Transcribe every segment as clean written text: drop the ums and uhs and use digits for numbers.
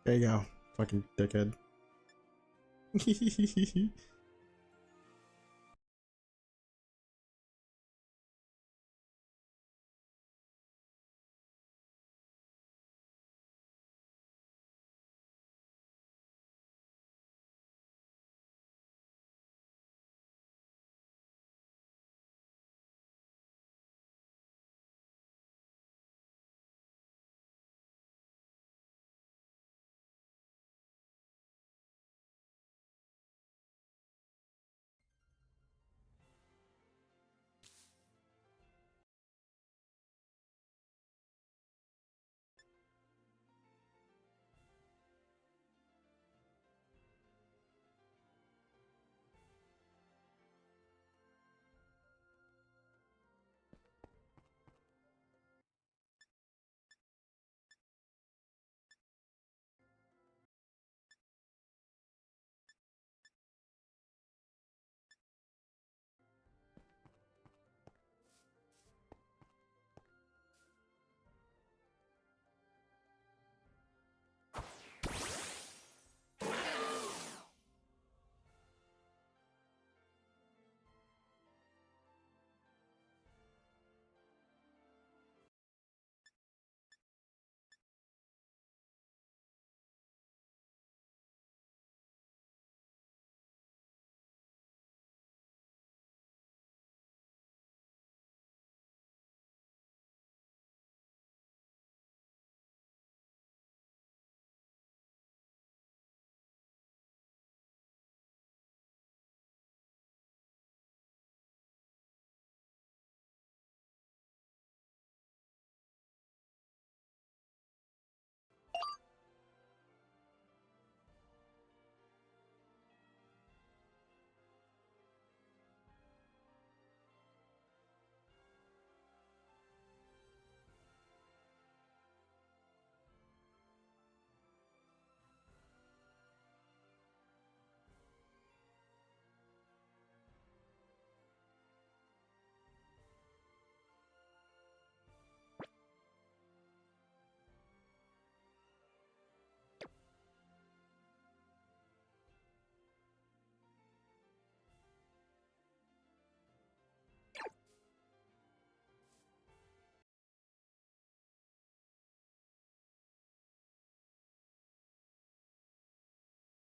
There you go, fucking dickhead.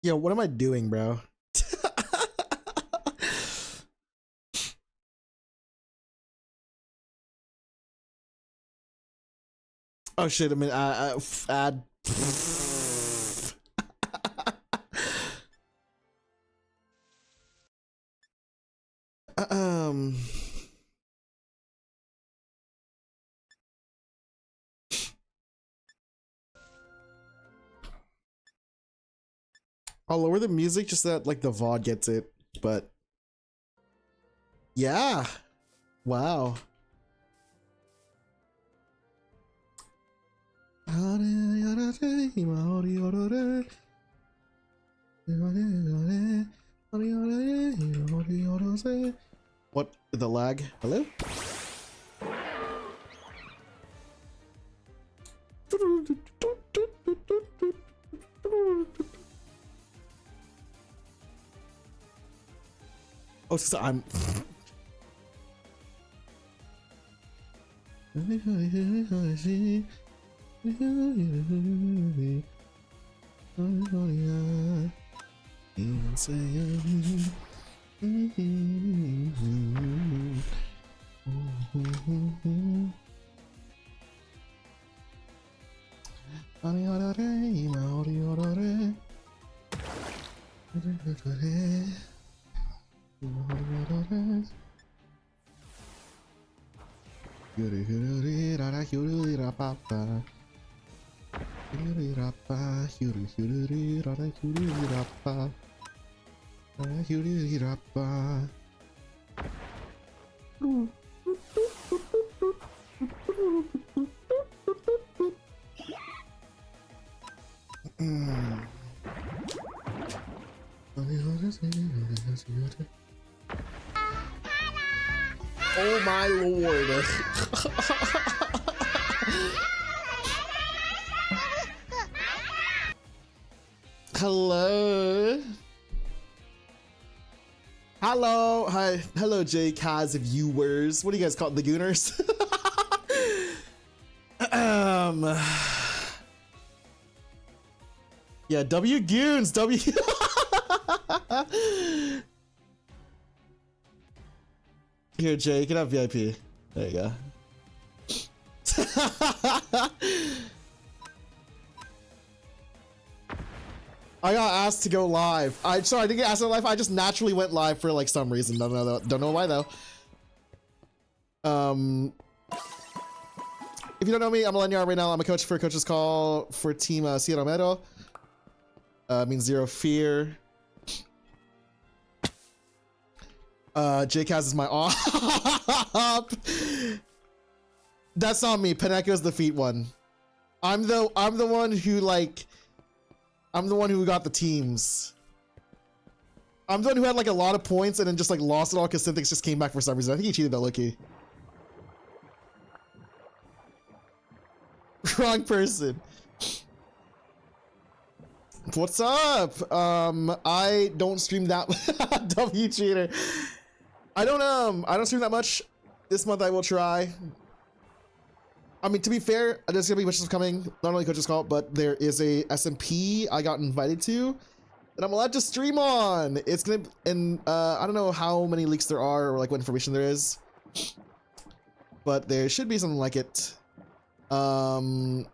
Yo, what am I doing, bro? Oh shit! I mean, add. um. I'll lower the music just so that like the VOD gets it, but yeah. Wow. What the lag? Hello? Oh, so I'm. Oh my lord. Hello. Hello. Hi. Hello, JCaz viewers. What do you guys call it? The Gooners? Yeah, W Goons. W. Here, Jay, you can have VIP. There you go. I got asked to go live. Sorry, I didn't get asked to go live. I just naturally went live for like some reason. Don't know why though. If you don't know me, I'm a Lanyard right now. I'm a coach for Coach's Call for Team Sierra Mero. Means zero fear. JCaz is my op. That's not me. Paneco's the feet one. I'm the one who like. I'm the one who got the teams. I'm the one who had like a lot of points and then just like lost it all because Synthix just came back for some reason. I think he cheated that Loki. Wrong person. What's up? I don't stream that. W cheater. I don't stream that much. This month I will try. I mean, to be fair, there's gonna be much stuff coming. Not only Coach's Call, but there is a SMP I got invited to that I'm allowed to stream on. It's gonna, and I don't know how many leaks there are or like what information there is, but there should be something like it. I want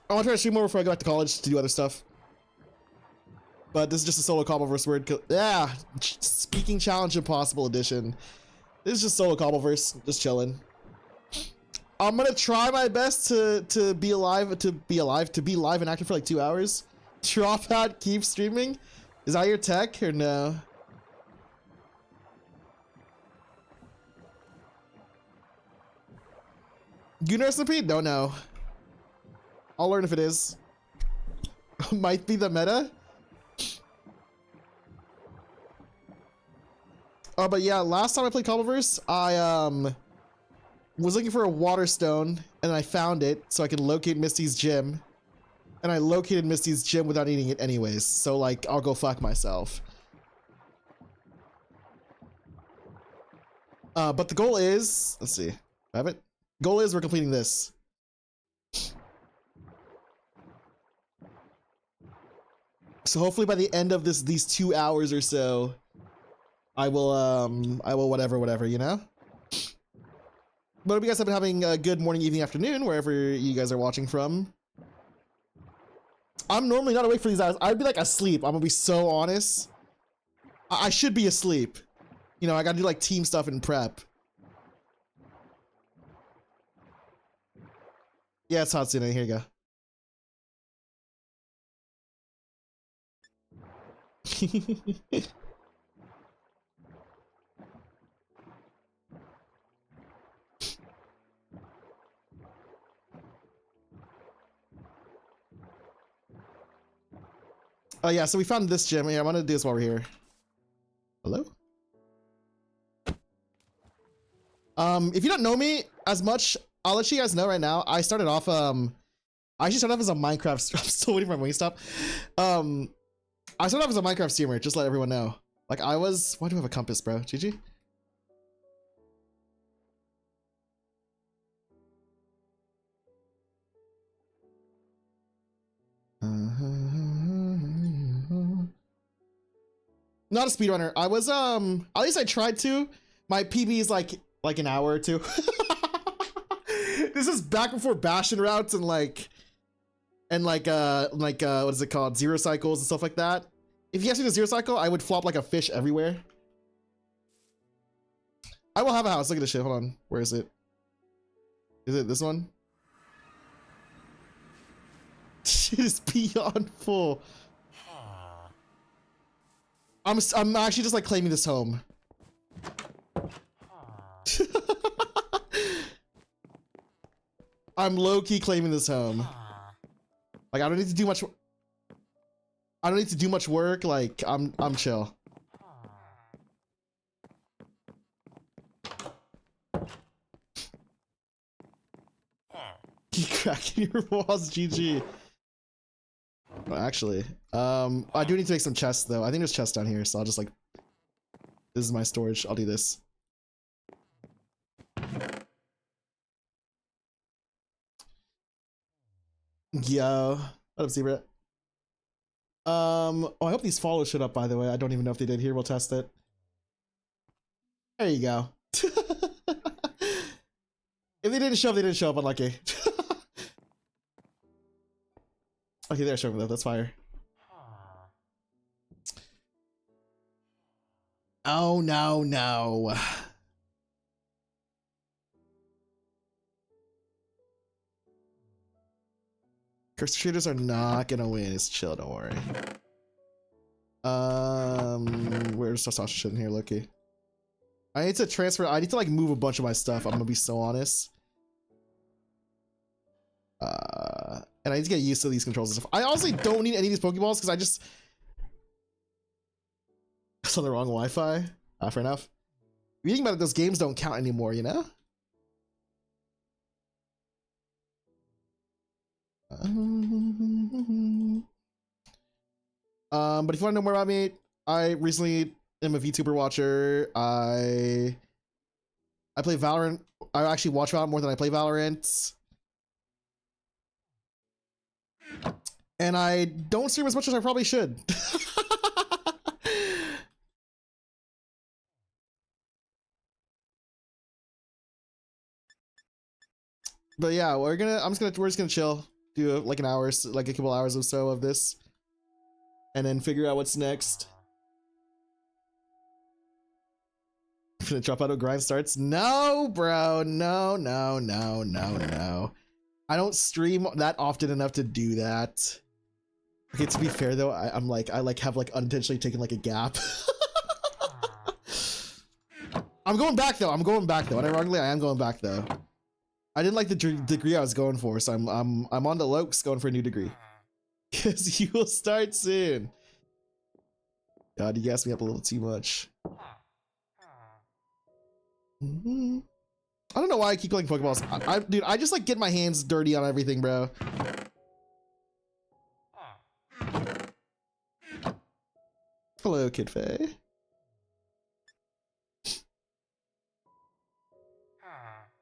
to try to stream more before I go back to college to do other stuff. But this is just a solo cobbleverse word. Yeah, speaking challenge impossible edition. This is just solo cobbleverse, just chilling. I'm gonna try my best to be live and active for like 2 hours. Drop out, keep streaming. Is that your tech or no? Gooner SMP? Don't know. I'll learn if it is. Might be the meta. Oh, but yeah, last time I played Cobbleverse, I was looking for a water stone and I found it so I could locate Misty's gym. And I located Misty's gym without needing it anyways. So like, I'll go fuck myself. But the goal is, let's see, have it? Goal is we're completing this. So hopefully by the end of these 2 hours or so, I will whatever, you know? But hope you guys have been having a good morning, evening, afternoon, wherever you guys are watching from. I'm normally not awake for these hours. I'd be like asleep. I'm gonna be so honest. I should be asleep. You know, I gotta do like team stuff and prep. Yeah, it's Hatsune. Here you go. Oh yeah, so we found this gym. Yeah, I'm gonna do this while we're here. Hello? If you don't know me as much, I'll let you guys know right now. I started off, I actually started off as a Minecraft, I'm still waiting for my Wingstop. I started off as a Minecraft streamer, just to let everyone know. Like I was, why do I have a compass, bro? GG? Not a speedrunner. I was, at least I tried to. My PB is like an hour or two. This is back before Bastion routes and like what is it called? Zero cycles and stuff like that. If you ask me to zero cycle, I would flop like a fish everywhere. I will have a house. Look at this shit. Hold on. Where is it? Is it this one? Shit is beyond full. I'm actually just like claiming this home. I'm low-key claiming this home. Like I don't need to do much. I don't need to do much work. Like I'm chill. Keep cracking your walls, GG. Well, actually, I do need to make some chests though. I think there's chests down here, so I'll just like, this is my storage. I'll do this. Yo, what up, Zebra? Oh, I hope these follows showed up, by the way. I don't even know if they did here. We'll test it. There you go. If they didn't show up, they didn't show up. Unlucky. Okay, they're showing up. That's fire. Oh, no, no. Cursed shooters are not gonna win. It's chill, don't worry. Where's testosterone shit in here, Loki? I need to transfer. I need to like move a bunch of my stuff. I'm gonna be so honest. And I need to get used to these controls and stuff. I honestly don't need any of these Pokeballs because I just it's on the wrong Wi-Fi. Fair enough. Reading about it, those games don't count anymore, you know? But if you want to know more about me, I recently am a VTuber watcher. I play Valorant. I actually watch Valorant more than I play Valorant. And I don't stream as much as I probably should. But yeah, we're just gonna chill, do like an hour, like a couple hours or so of this, and then figure out what's next. Gonna drop out of grind starts? No, bro, no, no, no, no, no. I don't stream that often enough to do that. Okay, to be fair though, I have unintentionally taken like a gap. I'm going back though. Unironically, I am going back though. I didn't like the degree I was going for, so I'm on the Lokes going for a new degree. Cause you will start soon. God, you gassed me up a little too much. I don't know why I keep collecting Pokeballs. Dude, I just like get my hands dirty on everything, bro. Hello, Kid Faye.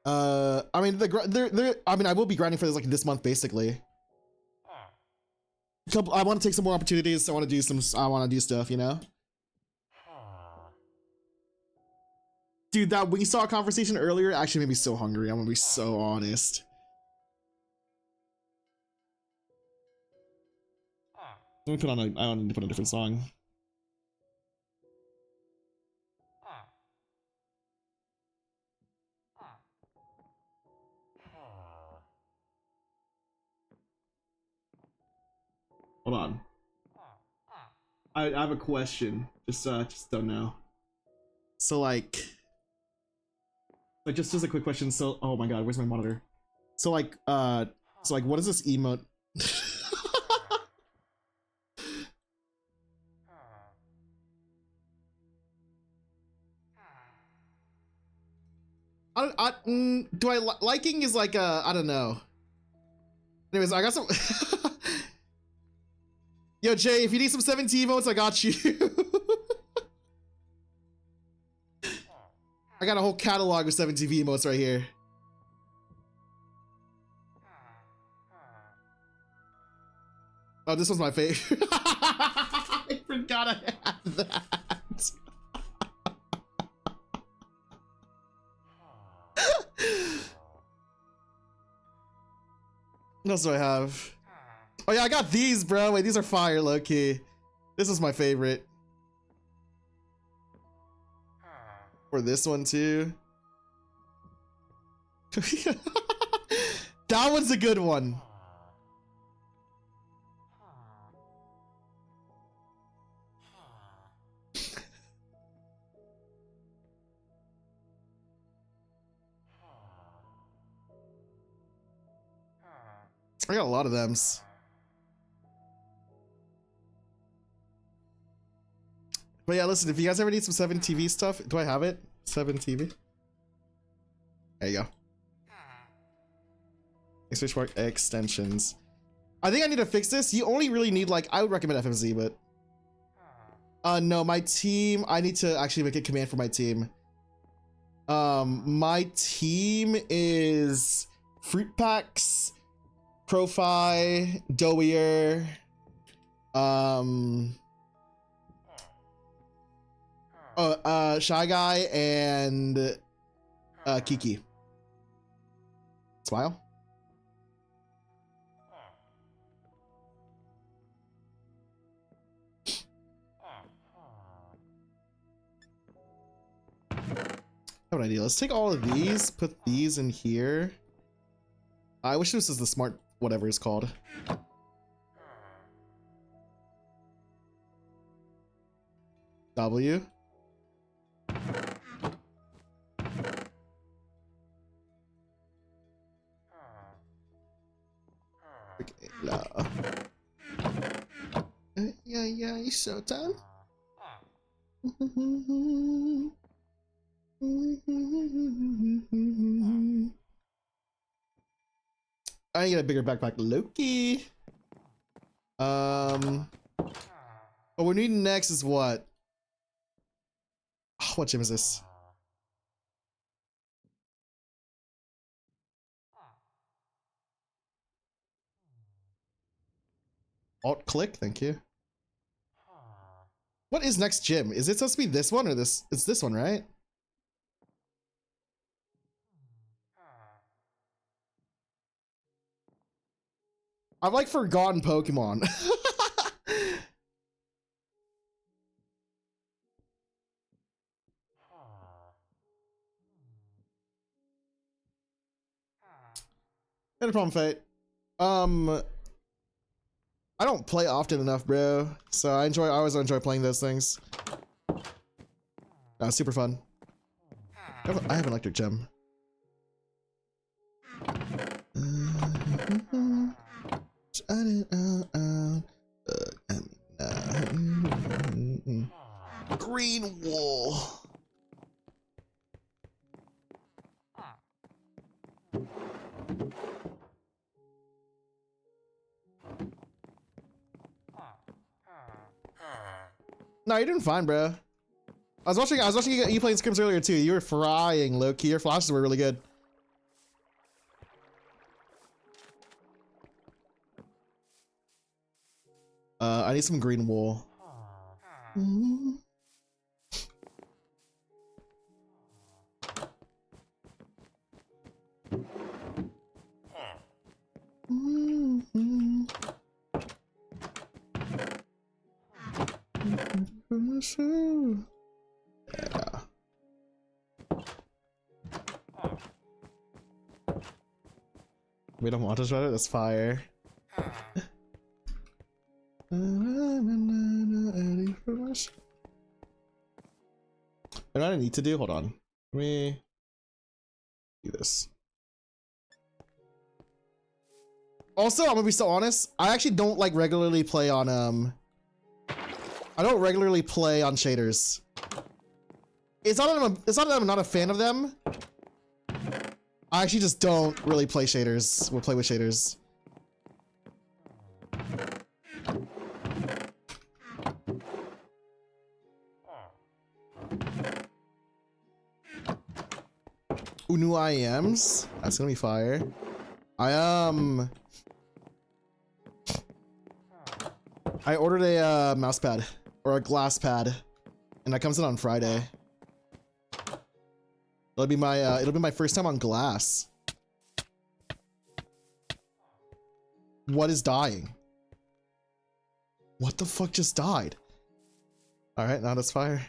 I mean, I will be grinding for this like this month, basically. I want to take some more opportunities. I want to do stuff, you know. Dude, that Wingstop conversation earlier actually made me so hungry. I'm gonna be so honest. Let me put on I need to put a different song. Hold on. I have a question. Just don't know. So like just a quick question. So oh my god, where's my monitor? So like what is this emote? Liking is like I don't know. Anyways, I got some. Yo Jay, if you need some 17 emotes, I got you. I got a whole catalog of 17 emotes right here. Oh, this was my favorite. I forgot I had that. What else do I have? Oh yeah, I got these, bro. Wait, these are fire, low-key. This is my favorite. Or this one too. That one's a good one. I got a lot of them. But yeah, listen, if you guys ever need some 7TV stuff, do I have it? 7TV? There you go. Exclamation mark extensions. I think I need to fix this. You only really need like, I would recommend FMZ, but no, my team, I need to actually make a command for my team. My team is Fruit Packs, Profi, Dowier, Shy Guy, and Kiki. Smile. I have an idea. Let's take all of these, put these in here. I wish this is the smart whatever it's called. W. Okay, yeah, it's showtime. I get a bigger backpack, Loki. What we need next is what? Oh, what gym is this? Alt click, thank you. What is next gym? Is it supposed to be this one or this? It's this one, right? I've like forgotten Pokemon. No problem, Fate. I don't play often enough, bro. So I always enjoy playing those things. Super fun. I have an electric gem. Green wool. No, you're doing fine, bro. I was watching you playing scrims earlier too. You were frying, low-key. Your flashes were really good. I need some green wool. Yeah. We don't want to try it. That's fire. You know what I need to do? Hold on. Let me do this. Also, I'm gonna be so honest. I actually don't like regularly play on I don't regularly play on shaders. It's not that I'm not a fan of them. I actually just don't really play shaders. We'll play with shaders. New IMs. That's gonna be fire. I ordered a mouse pad or a glass pad, and that comes in on Friday. It'll be my first time on glass. What is dying? What the fuck just died? All right, now that's fire.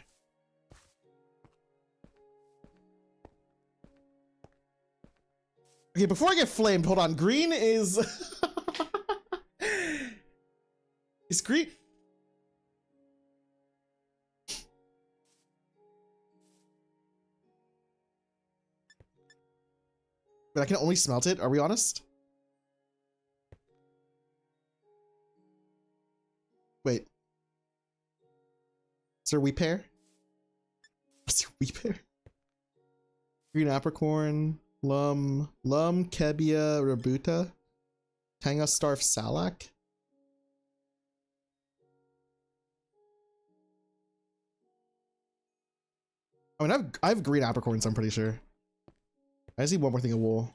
Okay, before I get flamed, hold on. Green is is green. But I can only smelt it. Are we honest? Wait. Is there wheat pear? Is there wheat pear? Green apricorn, lum, kebia, rabuta. Tanga Starf Salak? I mean, I have green apricorns, I'm pretty sure. I just need one more thing of wool.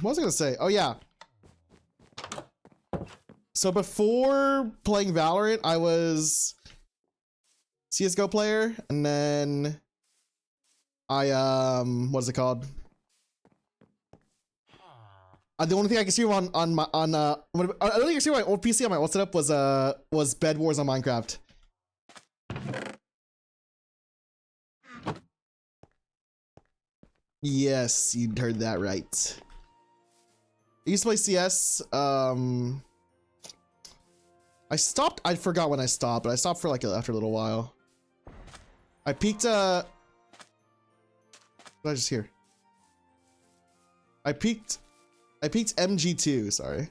What was I gonna say? Oh yeah. So before playing Valorant, I was CS:GO player, and then I what's it called? The only thing I can stream on my the only thing I can stream on my old PC on my old setup was Bed Wars on Minecraft. Yes, you heard that right. I used to play CS. I stopped. I forgot when I stopped, but I stopped for like after a little while. I peaked. What did I just hear? I peaked MG2. Sorry.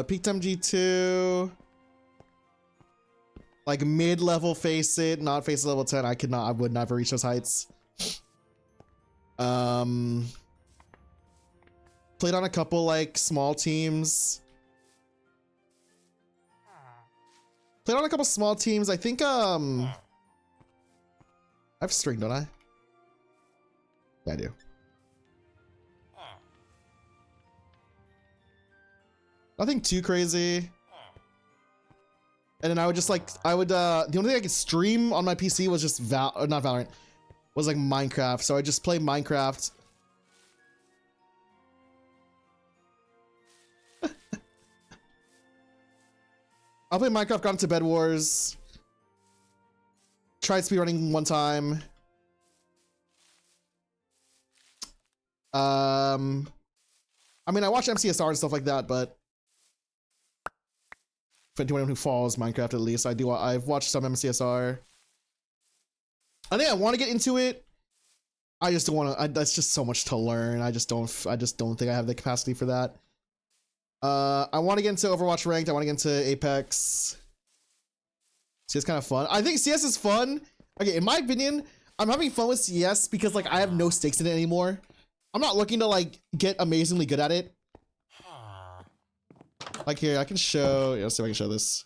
Peaked MG2. Like mid-level face it, not face level 10. I would never reach those heights. Played on a couple like small teams. Played on a couple small teams. I think I have string, don't I? Yeah, I do. Nothing too crazy. And then I would just like, the only thing I could stream on my PC was just not Valorant, was like Minecraft. So I just play Minecraft. I'll play Minecraft, got into Bed Wars. Tried speedrunning one time. I mean, I watch MCSR and stuff like that, but for anyone who follows Minecraft, at least I've watched some MCSR. I think I want to get into it. I just don't want to. That's just so much to learn. I just don't think I have the capacity for that. I want to get into Overwatch Ranked. I want to get into Apex. CS kind of fun. I think CS is fun. Okay, in my opinion, I'm having fun with CS because like I have no stakes in it anymore. I'm not looking to like get amazingly good at it. Like here, I can show. Yeah, let's see if I can show this.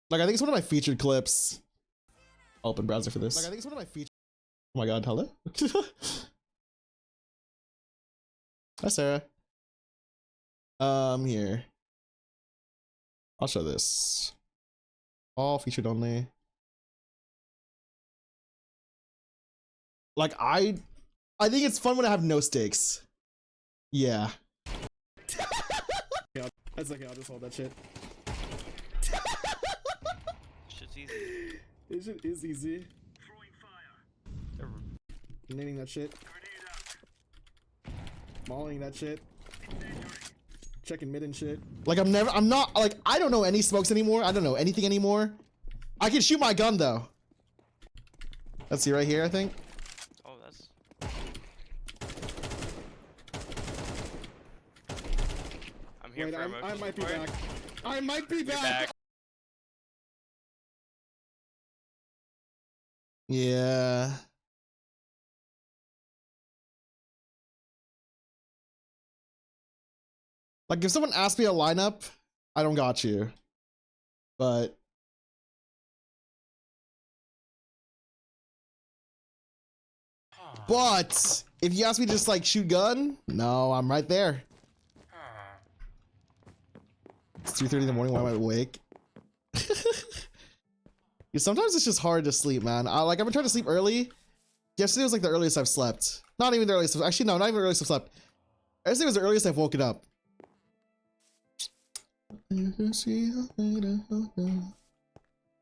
Like I think it's one of my featured clips. I'll open browser for this. Like I think it's one of my featured. Oh my god, hello. Hi Sarah. Here. I'll show this. All featured only. Like I think it's fun when I have no stakes. Yeah. Yeah, that's okay, I'll just hold that shit. Shit's easy. This shit is easy. Nading that shit. Mauling that shit. Checking mid and shit. Like I'm not like, I don't know any smokes anymore. I don't know anything anymore. I can shoot my gun though. Let's see right here, I think. Oh, that's. I'm here. Wait, for I might be support. back. I might be back. Yeah. Like if someone asked me a lineup, I don't got you. But if you ask me to just like shoot gun, no, I'm right there. It's 3:30 in the morning. Why am I awake? Sometimes it's just hard to sleep, man. I've been trying to sleep early. Yesterday was like the earliest I've slept. Not even the earliest. Actually, no, not even the earliest I've slept. Yesterday was the earliest I've woken up.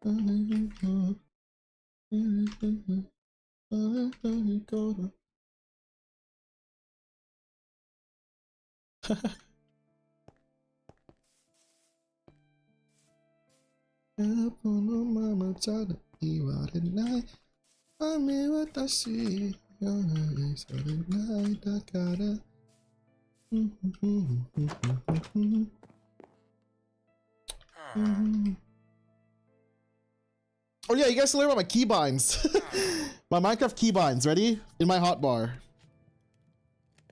Oh yeah, you guys learn about my keybinds. My Minecraft keybinds, ready? In my hotbar.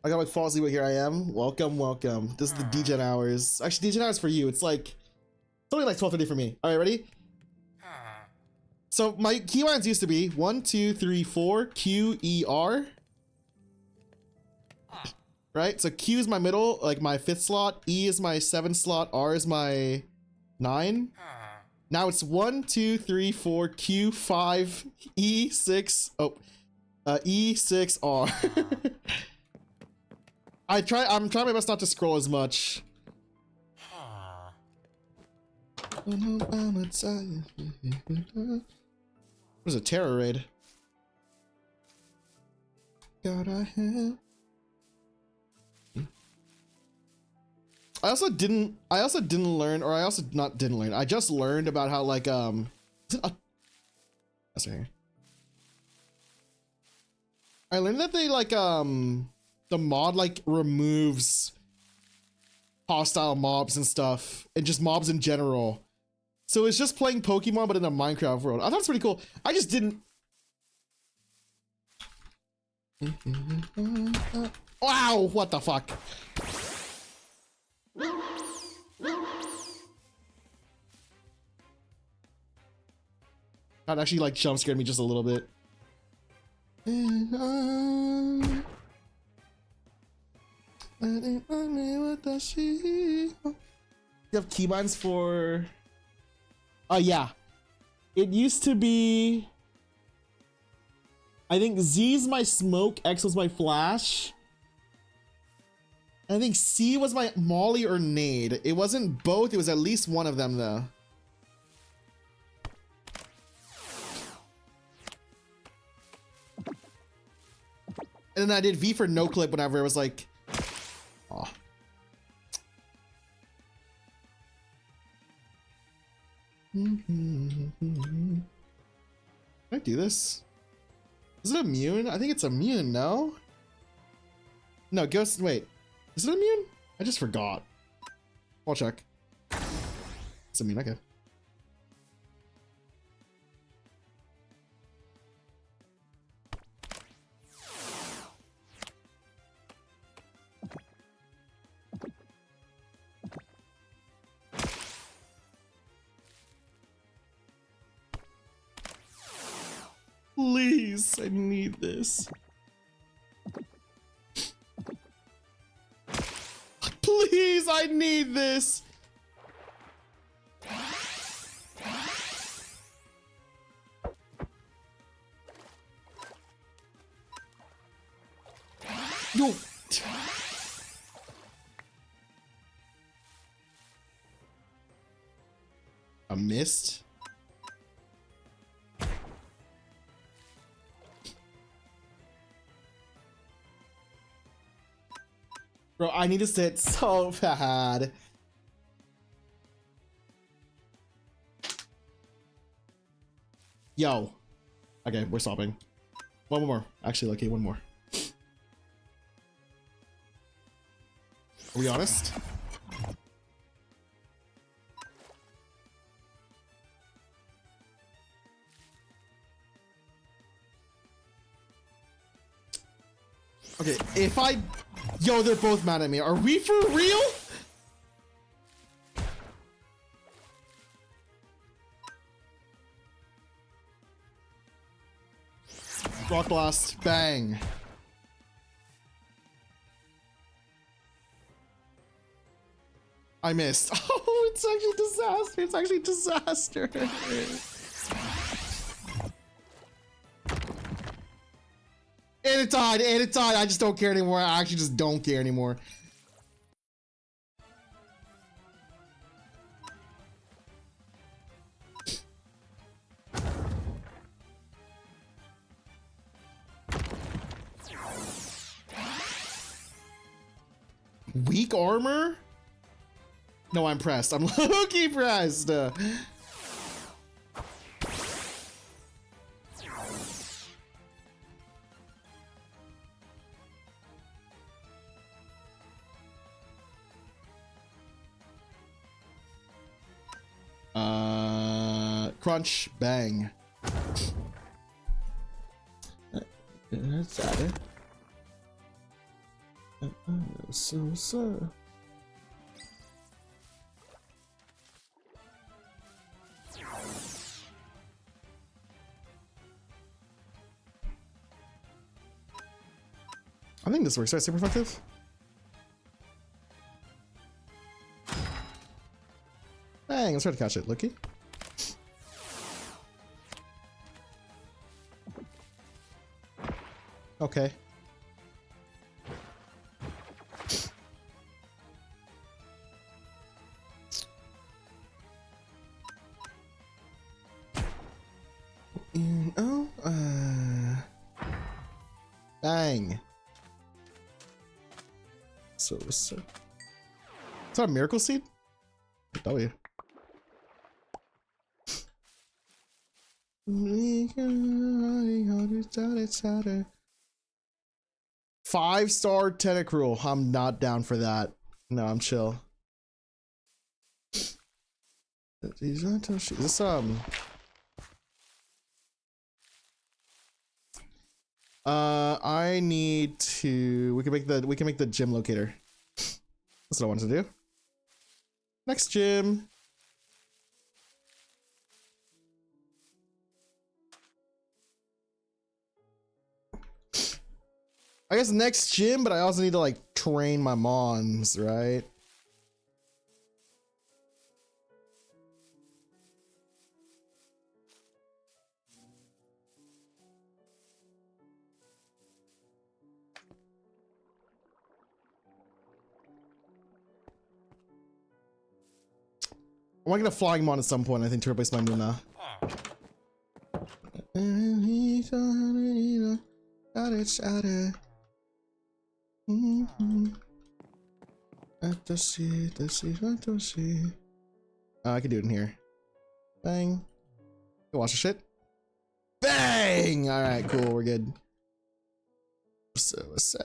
I got my Fozzie, but here I am. Welcome, welcome. This is the DGen hours. Actually, DGen hours for you. It's like, it's only like 12:30 for me. All right, ready? So my keybinds used to be 1, 2, 3, 4, Q, E, R. Right? So Q is my middle, like my 5th slot. E is my 7th slot. R is my 9. Now it's 1, 2, 3, 4, Q, 5, E, 6. Oh, E, 6, R. I'm trying my best not to scroll as much. What is a terror raid? Gotta have. I also didn't learn, or I also not didn't learn. I just learned about how like that's right here. I learned that they like the mod like removes hostile mobs and stuff, and just mobs in general. So it's just playing Pokemon but in a Minecraft world. I thought it's pretty cool. I just didn't. Wow! What the fuck? That actually like jump scared me just a little bit. You have keybinds for... yeah. It used to be... I think Z's my smoke, X was my flash. I think C was my molly or nade. It wasn't both, it was at least one of them though. And then I did V for no clip whenever it was like, oh. Can I do this? Is it immune? I think it's immune, no? No, ghost, wait. Is it immune? I just forgot. I'll check. It's immune, okay. Please, I need this. Please, I need this. No. A mist? Bro, I need to sit so bad. Yo. Okay, we're stopping. One more. Actually, okay, one more. Are we honest? Okay, if I... Yo, they're both mad at me. Are we for real? Rock blast. Bang. I missed. Oh, it's actually disaster. It's actually disaster. And it died, and it died. I just don't care anymore. I actually just don't care anymore. Weak armor? No, I'm pressed. I'm low-key pressed. Crunch, bang. That's it. So. I think this works, right? Super effective. Bang, let's try to catch it, Lucky. Okay. Oh, bang. So. Is that a miracle seed? W. 5-star tentacruel. I'm not down for that. No, I'm chill. Is this I need to. We can make the gym locator. That's what I wanted to do. Next gym. I guess next gym, but I also need to like train my mons, right? I want to get a flying mon at some point, I think, to replace my Luna. I can do it in here. Bang. Go watch the shit. Bang! Alright, cool, we're good. What's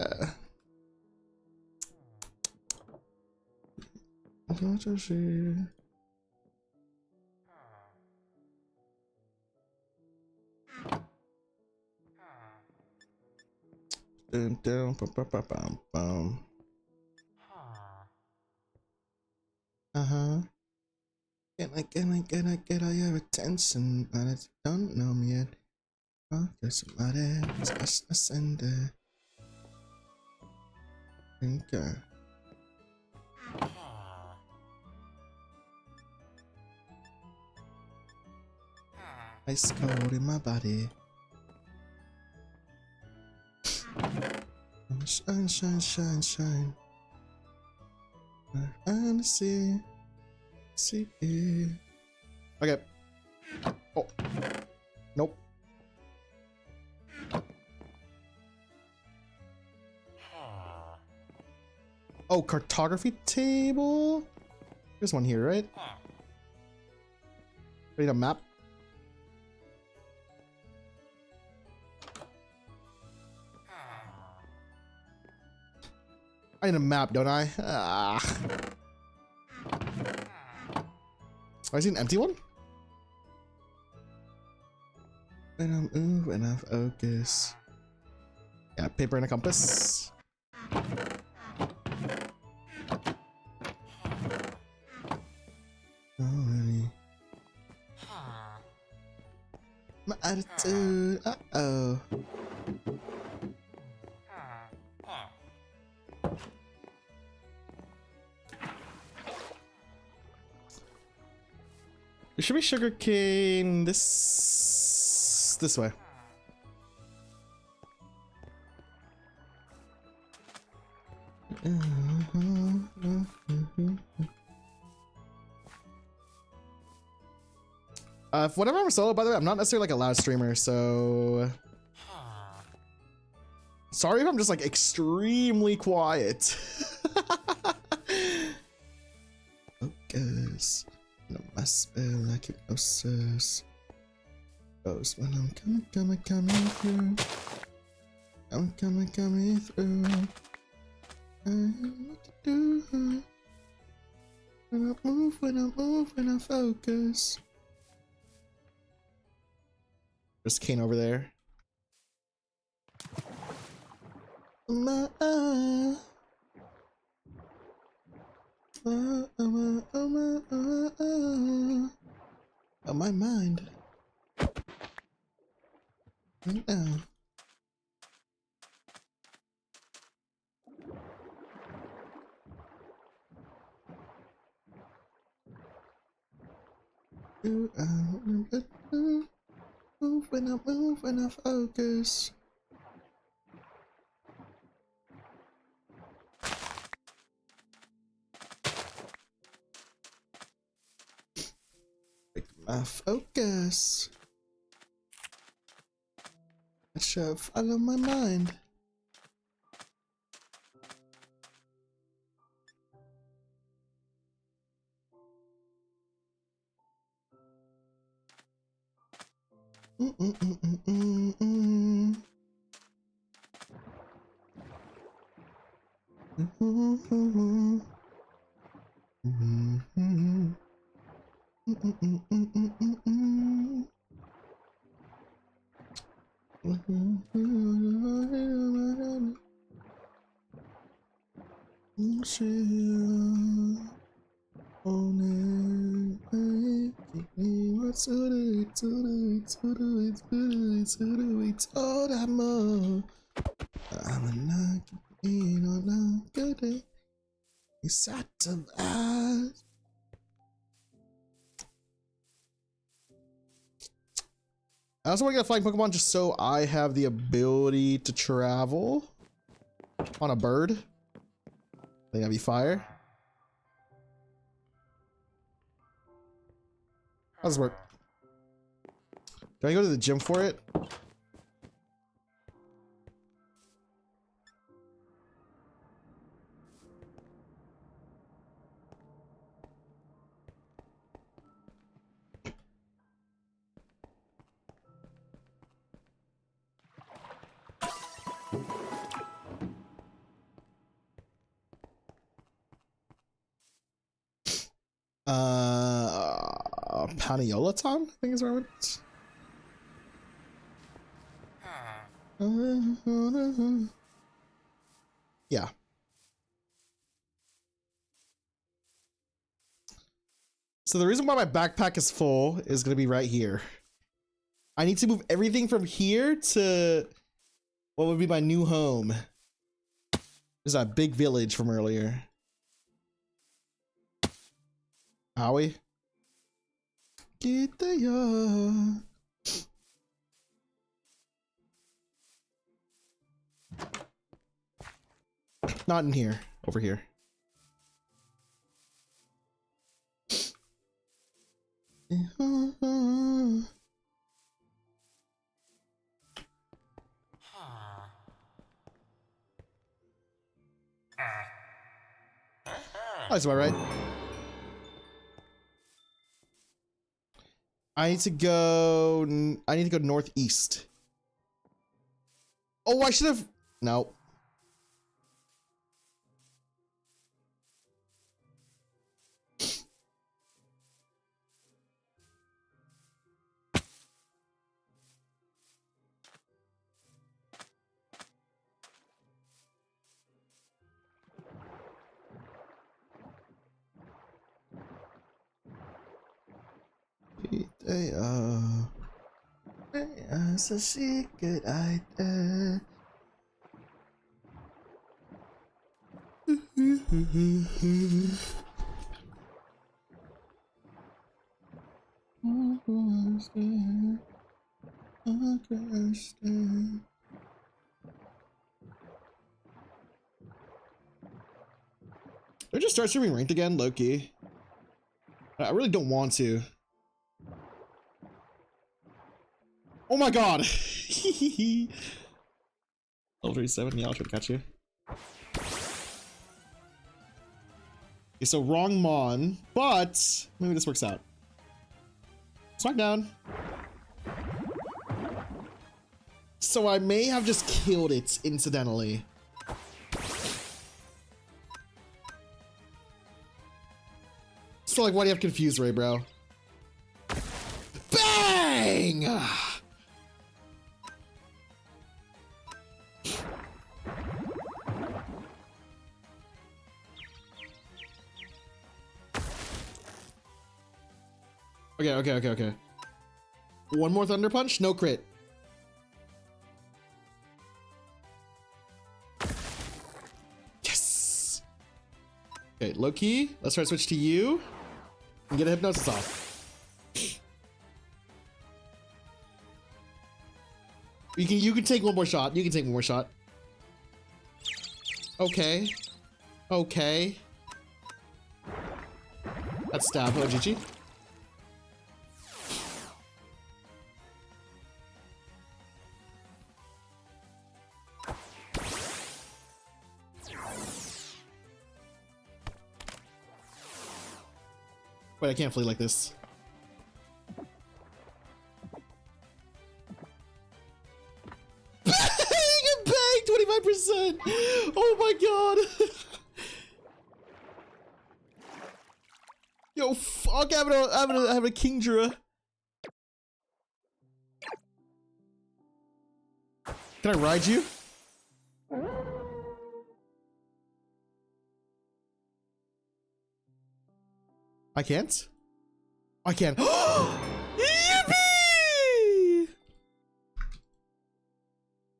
Dun, dun, bum, bum, bum, bum, bum. Can I get all your attention? And I don't know me yet. Oh, there's somebody who's a sender. Okay. Ice cold in my body. Shine, shine, shine, shine. And see. Okay. Oh. Nope. Oh, cartography table? There's one here, right? I need a map. I need a map, don't I? Ah. I see an empty one? And I'm enough focus. Yeah, paper and a compass. Alrighty. My attitude. Uh-oh. There should be sugarcane this way. Whenever I'm solo, by the way, I'm not necessarily like a loud streamer, so sorry if I'm just like extremely quiet. focus. No, my spell like hypnosis. Goes when I'm coming through. I'm coming through. I know what to do. When I move, when I focus. There's Kane over there. My oh my mind. Right now. Move when I focus. Break my focus. I shall follow my mind. All that more. I'm not in on a good day. It's at the eyes. I also want to get a flying Pokemon just so I have the ability to travel on a bird. I think that'd be fire. How does this work? Do I go to the gym for it? Paniolaton, I think is where it's. Yeah. So the reason why my backpack is full is gonna be right here. I need to move everything from here to what would be my new home. There's that big village from earlier. Howie? Get there. Not in here. Over here. That's about right. I need to go northeast. Oh, I should have. No. It's a secret idea. Did I just start streaming ranked again, Loki? I really don't want to. Oh my god! Level 37, yeah, I'll try to catch you. Okay, so wrong Mon, but maybe this works out. Smackdown. So I may have just killed it incidentally. So like, why do you have confused Ray, bro? Bang! Okay. One more Thunder Punch, no crit. Yes! Okay, low key, let's try to switch to you and get a hypnosis off. You can take one more shot. You can take one more shot. Okay. Okay. That's stab, oh GG. Wait, I can't flee like this. You get bagged 25%! Oh my god! Yo, fuck, having a Kingdra. Can I ride you? I can't? I can. Yippee!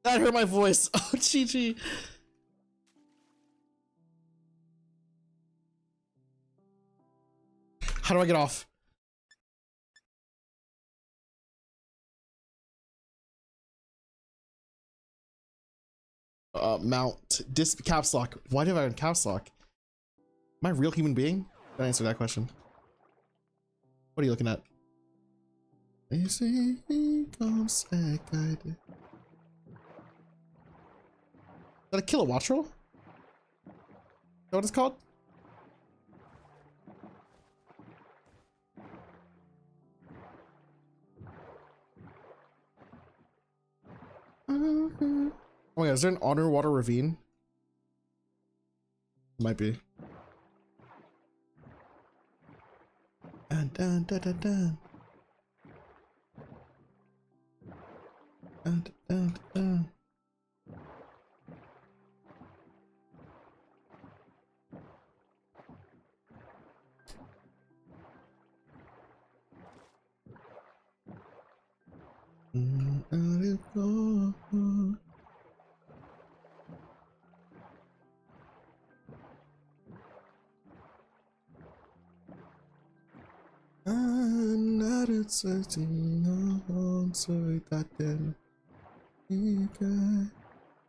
That hurt my voice. Oh, GG. How do I get off? Mount. Caps lock. Why do I have caps lock? Am I a real human being? Don't answer that question. What are you looking at? Is that a kill a watch roll? Is that what it's called? Oh my god, is there an underwater ravine? Might be. Dun, dun, dun, dun, dun. Dun, dun, dun, dun. 나를 찾으면 소리다된 네가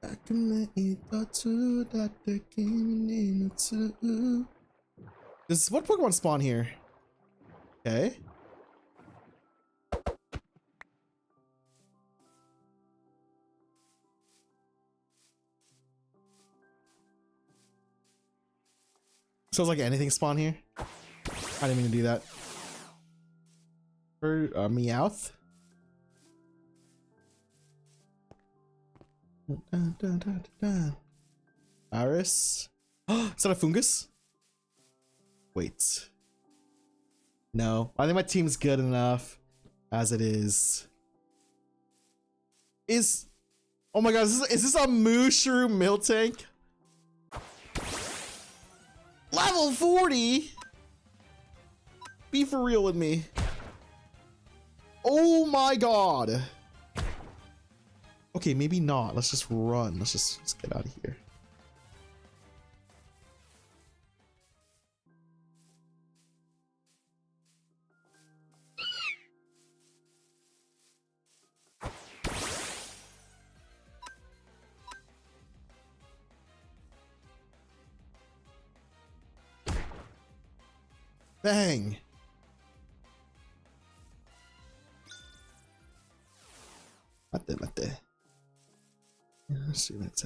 가끔내 이따투다 느끼는 트. Does what Pokemon spawn here? Okay. Sounds like anything spawn here. I didn't mean to do that. For Meowth. Dun, dun, dun, dun. Iris. Is that a fungus? Wait. No. I think my team's good enough as it is. Oh my god, is this a Mushroom Miltank? Level 40? Be for real with me. Oh my god. Okay, maybe not. Let's just run. Let's get out of here. Bang. Mate. Let's see what's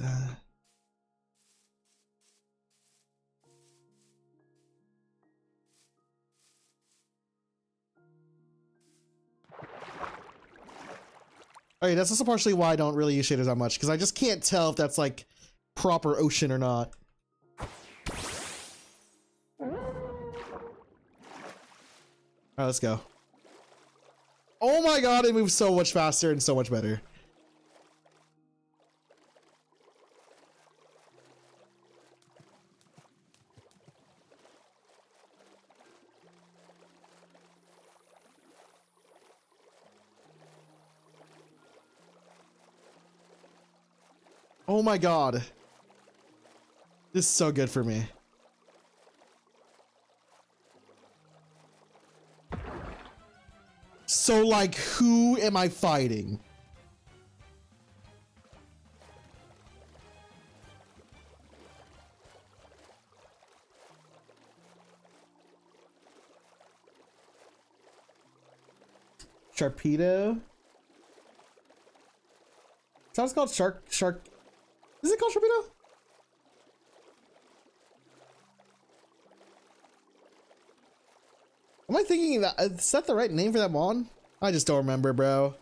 Okay, that's also partially why I don't really use shaders that much, because I just can't tell if that's like proper ocean or not. Alright, let's go. Oh my god, it moves so much faster and so much better. Oh my god. This is so good for me. So like, who am I fighting? Sharpedo? Sounds called shark. Is it called Sharpedo? Am I thinking that is that the right name for that mon? I just don't remember, bro.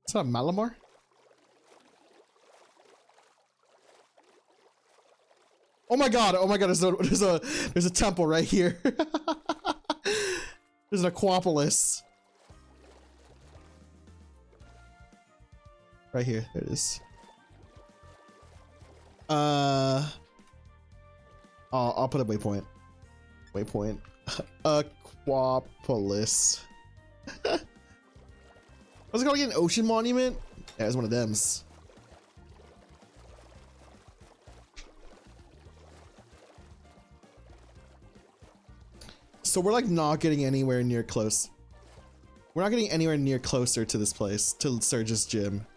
It's not Malamar? Oh my god, there's a temple right here. There's an Aquapolis. Right here, there it is. I'll put a waypoint. Waypoint. Aquapolis. Was it called again? Ocean Monument? Yeah, it's one of them's. So we're like not getting anywhere near close. We're not getting anywhere near closer to this place, to Surge's gym.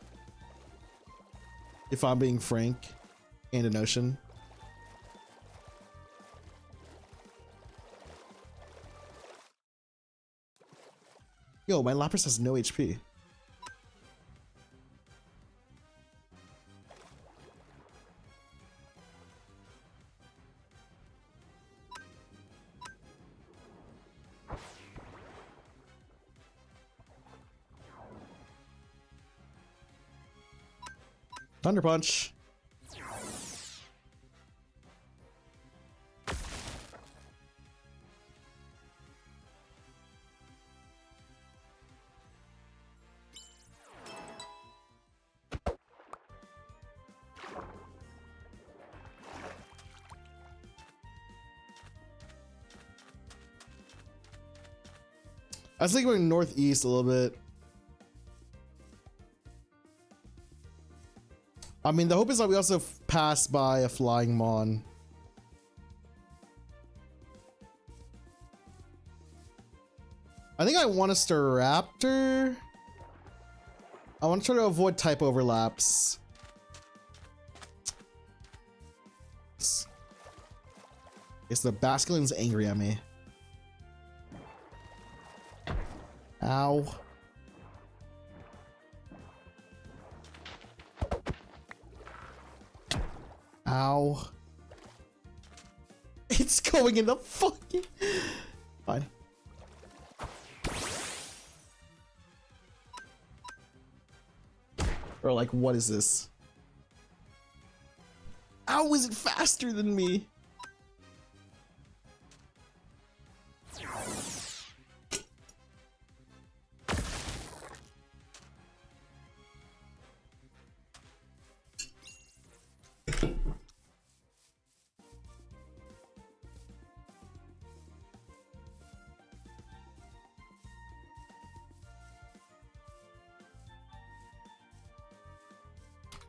If I'm being frank, and an ocean. Yo, my Lapras has no HP. Thunder Punch. I was thinking going northeast a little bit. I mean, the hope is that we also pass by a flying mon. I think I want a Staraptor. I want to try to avoid type overlaps. Yes, the Basculin's angry at me. Ow. Ow. It's going in the fucking... Fine. Or like, what is this? How is it faster than me?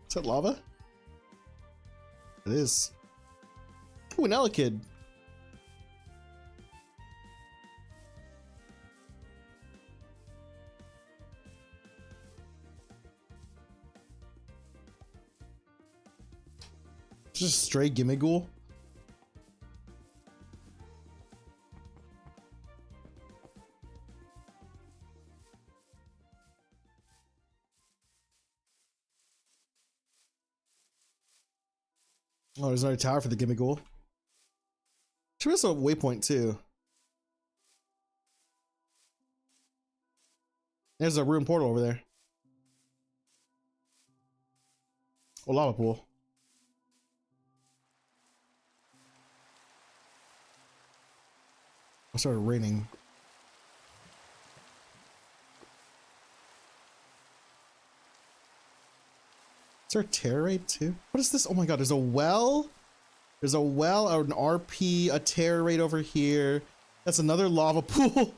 Is that lava? It is. Ooh, an Elekid. Just a stray Gimmighoul. Oh, there's another tower for the Gimmighoul. Should we also waypoint too? There's a ruined portal over there. Oh, lava pool. It started raining. Is there a terror raid too? What is this? Oh my god, there's a well? There's a well, an RP, a terror raid over here. That's another lava pool.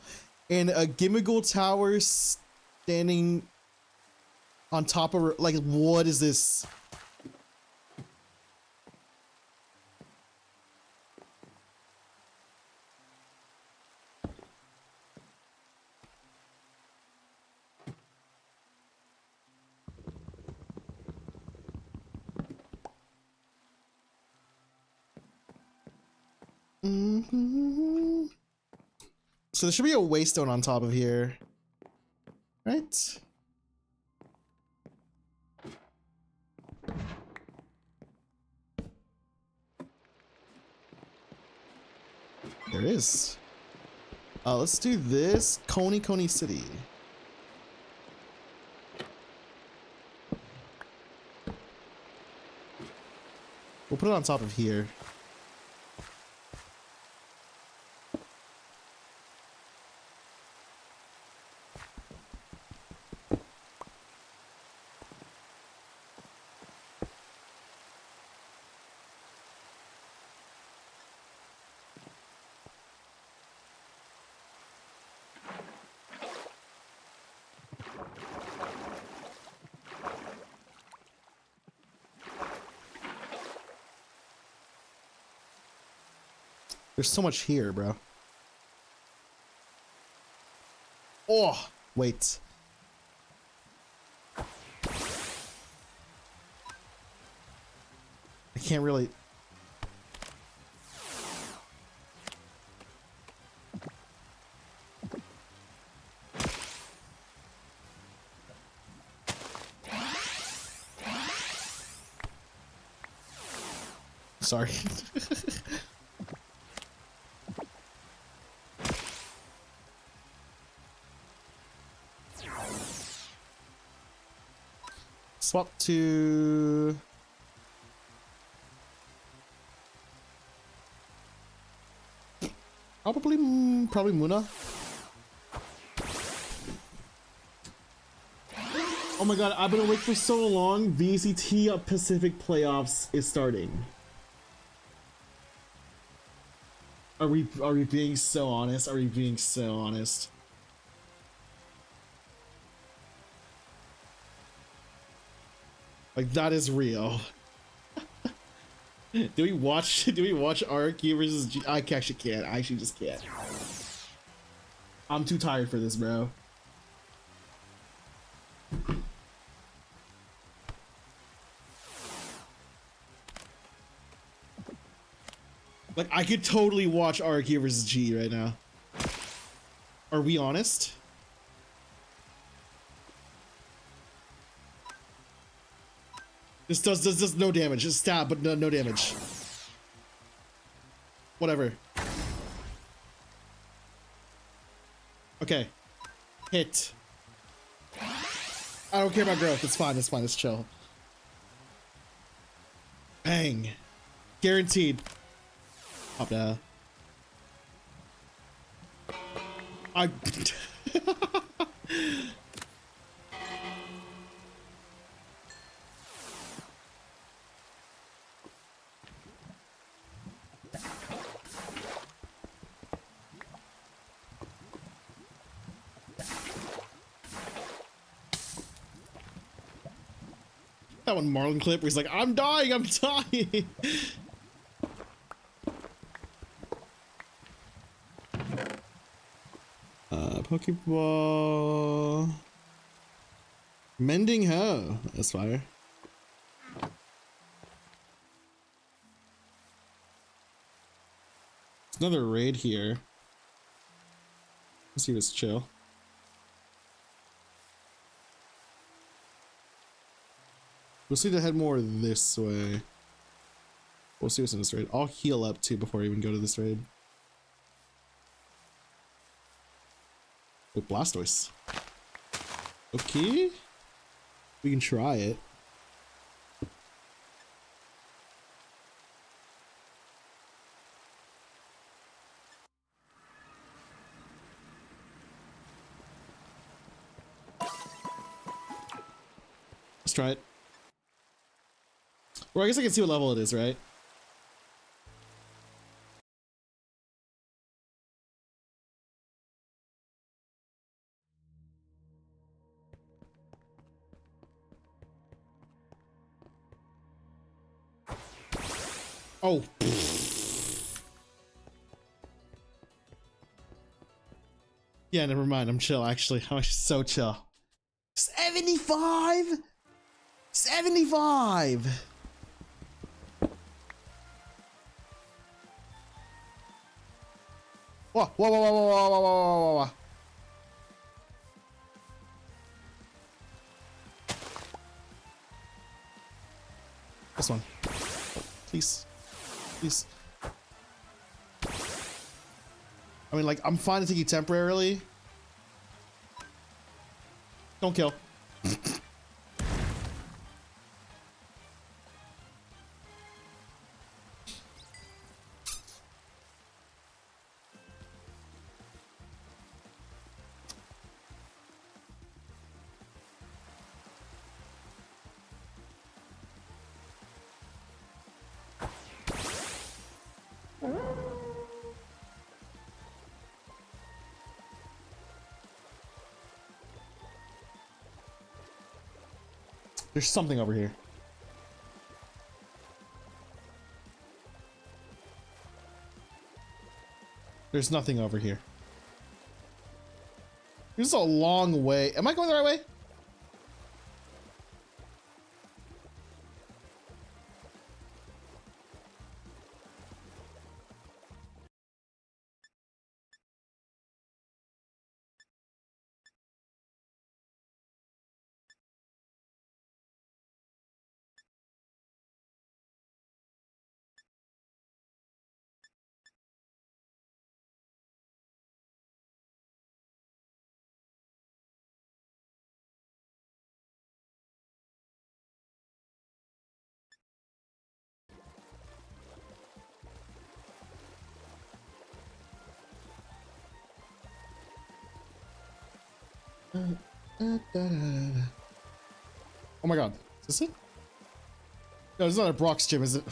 And a Gimmigal tower standing on top of, like, what is this? Mm-hmm. So there should be a waystone on top of here, right? There is. Let's do this. Coney City. We'll put it on top of here. There's so much here, bro. Oh, wait. I can't really. Sorry. Swap to probably Muna. Oh my god, I've been awake for so long. VCT Pacific playoffs is starting. Are we being so honest? Are we being so honest? Like, that is real. Do we watch RQ versus G? I actually can't. I actually just can't. I'm too tired for this, bro. Like, I could totally watch RQ versus G right now. Are we honest? This does no damage. Just stab, but no damage. Whatever. Okay. Hit. I don't care about growth. It's fine. It's fine. It's chill. Bang. Guaranteed. Up there. I. That one Marlon clip where he's like, I'm dying. Pokeball. Mending Hoe. That's fire. There's another raid here. Let's see if it's chill. We'll see to head more this way. We'll see what's in this raid. I'll heal up too before I even go to this raid. With Blastoise. Okay. We can try it. Let's try it. Well, I guess I can see what level it is, right? Oh. Yeah, never mind. I'm chill, actually. I'm so chill. 75? 75! Whoa, whoa, whoa, whoa, whoa, whoa, whoa, whoa, whoa. This one. Please. Please. I mean, like, I'm fine to take you temporarily. Don't kill. There's something over here. There's nothing over here. This is a long way. Am I going the right way? Oh my god. Is this it? No, it's not a Brock's gym, is it?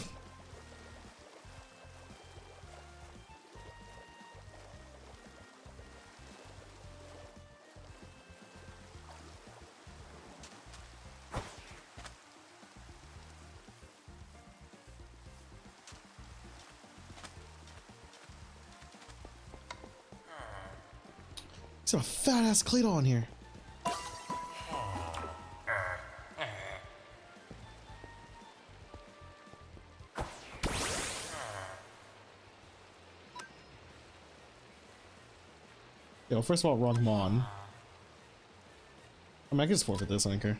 There's a fat ass Cleto on here. Yo, first of all, wrong Mon. I mean, I can just forfeit this, I don't care.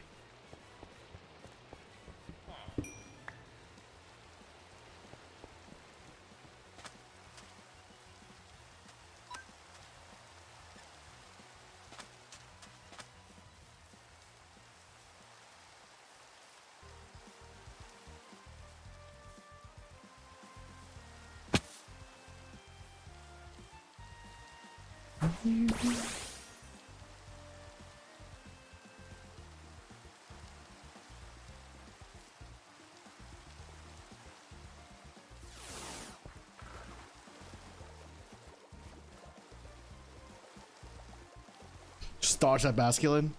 Just dodge that basculin.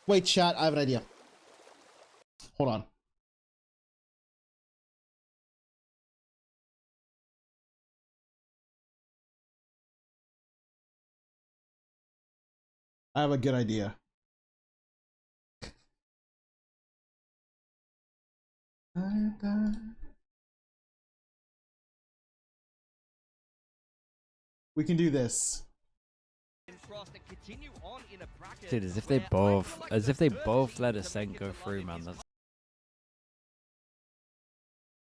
Wait, chat, I have an idea. Hold on. I have a good idea. We can do this. Frost and continue on in a bracket. Dude, as if they where I feel like as the if they first both team let to Ascent make it go to through, London man. is That's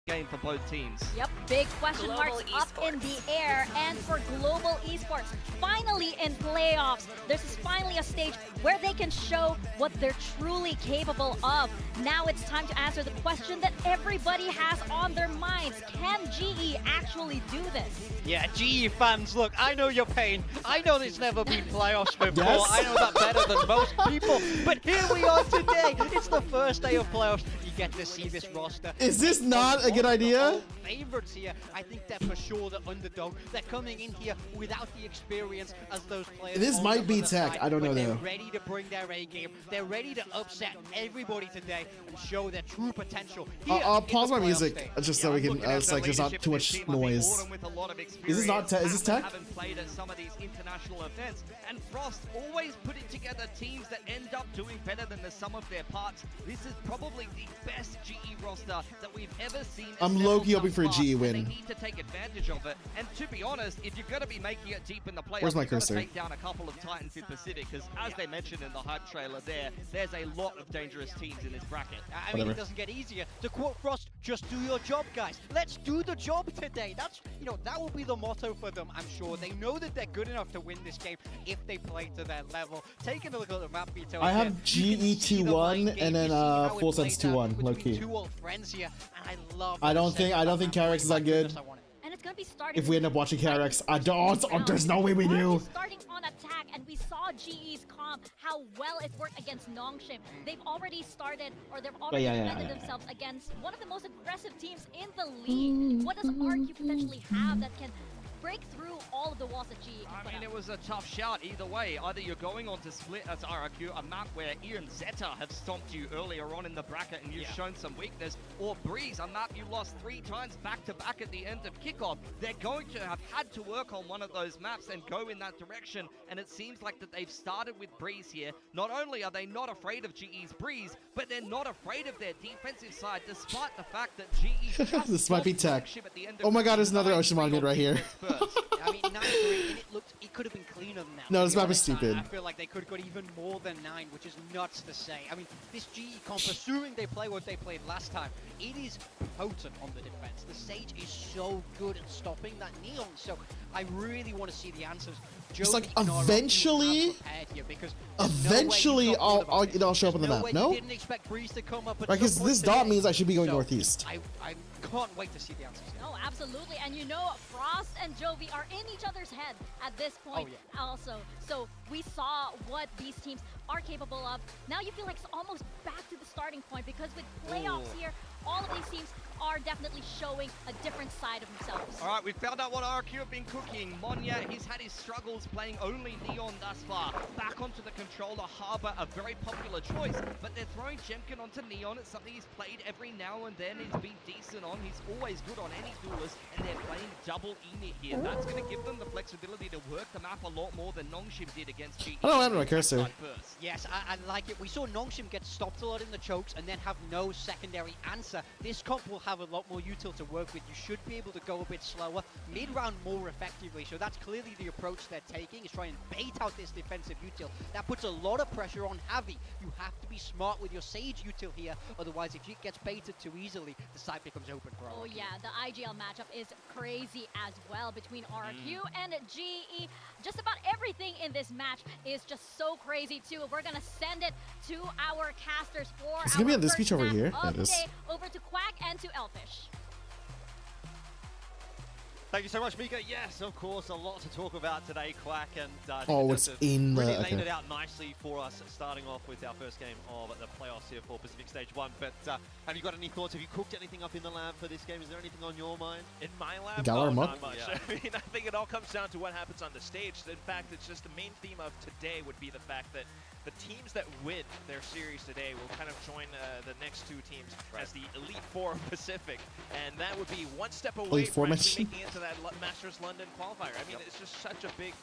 game for both teams. Yep, big question Global marks up in the air. And for global esports, finally in playoffs, this is finally a stage where they can show what they're truly capable of. Now it's time to answer the question that everybody has on their minds. Can GE actually do this? Yeah, GE fans, look, I know your pain. I know there's never been playoffs before. Yes. I know that better than most people. But here we are today. It's the first day of playoffs. You get to see this roster. Is this not a good idea? Favorites here. I think they're for sure the underdog. They're coming in here without the experience as those players. This on might the be other tech. side, I don't know but they're though. ready to bring their A game. They're ready to upset everybody today and show their true potential. I'll Here pause in my the playoff music stage. just so we can. It's like there's not too much noise. Is this not? Is this tech? Haven't played at some of these international events, and Frost always putting together teams that end up doing better than the sum of their parts. This is probably the best GE roster that we've ever seen. I'm low-key hoping for a GE win. They need to take advantage of it. And to be honest, if you're going to be making it deep in the playoffs, Where's my you've got to cursor? take down a couple of Titans in Pacific, because as they mentioned in the hype trailer there's a lot of dangerous teams in this bracket. I mean, Whatever. it doesn't get easier. To quote Frost, just do your job, guys. Let's do the job today. That's, you know, that will be the motto for them, I'm sure. They know that they're good enough to win this game if they play to their level. Taking a look at the map, Vito, I have again, you can GE see the 2-1 mind game. and then You see how it Full Sense plays out 2-1, between low-key. two old friends here, and I love I the don't setting think of that Carex map. is My that good. goodness, I want it. And it's going to be starting. If we end up watching Carex, I don't. Oh, there's no way we do. Already starting on attack, and we saw GE's comp, how well it worked against Nongshim. They've already started, or they've already defended themselves against one of the most aggressive teams in the league. What does RQ potentially have that can break through all of the walls that GE can I put mean, up? it was a tough shout either way. Either you're going on to split as RRQ, a map where Ian Zeta have stomped you earlier on in the bracket and you've shown some weakness, or Breeze, a map you lost 3 times back-to-back at the end of kickoff. They're going to have had to work on one of those maps and go in that direction, and it seems like that they've started with Breeze here. Not only are they not afraid of GE's Breeze, but they're not afraid of their defensive side, despite the fact that GE just This might be lost tech. Nongshim at the end of Oh my god, there's another 9-3 Ocean Monument on right here. defense first. I mean, 9-3, and it could have been cleaner than that. No, to this be map is honest. stupid. I feel like they could have got even more than 9, which is nuts to say. I mean, this GE comp, assuming they play what they played last time, it is potent on the defense. The Sage is so good at stopping that Neon, so I really want to see the answers. It's like Jovi and RRQ eventually- have prepared here, because there's no way you Eventually, got one of them. it'll show up on the No map. way No? you didn't expect Breeze to come up at Right, because some point this dot today. means I should be going So, northeast. I can't wait to see the answers. No, absolutely. And you know, Frost and Jovi are in each other's head at this point also. So we saw what these teams are capable of. Now you feel like it's almost back to the starting point, because with playoffs here, all of these teams are definitely showing a different side of themselves. All right, we found out what RQ have been cooking. Monya, he's had his struggles playing only Neon thus far. Back onto the controller, Harbor, a very popular choice, but they're throwing Jemkin onto Neon. It's something he's played every now and then. He's been decent on. He's always good on any duelist, and they're playing double Enid here. That's going to give them the flexibility to work the map a lot more than Nongshim did against GE. I don't have my cursor. First. Yes, I like it. We saw Nongshim get stopped a lot in the chokes and then have no secondary answer. This comp will have a lot more util to work with. You should be able to go a bit slower, mid-round more effectively. So that's clearly the approach they're taking, is try and bait out this defensive util. That puts a lot of pressure on Javi. You have to be smart with your Sage util here, otherwise if it gets baited too easily, the side becomes open for Oh RRQ. yeah, the IGL matchup is crazy as well between RQ and GE. Just about everything in this match is just so crazy too. We're gonna send it to our casters for Is it gonna be our on this first beach over map here? of Yeah, it the is. day. Over to Quack and to Elfish. Thank you so much, Mika. Yes, of course, a lot to talk about today, Quack, and Oh, it's in the- really laid okay. it out nicely for us, starting off with our first game of the playoffs here for Pacific Stage 1. But have you got any thoughts? Have you cooked anything up in the lab for this game? Is there anything on your mind? In my lab, Galar no, Muck? not much. Yeah. I mean, I think it all comes down to what happens on the stage. In fact, it's just the main theme of today would be the fact that the teams that win their series today will kind of join the next two teams as the Elite Four of Pacific, and that would be one step away Elite Four from actually match? making it to that Masters London qualifier. I mean, it's just such a big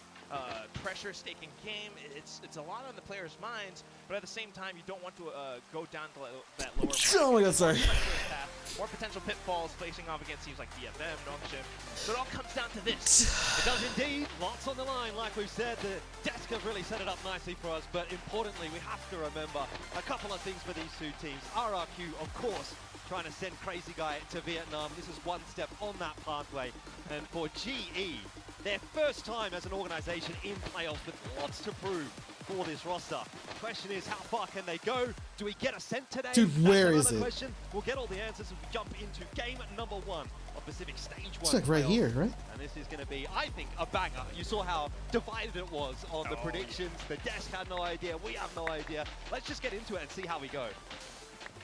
pressure taking game. It's a lot on the players' minds, but at the same time, you don't want to go down to that lower. Oh my god, sorry. More potential pitfalls facing off against teams like DFM, Nongshim. So it all comes down to this. It does indeed. Lots on the line, like we've said. The desk have really set it up nicely for us, but importantly, we have to remember a couple of things for these two teams. RRQ, of course, trying to send Crazy Guy to Vietnam. This is one step on that pathway. And for GE, their first time as an organization in playoffs with lots to prove for this roster. The question is, how far can they go? Do we get a cent today? Dude, where is it? Question. We'll get all the answers as we jump into game number 1 of Pacific Stage 1. It's like right here, right? And this is going to be, I think, a banger. You saw how divided it was on the predictions. The desk had no idea. We have no idea. Let's just get into it and see how we go.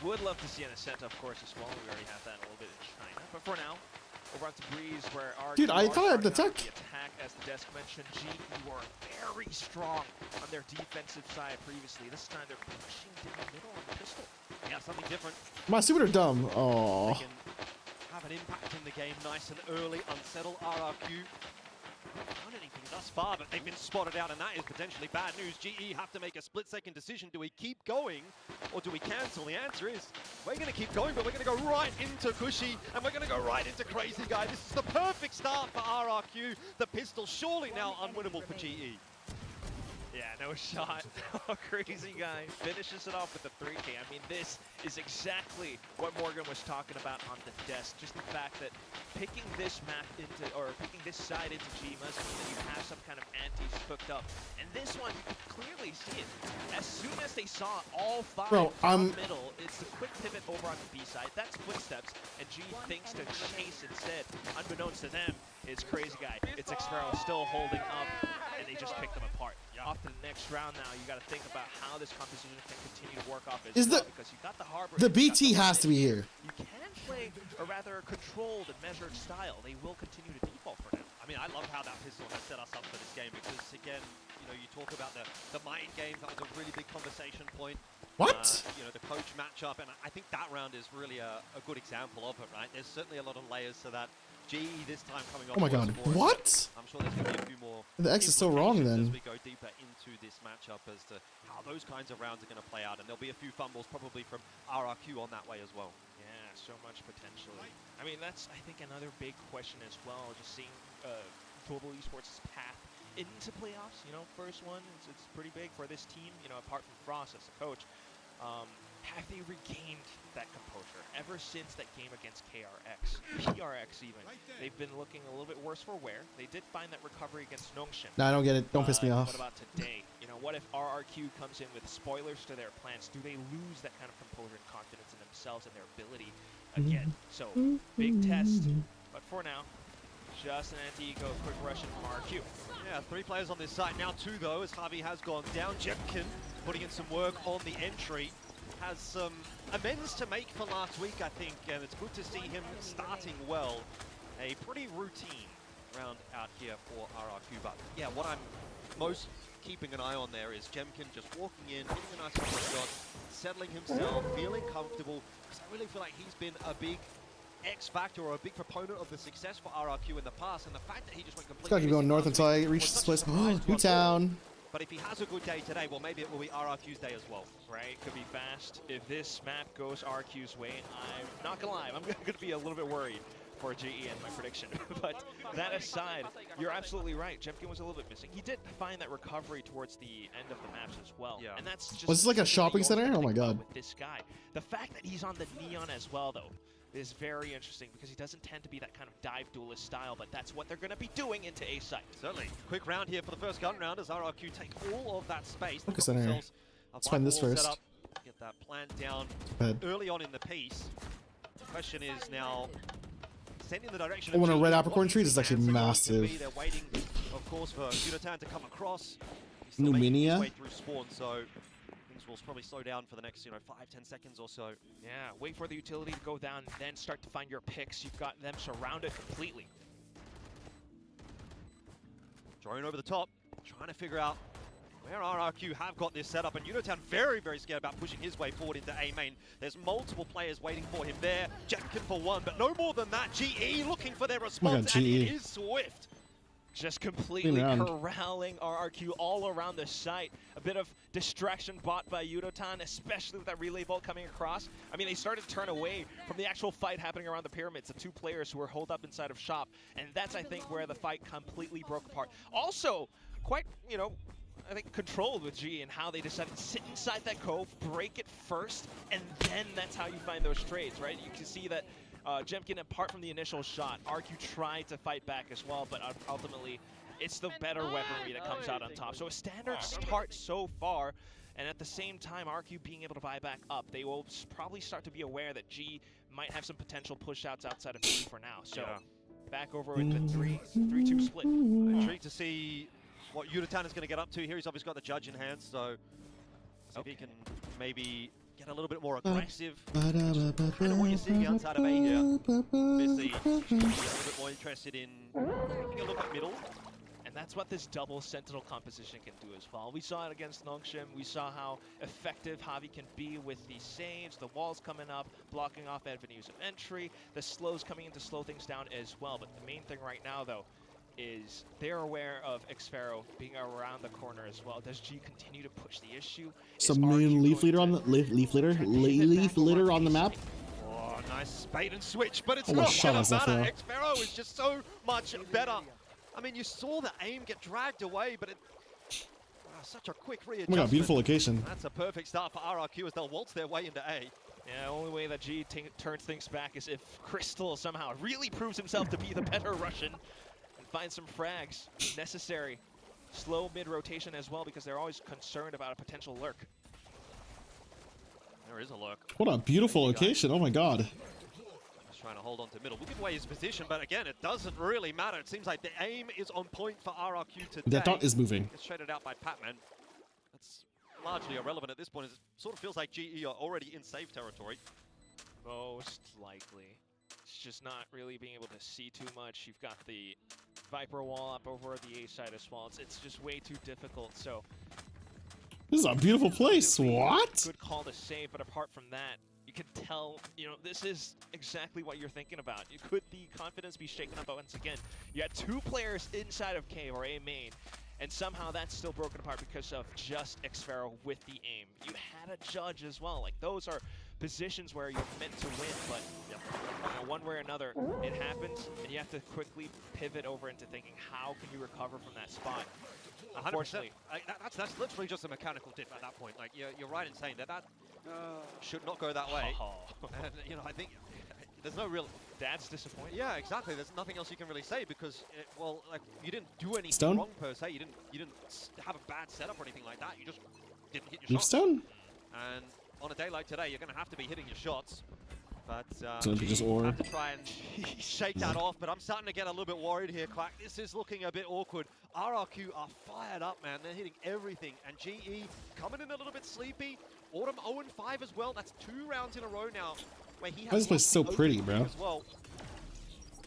Would love to see an Ascenta, of course, as well. We already have that a little bit in China. But for now, over on to Breeze, where our Dude, I thought I had the tech. attack, as the desk mentioned, GE were very strong on their defensive side previously. This time they're pushing to the middle on the pistol. Yeah, something different. My super dumb. Oh. They can have an impact in the game nice and early. Unsettle RRQ. Not done anything thus far, but they've been spotted out, and that is potentially bad news. GE have to make a split-second decision. Do we keep going, or do we cancel? The answer is, we're going to keep going, but we're going to go right into Cushy, and we're going to go right into Crazy Guy. This is the perfect start for RRQ. The pistol surely now unwinnable for GE. Yeah, no shot. Crazy Guy finishes it off with the 3K. I mean, this is exactly what Morgan was talking about on the desk. Just the fact that picking this map into, or picking this side into G must mean that you have some kind of antis hooked up. And this one, you can clearly see it. As soon as they saw all 5 from the middle, it's the quick pivot over on the B side. That's footsteps, and G thinks to chase instead. Unbeknownst to them, it's Crazy Guy. It's Xferro still holding up, and they just picked them apart. Off to the next round now, you got to think about how this composition can continue to work off as well, because you got the Harbor. The BT has to be here. You can play a rather controlled and measured style. They will continue to default for now. I mean, I love how that pistol has set us up for this game, because again, you know, you talk about the mind games. That was a really big conversation point. What? You know, the coach matchup, and I think that round is really a good example of it, right? There's certainly a lot of layers to that. GE this time coming off. Oh my god, what? I'm sure there's going to be a few more. The X is so wrong then. As we go deeper into this matchup as to how those kinds of rounds are going to play out, and there'll be a few fumbles probably from RRQ on that way as well. Yeah, so much potentially. I mean, that's, I think, another big question as well, just seeing Global Esports' path into playoffs. You know, first one, it's pretty big for this team, you know, apart from Frost as the coach. Have they regained that composure ever since that game against PRX even? They've been looking a little bit worse for wear. They did find that recovery against Nongshim. No, I don't get it. Don't piss me off. What about today? You know, what if RRQ comes in with spoilers to their plans? Do they lose that kind of composure and confidence in themselves and their ability again? So, big test. But for now, just an anti-ego quick rush in from RRQ. Yeah, 3 players on this side. Now 2 though, as Harvey has gone down. Jemkin putting in some work on the entry. Has some amends to make for last week, I think, and it's good to see him starting well. A pretty routine round out here for RRQ, but yeah, what I'm most keeping an eye on there is Jemkin just walking in, hitting a nice couple of shots, settling himself, feeling comfortable, because I really feel like he's been a big X factor or a big proponent of the success for RRQ in the past, and the fact that he just went completely... It's gotta keep going north until I reach this place. Oh, Newtown. But if he has a good day today, well, maybe it will be RRQ's day as well. Right, could be fast. If this map goes RQ's way, I'm not gonna lie, I'm gonna be a little bit worried for GE and my prediction. But that aside, you're absolutely right. Jemkin was a little bit missing. He did find that recovery towards the end of the maps as well. Yeah. And that's just... Was this like a shopping center? Oh my god. With this guy. The fact that he's on the Neon as well, though, is very interesting, because he doesn't tend to be that kind of dive duelist style, but that's what they're going to be doing into A site. Certainly. Quick round here for the first gun round as RRQ take all of that space. Focus center. Let's find this first. Get that plant down early on in the piece. The question is now sending the direction of when a red apricorn tree is actually massive. They're waiting, of course, for Yudotan to come across. Numinia. Way through spawn, so things will probably slow down for the next, 5-10 seconds or so. Yeah, wait for the utility to go down, then start to find your picks. You've got them surrounded completely. Drone over the top, trying to figure out where RRQ have got this set up, and Yudotan very, very scared about pushing his way forward into A main. There's multiple players waiting for him there. Jemkin for one, but no more than that. GE looking for their response, and it is Swift. just completely around. corralling RRQ all around the site. A bit of distraction bought by Yudotan, especially with that relay vault coming across. I mean, they started to turn away from the actual fight happening around the pyramids, the two players who were holed up inside of shop, and that's, I think, where the fight completely broke apart. Also, quite, you know, I think controlled with G and how they decided to sit inside that cove, break it first, and then that's how you find those trades, right? You can see that Jemkin, apart from the initial shot, RQ tried to fight back as well, but ultimately it's the better weaponry that comes out on top. So a standard start so far, and at the same time, RQ being able to buy back up, they will probably start to be aware that G might have some potential push-outs outside of G for now. So back over with the 3-2 split. Intrigued to see what Yudotan is going to get up to here. He's obviously got the judge in hand, so see if he can maybe get a little bit more aggressive. Kind of what you're seeing outside of A here. Obviously, a little bit more interested in taking a look at middle. And that's what this double Sentinel composition can do as well. We saw it against Nongshim. We saw how effective Javi can be with the saves, the walls coming up, blocking off avenues of entry, the slows coming in to slow things down as well. But the main thing right now, though, is they're aware of Xfero being around the corner as well. Does G continue to push the issue? Some new leaf leader on the leaf litter on the map. Oh, nice bait and switch, but it's Almost not shot gonna us, matter. Xfero is just so much better. I mean, you saw the aim get dragged away, but it such a quick Oh readjustment. my god, beautiful location. That's a perfect start for RRQ as they'll waltz their way into A. Yeah, the only way that G turns things back is if Crystal somehow really proves himself to be the better Russian and finds some frags necessary. Slow mid-rotation as well, because they're always concerned about a potential lurk. There is a lurk. What a beautiful location. Oh my god. Just trying to hold on to middle. We'll give away his position, but again, it doesn't really matter. It seems like the aim is on point for RRQ today. That dot is moving. Gets shaded out by Patman. That's largely irrelevant at this point. It sort of feels like GE are already in safe territory. Most likely. It's just not really being able to see too much. You've got the Viper wall up over the A side as well. It's just way too difficult, so... This is a beautiful place. What? Good call to save, but apart from that, you can tell, you know, this is exactly what you're thinking about. Could the confidence be shaken up once again? You had two players inside of Cave, or A main, and somehow that's still broken apart because of just Xfero with the aim. You had a judge as well. Like, those are positions where you're meant to win, but you know, one way or another, it happens, and you have to quickly pivot over into thinking, how can you recover from that spot? 100%. Unfortunately. That's literally just a mechanical dip at that point. Like, you're right in saying that should not go that way. And, you know, I think there's no real... Dad's disappointed. Yeah, exactly. There's nothing else you can really say because, well, like, you didn't do anything Stone? wrong per se. You didn't have a bad setup or anything like that. You just didn't hit your Leaf shots. stone? And on a day like today, you're going to have to be hitting your shots. But So just ore. have to try and shake that off. But I'm starting to get a little bit worried here, Quack. This is looking a bit awkward. RRQ are fired up, man. They're hitting everything. And GE coming in a little bit sleepy. Autumn 0-5 as well. That's 2 rounds in a row now where he has This place is so lost the pretty, opening bro. as well.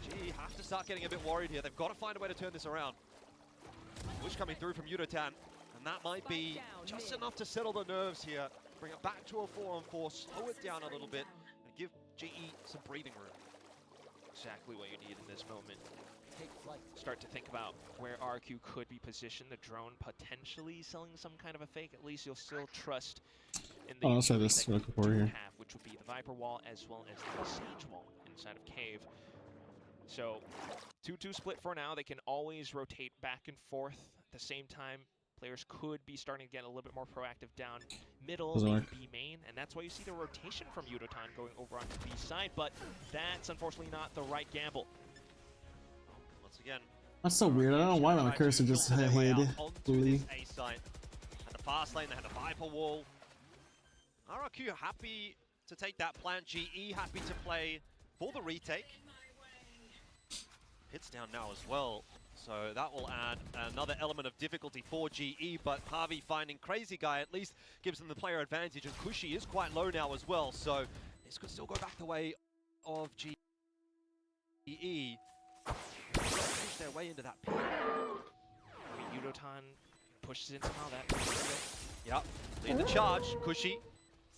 GE have to start getting a bit worried here. They've got to find a way to turn this around. Wish coming through from Yudotan. And that might be just enough to settle the nerves here. Bring it back to a 4-on-4, slow it down a little bit, and give GE some breathing room. Exactly what you need in this moment. Start to think about where RQ could be positioned. The drone potentially selling some kind of a fake. At least you'll still trust in the I'll try utility this that real you quick over do here. have, which would be the Viper wall as well as the Siege wall inside of Cave. So 2-2 split for now. They can always rotate back and forth at the same time. Players could be starting to get a little bit more proactive down middle, Doesn't maybe work. B main, and that's why you see the rotation from Yudotan going over onto B side, but that's unfortunately not the right gamble. Once again, That's so weird. I don't know why my cursor just filter their way hid. out onto this A site. And the fast lane, they had the Viper wall. RRQ happy to take that plant. GE happy to play for the retake. Hits down now as well. So that will add another element of difficulty for GE, but Harvey finding Crazy Guy at least gives them the player advantage, and Kushi is quite low now as well, so this could still go back the way of GE. Push their way into that pit. I mean, Yudotan pushes in somehow. That Yep, lead the charge. Kushi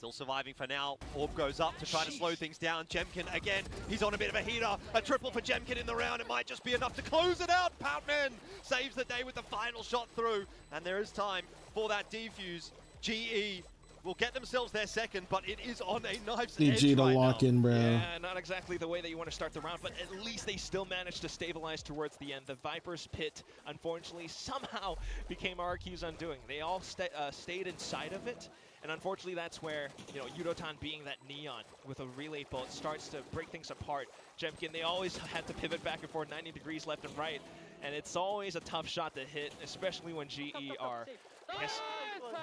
Still surviving for now. Orb goes up to try to slow things down. Jemkin again, he's on a bit of a heater. A triple for Jemkin in the round. It might just be enough to close it out. Poutman saves the day with the final shot through. And there is time for that defuse. GE will get themselves their second, but it is on a knife's edge DG to right lock now. in, bro. Yeah, not exactly the way that you want to start the round, but at least they still managed to stabilize towards the end. The Viper's pit, unfortunately, somehow became RQ's undoing. They all stayed inside of it, and unfortunately that's where, you know, Yudotan being that neon with a relay bolt starts to break things apart. Jemkin, they always had to pivot back and forth 90 degrees left and right, and it's always a tough shot to hit, especially when GE are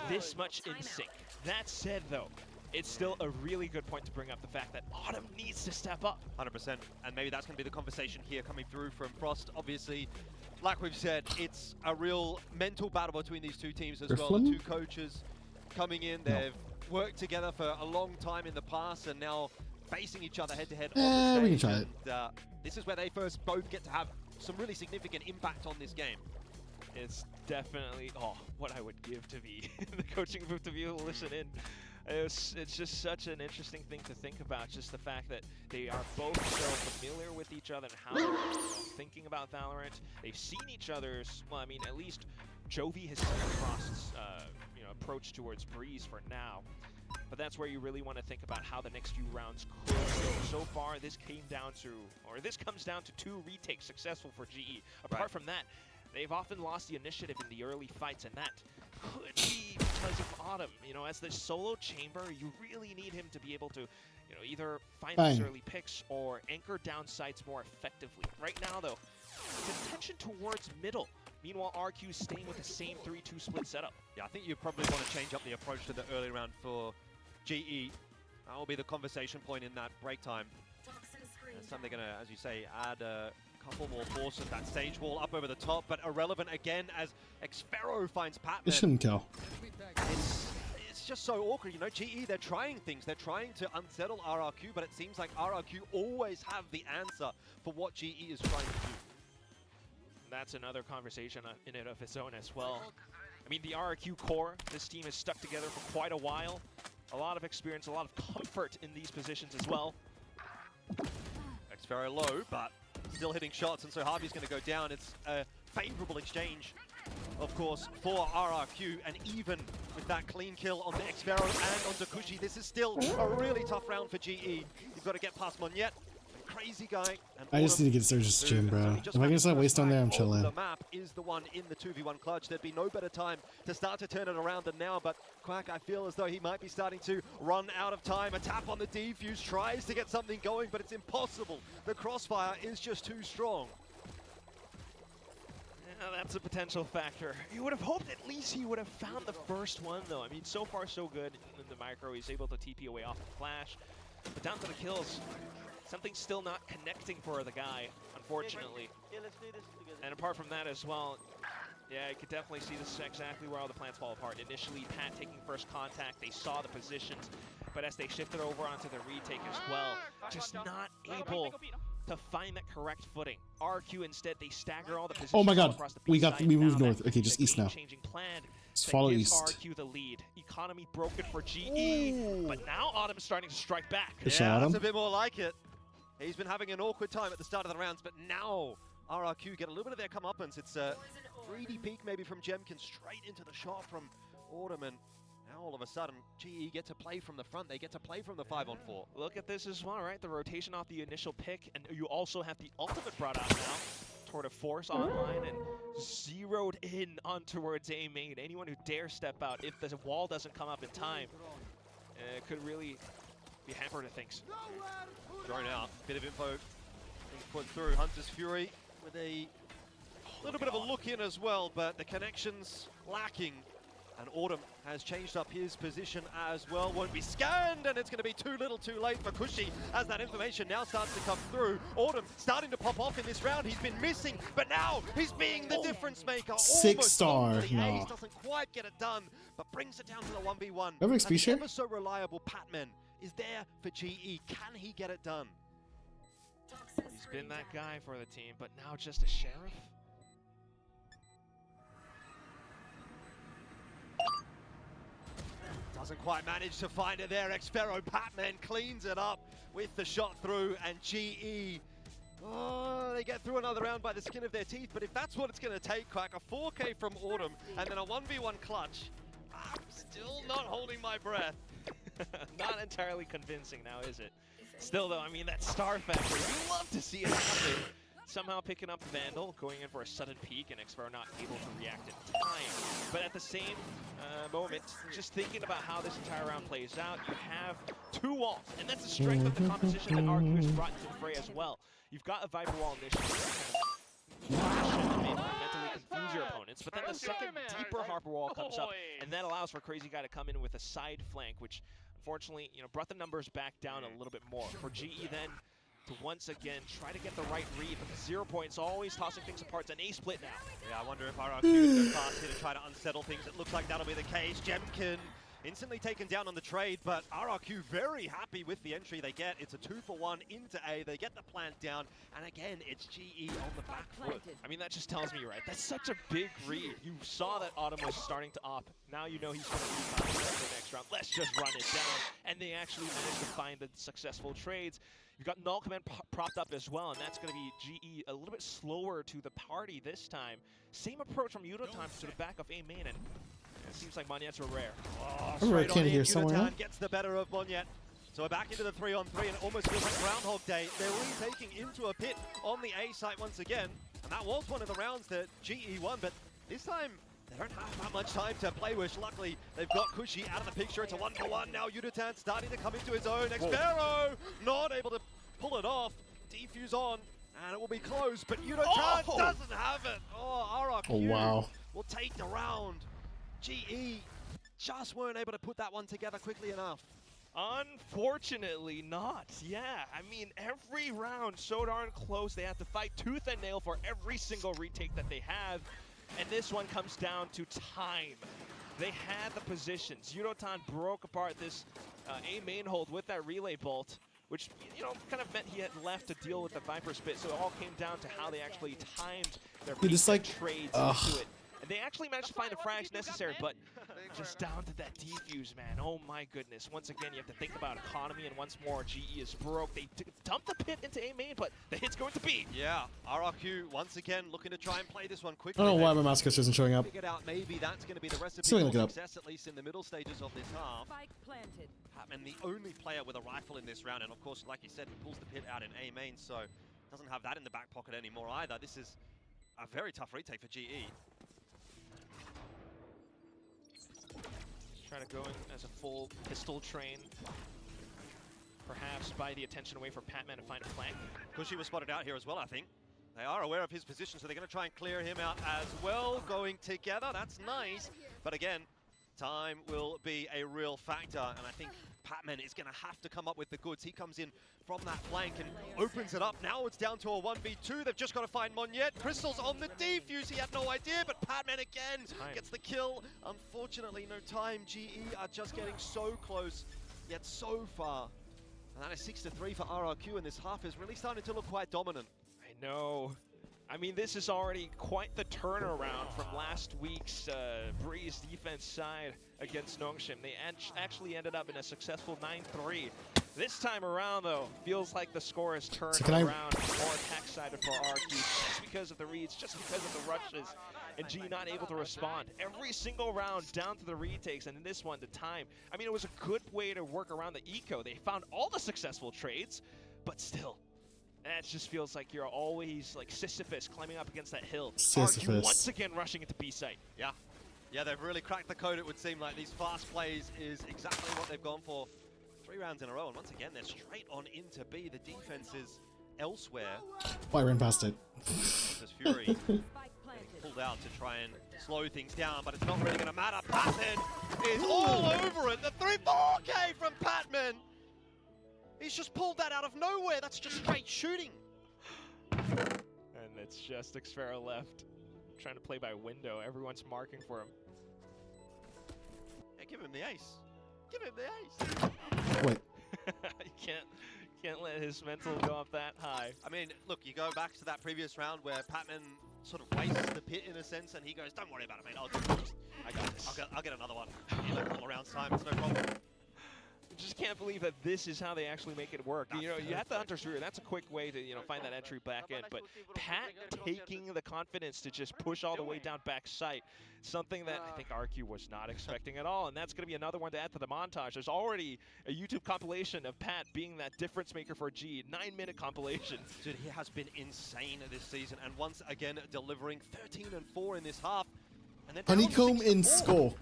this much in sync. That said, though, it's still a really good point to bring up the fact that Autumn needs to step up. 100%, and maybe that's going to be the conversation here coming through from Frost. Obviously, like we've said, it's a real mental battle between these two teams as well. The two coaches coming in, they've worked together for a long time in the past and now facing each other head-to-head on the stage. We can try it. And, this is where they first both get to have some really significant impact on this game. It's definitely, oh, what I would give to be in the coaching booth to be able to listen in. It's just such an interesting thing to think about, just the fact that they are both so familiar with each other and how they're thinking about Valorant. They've seen each other's, well, I mean, at least Jovi has seen Frost's approach towards Breeze for now. But that's where you really want to think about how the next few rounds could go. So far, this comes down to 2 retakes successful for GE. Apart from that, they've often lost the initiative in the early fights, and that could be because of Autumn. You know, as the solo chamber, you really need him to be able to, you know, either find those early picks or anchor down sites more effectively. Right now, though, the attention towards middle. Meanwhile, RQ staying with the same 3-2 split setup. Yeah, I think you probably want to change up the approach to the early round for GE. That will be the conversation point in that break time. This time they're going to, as you say, add a couple more forces. That stage wall up over the top, but irrelevant again as Xfero finds Patman. It shouldn't kill. It's just so awkward, you know. GE, they're trying things. They're trying to unsettle RRQ, but it seems like RRQ always have the answer for what GE is trying to do. That's another conversation in and of its own as well. I mean, the RRQ core, this team has stuck together for quite a while. A lot of experience, a lot of comfort in these positions as well. Xfero low, but still hitting shots, and so Harvey's going to go down. It's a favorable exchange, of course, for RRQ, and even with that clean kill on the Xfero and on Dakushi, this is still a really tough round for GE. You've got to get past Monyet. Crazy guy. And I just need to get Surge's Gym, bro. If I can just not waste on there, I'm chilling. The map is the one in the 2v1 clutch. There'd be no better time to start to turn it around than now, but Quack, I feel as though he might be starting to run out of time. A tap on the defuse, tries to get something going, but it's impossible. The crossfire is just too strong. Yeah, that's a potential factor. You would have hoped at least he would have found the first one, though. I mean, so far so good in the micro. He's able to TP away off the flash, but down to the kills. Something's still not connecting for the guy, unfortunately. Yeah, let's do this together. And apart from that as well, yeah, you could definitely see this is exactly where all the plans fall apart. Initially, Pat taking first contact, they saw the positions, but as they shifted over onto the retake as well, just not able to find that correct footing. RQ instead, they stagger all the positions. Oh my god, across the we side. moved Now north. that Okay, just east now. game-changing plan Just that follow gives east. RQ the lead. Economy broken for GE, but now Autumn is starting to strike back. Good shot, that's Autumn. a bit more like it. He's been having an awkward time at the start of the rounds, but now RRQ get a little bit of their comeuppance. It's a 3D peek maybe from Jemkin straight into the shot from Autumn, and now all of a sudden GE get to play from the front. They get to play from the 5-on-4. Look at this as well, right? The rotation off the initial pick, and you also have the ultimate brought out now. Toward a force online and zeroed in on towards A main. Anyone who dares step out, if the wall doesn't come up in time, could really be hampered to things. Thrown out. Bit of info being put through. Hunter's Fury with a little bit of a look in as well, but the connection's lacking. And Autumn has changed up his position as well. Won't be scanned, and it's going to be too little too late for Kushi as that information now starts to come through. Autumn starting to pop off in this round. He's been missing, but now he's being the difference maker. 6-star. Almost No. ace, doesn't quite get it done, but brings it down to the 1v1. Ever And XP the share? ever so reliable Patman is there for GE. Can he get it done? He's been that guy for the team, but now just a sheriff? Doesn't quite manage to find it there. Xfero Patman cleans it up with the shot through, and GE, oh, they get through another round by the skin of their teeth. But if that's what it's going to take, Quack, a 4K from Autumn and then a 1v1 clutch, I'm still not holding my breath. Not entirely convincing now, is it? Still though, I mean, that star factor, you love to see it happen. Somehow picking up Vandal, going in for a sudden peek, and Xfero not able to react in time. But at the same moment, just thinking about how this entire round plays out, you have 2 walls, and that's the strength of the composition that RQ has brought into the fray as well. You've got a Viper wall initially, and maybe mentally confuse your opponents, but then the second deeper Harper wall comes up, and that allows for Crazy Guy to come in with a side flank, which unfortunately, brought the numbers back down a little bit more. For GE then, to once again try to get the right read, but the 0 points always tossing things apart. It's an A split now. Yeah, I wonder if RRQ is go fast here to try to unsettle things. It looks like that'll be the case. Jemkin instantly taken down on the trade, but RRQ very happy with the entry they get. It's a 2-for-1 into A. They get the plant down, and again, it's GE on the back foot. I mean, that just tells me, right? That's such a big read. You saw that Autumn was starting to op. Now you know he's going to be the next round. Let's just run it down. And they actually managed to find the successful trades. You've got Null Command propped up as well, and that's going to be GE a little bit slower to the party this time. Same approach from Yudotan to the back of A main, and it seems like Monyets are rare. Oh, I remember a straight kid on here in, somewhere. Yudotan gets the better of Monyet. So we're back into the 3-on-3, and it almost feels like Groundhog Day. They're retaking into a pit on the A site once again, and that was one of the rounds that GE won, but this time they don't have that much time to play with. Luckily, they've got Kushi out of the picture. It's a 1-for-1 now. Yudotan starting to come into his own. Xfero not able to pull it off. Defuse on, and it will be close, but Yudotan doesn't have it. Oh, RRQ wow. will take the round. GE just weren't able to put that one together quickly enough. Unfortunately not. Yeah, I mean, every round so darn close. They have to fight tooth and nail for every single retake that they have. And this one comes down to time. They had the positions. Yudotan broke apart this A main hold with that relay bolt, which, kind of meant he had left to deal with the Viper Spit. So it all came down to how they actually timed their trades into it. And they actually managed to find the frags necessary, but just down to that defuse, man. Oh my goodness. Once again, you have to think about economy, and once more, GE is broke. They dumped the pit into A main, but the hit's going to B. Yeah, RRQ once again looking to try and play this one quickly. I don't know why my Mascus isn't showing up. Figured out maybe that's going to be the recipe Still for success, at least in the middle stages of this half. Patman, the only player with a rifle in this round, and of course, like you said, he pulls the pit out in A main, so doesn't have that in the back pocket anymore either. This is a very tough retake for GE. Trying to go in as a full pistol train. Perhaps buy the attention away from Patman to find a flank. Kushi was spotted out here as well, I think. They are aware of his position, so they're going to try and clear him out as well. Going together, that's nice. But again, time will be a real factor, and I think Patman is going to have to come up with the goods. He comes in from that flank and opens it up. Now it's down to a 1v2. They've just got to find Monyet. Crystal's on the defuse. He had no idea, but Patman again gets the kill. Unfortunately, no time. GE are just getting so close, yet so far. And that is 6-3 for RRQ, and this half is really starting to look quite dominant. I know. I mean, this is already quite the turnaround from last week's Breeze defense side against Nongshim. They actually ended up in a successful 9-3. This time around, though, feels like the score has turned around more attack-sided for RQ, just because of the reads, just because of the rushes, and G not able to respond. Every single round down to the retakes, and in this one, the time. I mean, it was a good way to work around the eco. They found all the successful trades, but still. That just feels like you're always like Sisyphus climbing up against that hill. RQ once again rushing into B site. Yeah. Yeah, they've really cracked the code, it would seem like. These fast plays is exactly what they've gone for. 3 rounds in a row, and once again, they're straight on into B. The defense is elsewhere. I ran past it. There's Fury pulled out to try and slow things down, but it's not really going to matter. Patman is all over it. The 3-4K from Patman. He's just pulled that out of nowhere. That's just straight shooting. And it's just Xfero left. Trying to play by window. Everyone's marking for him. Yeah, give him the ace. Give him the ace. Wait. You can't let his mental go up that high. I mean, look, you go back to that previous round where Patman sort of wastes the pit in a sense, and he goes, "Don't worry about it, mate. I got this. I got this. I'll get another one in a couple of rounds time. It's no problem." can't believe that this is how they actually make it work. You know, you have the Hunter's Rear. That's a quick way to, you know, find that entry back in. But Pat taking the confidence to just push all the way down back site, something that I think RQ was not expecting at all. And that's going to be another one to add to the montage. There's already a YouTube compilation of Pat being that difference maker for G, 9-minute compilation. Dude, he has been insane this season, and once again delivering 13 and 4 in this half. And then Honeycomb in Skull.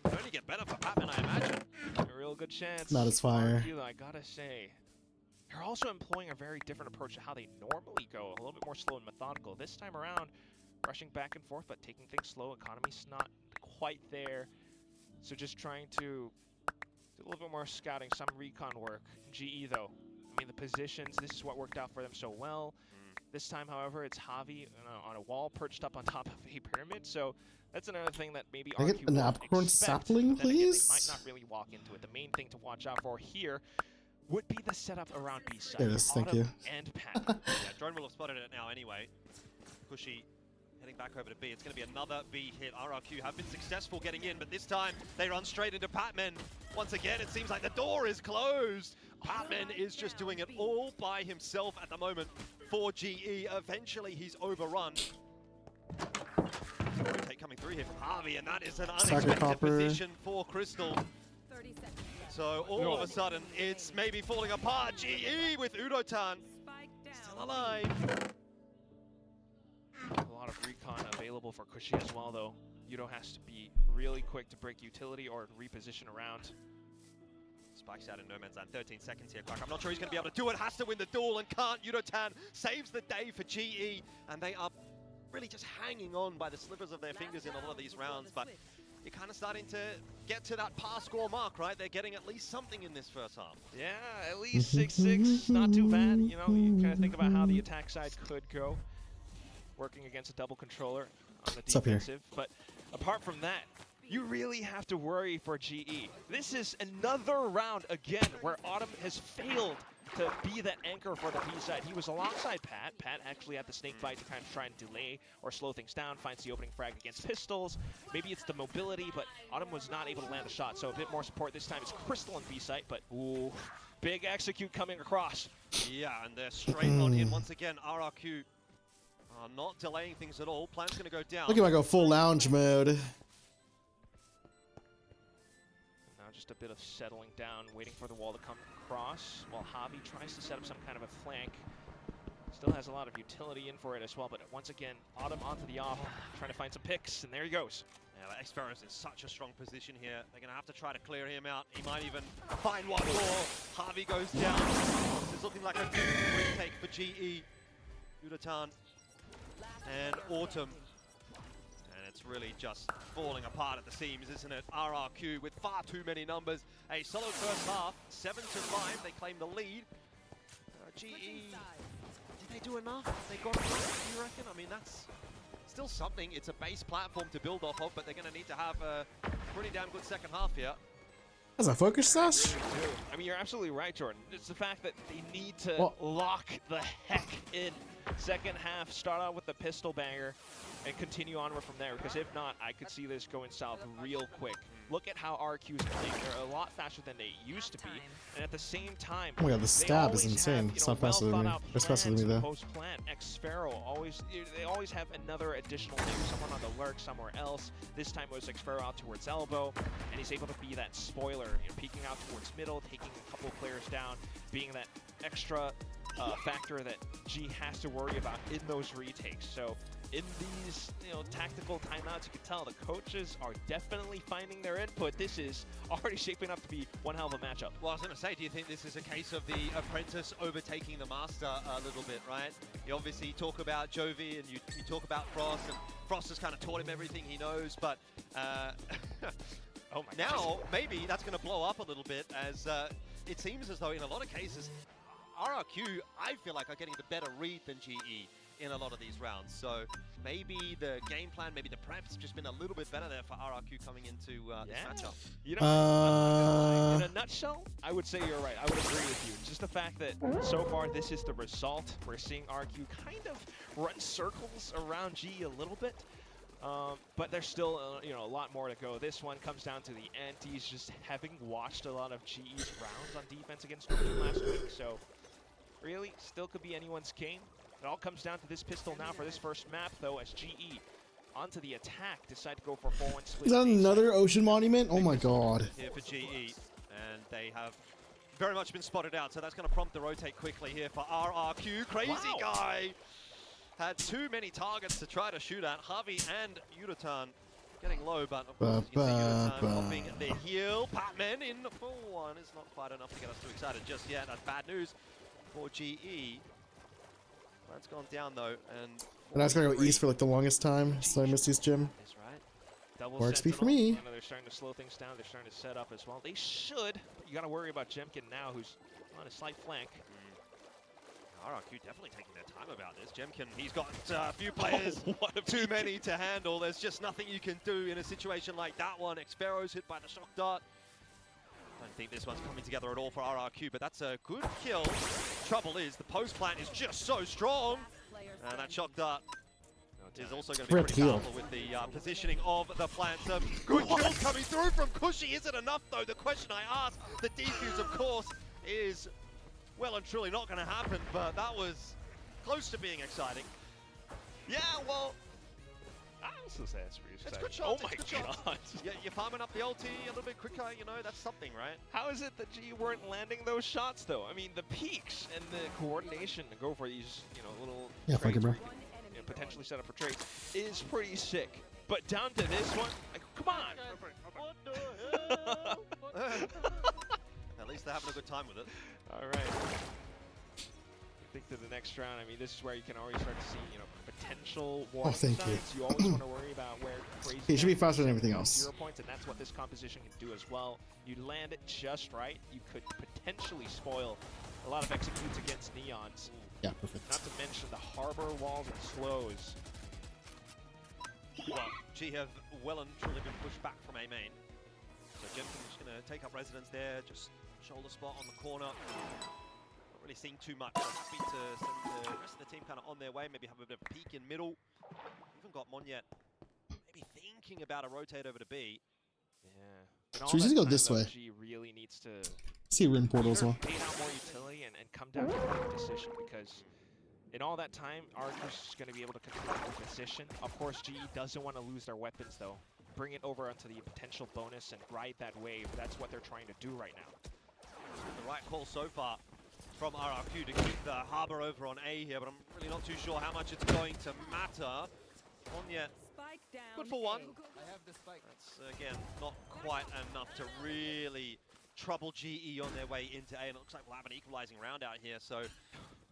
It'll only get better for Patman, I imagine. A real good chance. Not as fire. RQ, I gotta say, they're also employing a very different approach to how they normally go. A little bit more slow and methodical. This time around, rushing back and forth, but taking things slow. Economy's not quite there. So just trying to do a little bit more scouting, some recon work. GE, though, I mean, the positions, this is what worked out for them so well. This time, however, it's Javi on a wall perched up on top of a pyramid. So that's another thing that maybe Can I get RQ an won't apricorn expect, sapling, but then again, please? they might not really walk into it. The main thing to watch out for here would be the setup around B side. There it is, thank Autumn you. And Pat. Yeah, Drone will have spotted it now anyway. Cushy heading back over to B. It's going to be another B hit. RRQ have been successful getting in, but this time they run straight into Patman. Once again, it seems like the door is closed. Patman is just doing it all by himself at the moment for GE. Eventually, he's overrun. Take coming through here from Harvey, and that is an unexpected Copper. position for Crystal. So all of a sudden, it's maybe falling apart. GE with Udotan still alive. A lot of recon available for Cushy as well, though. Udo has to be really quick to break utility or reposition around. Spikes out in no man's land. 13 seconds here, Clark. I'm not sure he's going to be able to do it. Has to win the duel and can't. Udotan saves the day for GE, and they are really just hanging on by the slivers of their fingers in a lot of these rounds. But you're kind of starting to get to that pass score mark, right? They're getting at least something in this first half. Yeah, at least 6-6, not too bad. You know, you kind of think about how the attack side could go, working against a double controller on the up here? defensive. But apart from that, you really have to worry for GE. This is another round again where Autumn has failed to be that anchor for the B side. He was alongside Pat. Pat actually had the snake bite to kind of try and delay or slow things down, finds the opening frag against pistols. Maybe it's the mobility, but Autumn was not able to land a shot, so a bit more support this time. It's Crystal on B site, but ooh, big execute coming across. Yeah, and they're straight on in once again. RRQ are not delaying things at all. Plan's going to go down. Look at my go full lounge mode. Now just a bit of settling down, waiting for the wall to come across, while Javi tries to set up some kind of a flank. Still has a lot of utility in for it as well, but once again, Autumn onto the off, trying to find some picks, and there he goes. Yeah, Experiments in such a strong position here. They're going to have to try to clear him out. He might even find one more. Harvey goes down. This is looking like a good retake for GE. Udotan and Autumn. And it's really just falling apart at the seams, isn't it? RRQ with far too many numbers. A solid first half, 7-5. They claim the lead. GE, did they do enough? They got enough, do you reckon? I mean, that's still something. It's a base platform to build off of, but they're going to need to have a pretty damn good second half here. That's a focus sash? Really do. I mean, you're absolutely right, Jordan. It's the fact that they need to lock the heck in. Second half, start out with the pistol banger and continue onward from there, because if not, I could see this going south real quick. Look at how RQ's playing. They're a lot faster than they used to be, and at the same time, Oh my god, the stab is insane. It's not faster than me. It's faster than me though. Post-plant, Xfero, they always have another additional name, someone on the lurk somewhere else. This time it was Xfero out towards elbow, and he's able to be that spoiler, peeking out towards middle, taking a couple of players down, being that extra factor that G has to worry about in those retakes. So in these tactical timeouts, you can tell the coaches are definitely finding their input. This is already shaping up to be one hell of a matchup. Well, I was going to say, do you think this is a case of the apprentice overtaking the master a little bit, right? You obviously talk about Jovi and you talk about Frost, and Frost has kind of taught him everything he knows, but Oh my now gosh. maybe that's going to blow up a little bit, as it seems as though in a lot of cases, RRQ, I feel like, are getting the better read than GE in a lot of these rounds. So maybe the game plan, maybe the prep's just been a little bit better there for RRQ coming into this matchup. You know, in a nutshell, I would say you're right. I would agree with you. Just the fact that so far this is the result. We're seeing RQ kind of run circles around G a little bit. But there's still, you know, a lot more to go. This one comes down to the Antis just having watched a lot of GE's rounds on defense against Northern last week. So really, still could be anyone's game. It all comes down to this pistol now for this first map, though, as GE onto the attack decide to go for 4-1 split. Is that another ocean monument? Oh my god. Here for GE, and they have very much been spotted out, so that's going to prompt the rotate quickly here for RRQ. Crazy guy had too many targets to try to shoot at. Javi and Yuratan getting low, but of course you can see Yuratan popping the heal. Patman in for one is not quite enough to get us too excited just yet. That's bad news for GE. That's gone down though, and I was gonna go east for like the longest time, so I missed East Gym. that's right. Double Works sentinel. for me. You know, they're starting to slow things down. They're starting to set up as well. They should, but you got to worry about Jemkin now, who's on a slight flank. RRQ definitely taking their time about this. Jemkin, he's got a few players, too many to handle. There's just nothing you can do in a situation like that one. Expero's hit by the shock dart. I don't think this one's coming together at all for RRQ, but that's a good kill. Trouble is, the post plant is just so strong. And that shock dart is also going to be Ripped pretty heel. powerful with the positioning of the plant. Some good kills coming through from Cushy. Is it enough, though? The question I ask, the defuse, of course, is well and truly not going to happen, but that was close to being exciting. Yeah, well, I also say it's pretty it's exciting. good shots. Oh my it's good shots. god. You're farming up the ulti a little bit quicker, you know, that's something, right? How is it that G weren't landing those shots, though? I mean, the peaks and the coordination to go for these, you know, little Yeah, fuck it, trades bro. where you can, you know, potentially set up for trades is pretty sick. But down to this one, like, come on! What the hell? At least they're having a good time with it. All right. I think to the next round, I mean, this is where you can already start to see, you know, potential warning thank you. signs. You always want to worry about where crazy. He should be guys faster than can everything get else. 0 points, and that's what this composition can do as well. You land it just right, you could potentially spoil a lot of executes against Neons. Yeah, perfect. Not to mention the harbor walls and slows. Well, G have well and truly been pushed back from A main. So Jemkin's just going to take up residence there, just shoulder spot on the corner. Not really seeing too much. So happy to send the rest of the team kind of on their way, maybe have a bit of a peek in middle. Even got Monyet maybe thinking about a rotate over to B. Yeah. So we just go this way. G really needs to See Rim Portal as either well. pay out more utility and come down to a quick decision, because in all that time, Arcus is going to be able to control the position. Of course, GE doesn't want to lose their weapons, though. Bring it over onto the potential bonus and ride that wave. That's what they're trying to do right now. The right call so far from RRQ to keep the harbor over on A here, but I'm really not too sure how much it's going to matter. Monyet, good for one. That's, again, not quite enough to really trouble GE on their way into A, and it looks like we'll have an equalizing round out here, so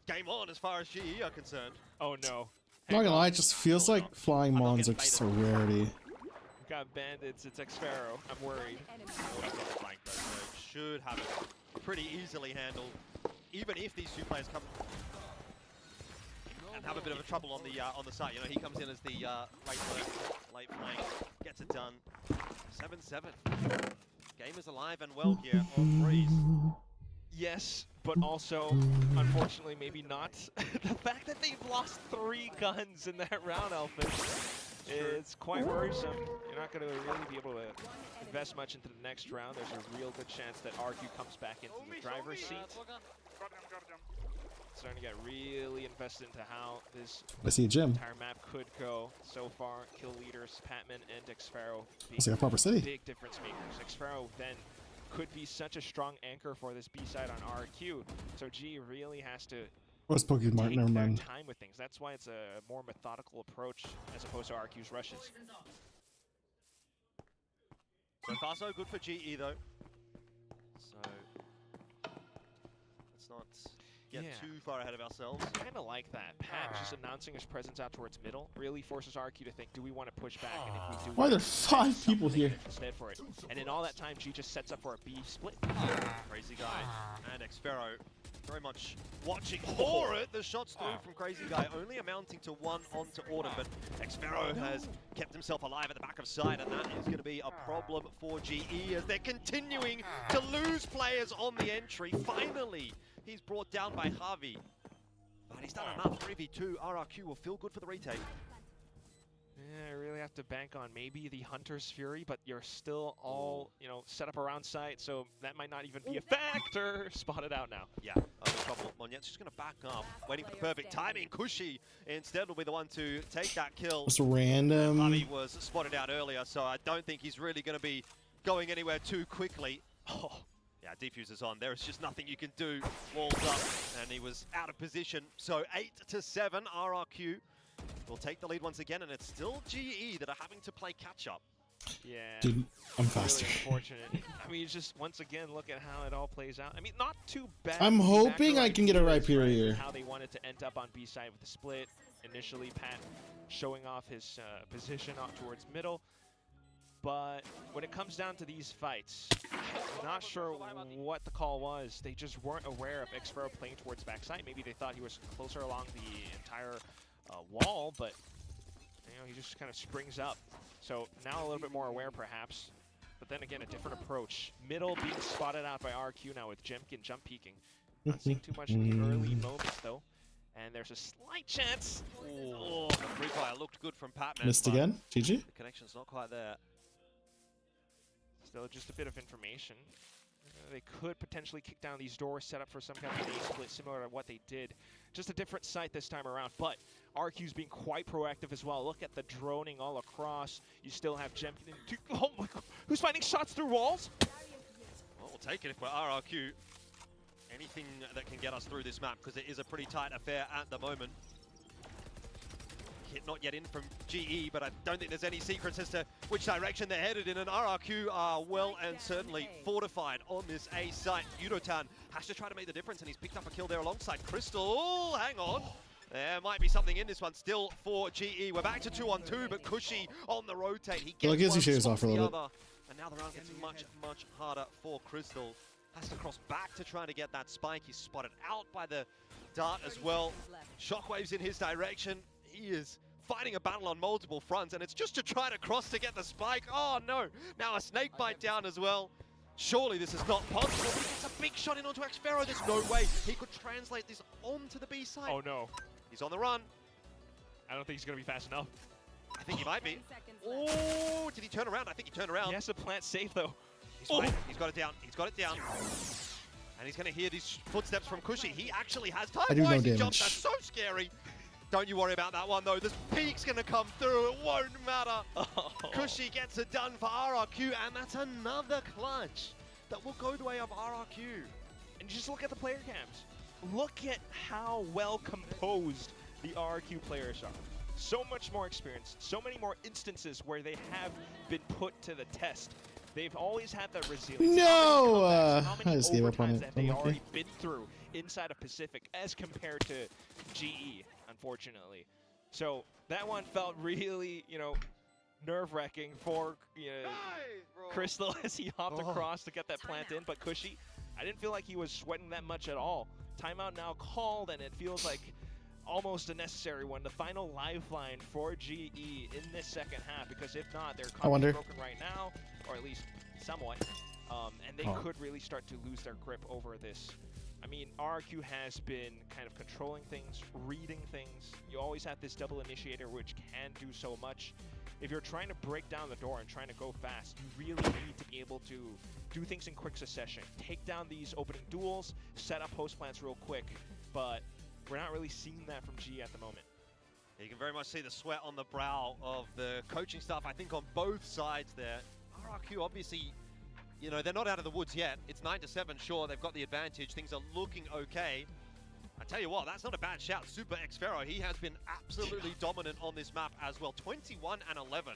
game on as far as GE are concerned. Oh no. Not gonna lie, it just feels like flying mons are just a rarity. Got bandits, it's Xfaro. I'm worried. Should have it pretty easily handled, even if these two players come and have a bit of a trouble on the site. You know, he comes in as the late flank, gets it done. 7-7. Game is alive and well here on Breeze. Yes, but also, unfortunately, maybe not. The fact that they've lost 3 guns in that round, Elfin, is quite worrisome. You're not going to really be able to invest much into the next round. There's a real good chance that RQ comes back into the driver's seat. Starting to get really invested into how this I see a gym. entire map could go. So far, kill leaders, Patman and Xfaro Looks like a proper city. big difference makers. Xfaro then could be such a strong anchor for this B side on RQ. So G really has to What's Pokemon? take Never their mind. time with things. That's why it's a more methodical approach as opposed to RQ's rushes. So far so good for GE though. So let's not get too far ahead of ourselves. Kind of like that. Pat just announcing his presence out towards middle really forces RQ to think, do we want to push back? And if we do, Why are there 5 people here? instead for it. And in all that time, G just sets up for a B split. Crazy Guy and Xfaro very much watching for it. The shots through from Crazy Guy only amounting to 1 onto Autumn, but Xfaro has kept himself alive at the back of side, and that is going to be a problem for GE as they're continuing to lose players on the entry. Finally, he's brought down by Javi, but he's done enough. 3v2, RRQ will feel good for the retake. Yeah, I really have to bank on maybe the Hunter's Fury, but you're still all, you know, set up around site, so that might not even be a factor. Spotted out now. Yeah, trouble. Monyet's just going to back up, waiting for the perfect timing. Kushi instead will be the one to take that kill. It's random. Javi was spotted out earlier, so I don't think he's really going to be going anywhere too quickly. Oh, yeah, defuser's on. There is just nothing you can do. Walls up, and he was out of position. So 8-7, RRQ will take the lead once again, and it's still GE that are having to play catch-up. Yeah. Dude, I'm faster. Really unfortunate. I mean, just once again, look at how it all plays out. I mean, not too bad. I'm hoping I can get a right here. here. How they wanted to end up on B side with the split. Initially, Pat showing off his position off towards middle. But when it comes down to these fights, I'm not sure what the call was. They just weren't aware of Xfero playing towards backside. Maybe they thought he was closer along the entire wall, but you know, he just kind of springs up. So now a little bit more aware, perhaps. But then again, a different approach. Middle being spotted out by RQ now with Jemkin jump peeking. Not seeing too much in the early moments, though. And there's a slight chance. Oh, the free fire looked good from Patman. Missed again. GG. The connection's not quite there. Still just a bit of information. They could potentially kick down these doors, set up for some kind of A split similar to what they did. Just a different site this time around, but RQ's being quite proactive as well. Look at the droning all across. You still have Jemkin. Oh my god, who's finding shots through walls? Well, we'll take it if we're RRQ. Anything that can get us through this map, because it is a pretty tight affair at the moment. Hit not yet in from GE, but I don't think there's any secrets as to which direction they're headed in, and RRQ are well and certainly fortified on this A site. Yudotan has to try to make the difference, and he's picked up a kill there alongside Crystal. Oh, hang on. There might be something in this one still for GE. We're back to 2-on-2, but Kushi on the rotate. He gets his one, shares spots off for a the little bit. other, and now the round gets much, much harder for Crystal. Has to cross back to try to get that spike. He's spotted out by the dart as well. Shockwaves in his direction. He is fighting a battle on multiple fronts, and it's just to try to cross to get the spike. Oh no, now a snake bite down as well. Surely this is not possible, but he gets a big shot in onto Xfero. There's no way he could translate this onto the B side. Oh no. He's on the run. I don't think he's going to be fast enough. I think he might be. Oh, did he turn around? I think he turned around. He has to plant safe though. He's got it down. He's got it down. And he's going to hear these footsteps from Kushi. He actually has time. I do Why no is he damage. jumped? That's so scary. Don't you worry about that one, though. This peak's going to come through. It won't matter. Oh. Kushi gets it done for RRQ, and that's another clutch that will go the way of RRQ. And just look at the player cams. Look at how well composed the RRQ players are. So much more experience, so many more instances where they have been put to the test. They've always had that resilience. No! How many I just gave up on overtimes it. have they I'm okay. already been through inside of Pacific as compared to GE, unfortunately. So that one felt really, you know, nerve-wracking for Crystal as he hopped across to get that plant in. But Kushi, I didn't feel like he was sweating that much at all. Timeout now called, and it feels like almost a necessary one. The final lifeline for GE in this second half, because if not, they're broken right now, or at least somewhat, and they could really start to lose their grip over this. I mean, RRQ has been kind of controlling things, reading things. You always have this double initiator, which can do so much. If you're trying to break down the door and trying to go fast, you really need to be able to do things in quick succession. Take down these opening duels, set up post plants real quick, but we're not really seeing that from G at the moment. You can very much see the sweat on the brow of the coaching staff, I think, on both sides there. RRQ, obviously, you know, they're not out of the woods yet. It's 9-7, sure, they've got the advantage. Things are looking okay. I tell you what, that's not a bad shout. Super Xfero, he has been absolutely dominant on this map as well. 21 and 11.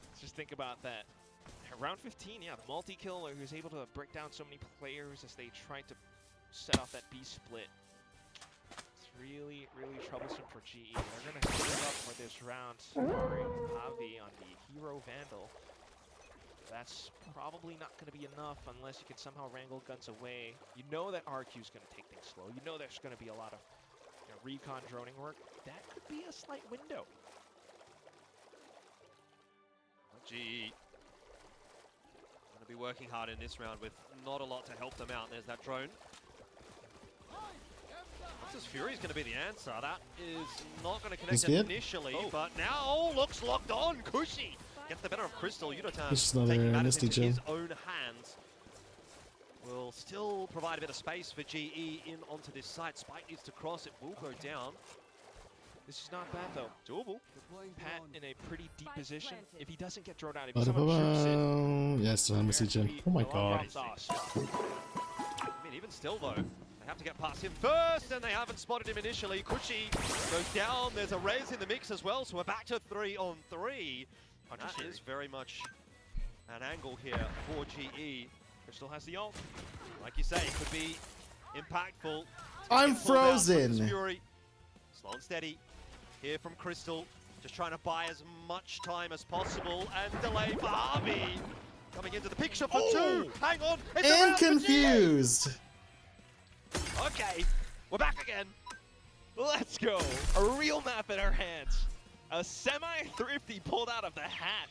Let's just think about that. Round 15, yeah, multi-kill, who's able to break down so many players as they tried to set off that B split. Really, really troublesome for GE. They're going to give up for this round. Javi on the Hero Vandal. That's probably not going to be enough unless you can somehow wrangle guns away. You know that RQ is going to take things slow. You know there's going to be a lot of recon droning work. That could be a slight window. GE going to be working hard in this round with not a lot to help them out. There's that drone. Forces Fury is going to be the answer. That is not going to connect He's good? initially, but now looks locked on. Cushy gets the better of Crystal. Yudotan He's just another taking matters Misty into Gem. his own hands. Will still provide a bit of space for GE in onto this site. Spike needs to cross. It will go down. This is not bad though. Doable. Pat in a pretty deep position. If he doesn't get thrown out, if someone shoots it, Yes, Misty Gem. Oh my god. I mean, even still though, they have to get past him first, and they haven't spotted him initially. Kuchi goes down. There's a Rez in the mix as well, so we're back to 3-on-3. That is very much an angle here for GE. Crystal has the ult. Like you say, it could be impactful. I'm Get pulled out from frozen. this Fury. Slow and steady here from Crystal. Just trying to buy as much time as possible and delay for Harvey. Coming into the picture for two. Hang on. It's And around for GE. confused. Okay, we're back again. Let's go. A real map in our hands. A semi-thrifty pulled out of the hat.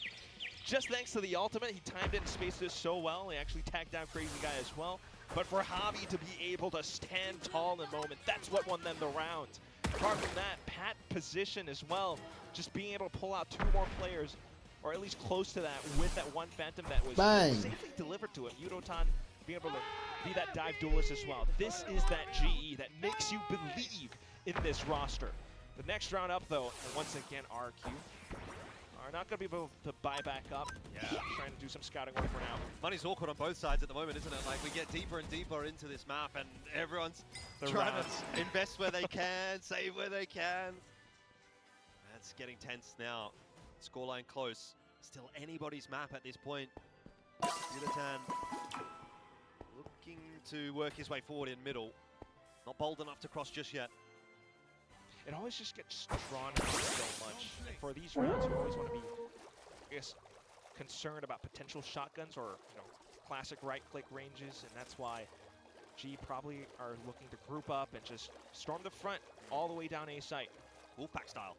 Just thanks to the ultimate, he timed it and spaced this so well. He actually tagged down Crazy Guy as well. But for Javi to be able to stand tall in the moment, that's what won them the round. Apart from that, Pat position as well. Just being able to pull out two more players, or at least close to that, with that one Phantom that was Bang. safely delivered to him. Yudotan being able to be that dive duelist as well. This is that GE that makes you believe in this roster. The next round up, though, and once again, RQ are not going to be able to buy back up. Yeah. Trying to do some scouting work for now. Money's awkward on both sides at the moment, isn't it? Like, we get deeper and deeper into this map, and everyone's The trying rounds. to invest where they can, save where they can. That's getting tense now. Scoreline close. Still anybody's map at this point. Yudotan looking to work his way forward in middle. Not bold enough to cross just yet. It always just gets drawn out so much. And for these rounds, you always want to be, I guess, concerned about potential shotguns or, classic right-click ranges, and that's why G probably are looking to group up and just storm the front all the way down A site. Wolfpack style.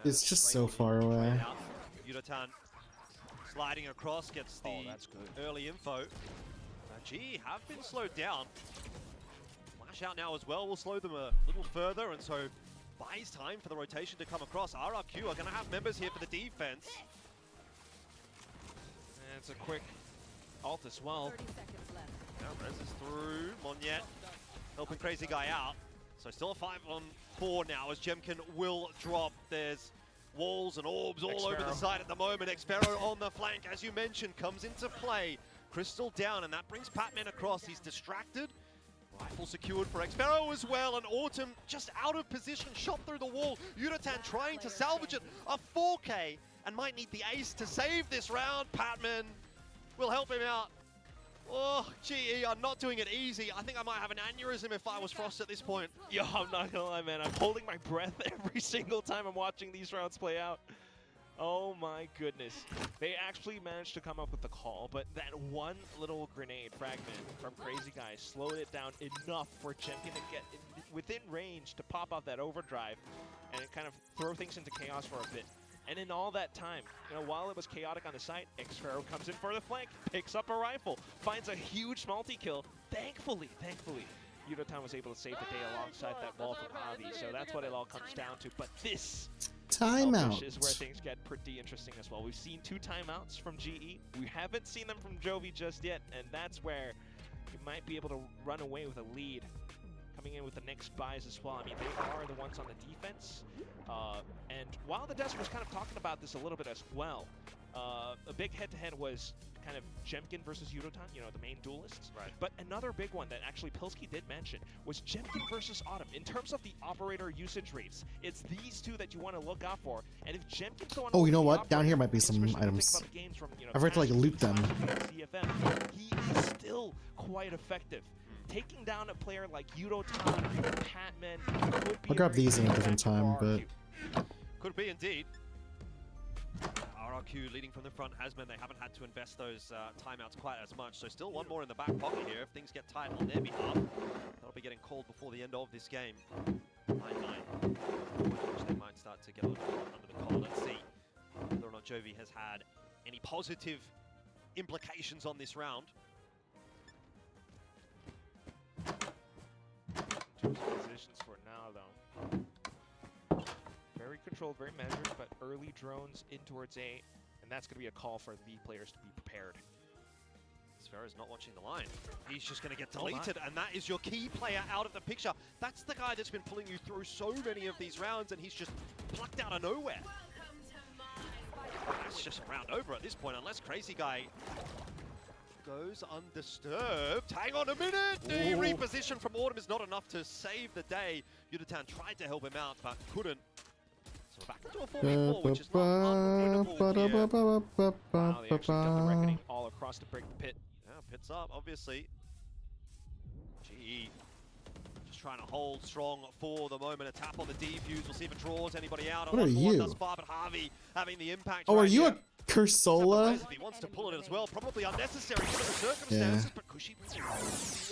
It's just so far away. Yudotan sliding across, gets the that's good. early info. G have been slowed down. Flash out now as well will slow them a little further, and so buys time for the rotation to come across. RRQ are going to have members here for the defense. And it's a quick ult as well. Now Rez is through. Monyet helping Crazy Guy out. So still a 5-on-4 now as Jemkin will drop. There's walls and orbs all over the side at the moment. Xpero on the flank, as you mentioned, comes into play. Crystal down, and that brings Patman across. He's distracted. Rifle secured for Xpero as well, and Autumn just out of position, shot through the wall. Yudotan trying to salvage it. A 4K, and might need the ace to save this round. Patman will help him out. Oh, GE are not doing it easy. I think I might have an aneurysm if I was Frost at this point. Yo, I'm not gonna lie, man. I'm holding my breath every single time I'm watching these rounds play out. Oh my goodness. They actually managed to come up with the call, but that one little grenade fragment from Crazy Guy slowed it down enough for Jemkin to get within range to pop off that overdrive and kind of throw things into chaos for a bit. And in all that time, while it was chaotic on the site, Xpero comes in for the flank, picks up a rifle, finds a huge multi-kill. Thankfully, Yudotan was able to save the day alongside that wall from Javi, so that's what it all comes down to. But this Timeout is where things get pretty interesting as well. We've seen 2 timeouts from GE. We haven't seen them from Jovi just yet, and that's where you might be able to run away with a lead. Coming in with the next buys as well. I mean, they are the ones on the defense. And while the desk was kind of talking about this a little bit as well, a big head-to-head was kind of Jemkin versus Yudotan, the main duelists. Right. But another big one that actually Pilsky did mention was Jemkin versus Autumn. In terms of the operator usage rates, it's these two that you want to look out for. And if Jemkin's the one, Oh, you know what? Down here might be some items. I forgot to like loot them. CFM, he is still quite effective. Taking down a player like Yudotan, Patman, could be I'll grab these in a different time, but could be indeed. RRQ leading from the front has meant they haven't had to invest those timeouts quite as much. So still one more in the back pocket here. If things get tight on their behalf, that'll be getting called before the end of this game. 9-9, which they might start to get a little bit under the collar. Let's see whether or not Jovi has had any positive implications on this round. chosen positions for now, though. Very controlled, very measured, but early drones in towards A, and that's going to be a call for the players to be prepared. Sfero's not watching the line. He's just going to get deleted, and that is your key player out of the picture. That's the guy that's been pulling you through so many of these rounds, and he's just plucked out of nowhere. That's just a round over at this point, unless Crazy Guy goes undisturbed. Hang on a minute! The reposition from Autumn is not enough to save the day. Yudatan tried to help him out, but couldn't. So back to a 4v4, which is not unwinnable here. Wow, they actually got the Reckoning all across to break the pit. Yeah, pit's up, obviously. GE just trying to hold strong for the moment. A tap on the defuse. We'll see if it draws anybody out. What are you? Thus far, but Harvey having the impact. Oh, right are you here. a Cursola? If he wants to pull it as well, probably unnecessary given the circumstances, but Kushi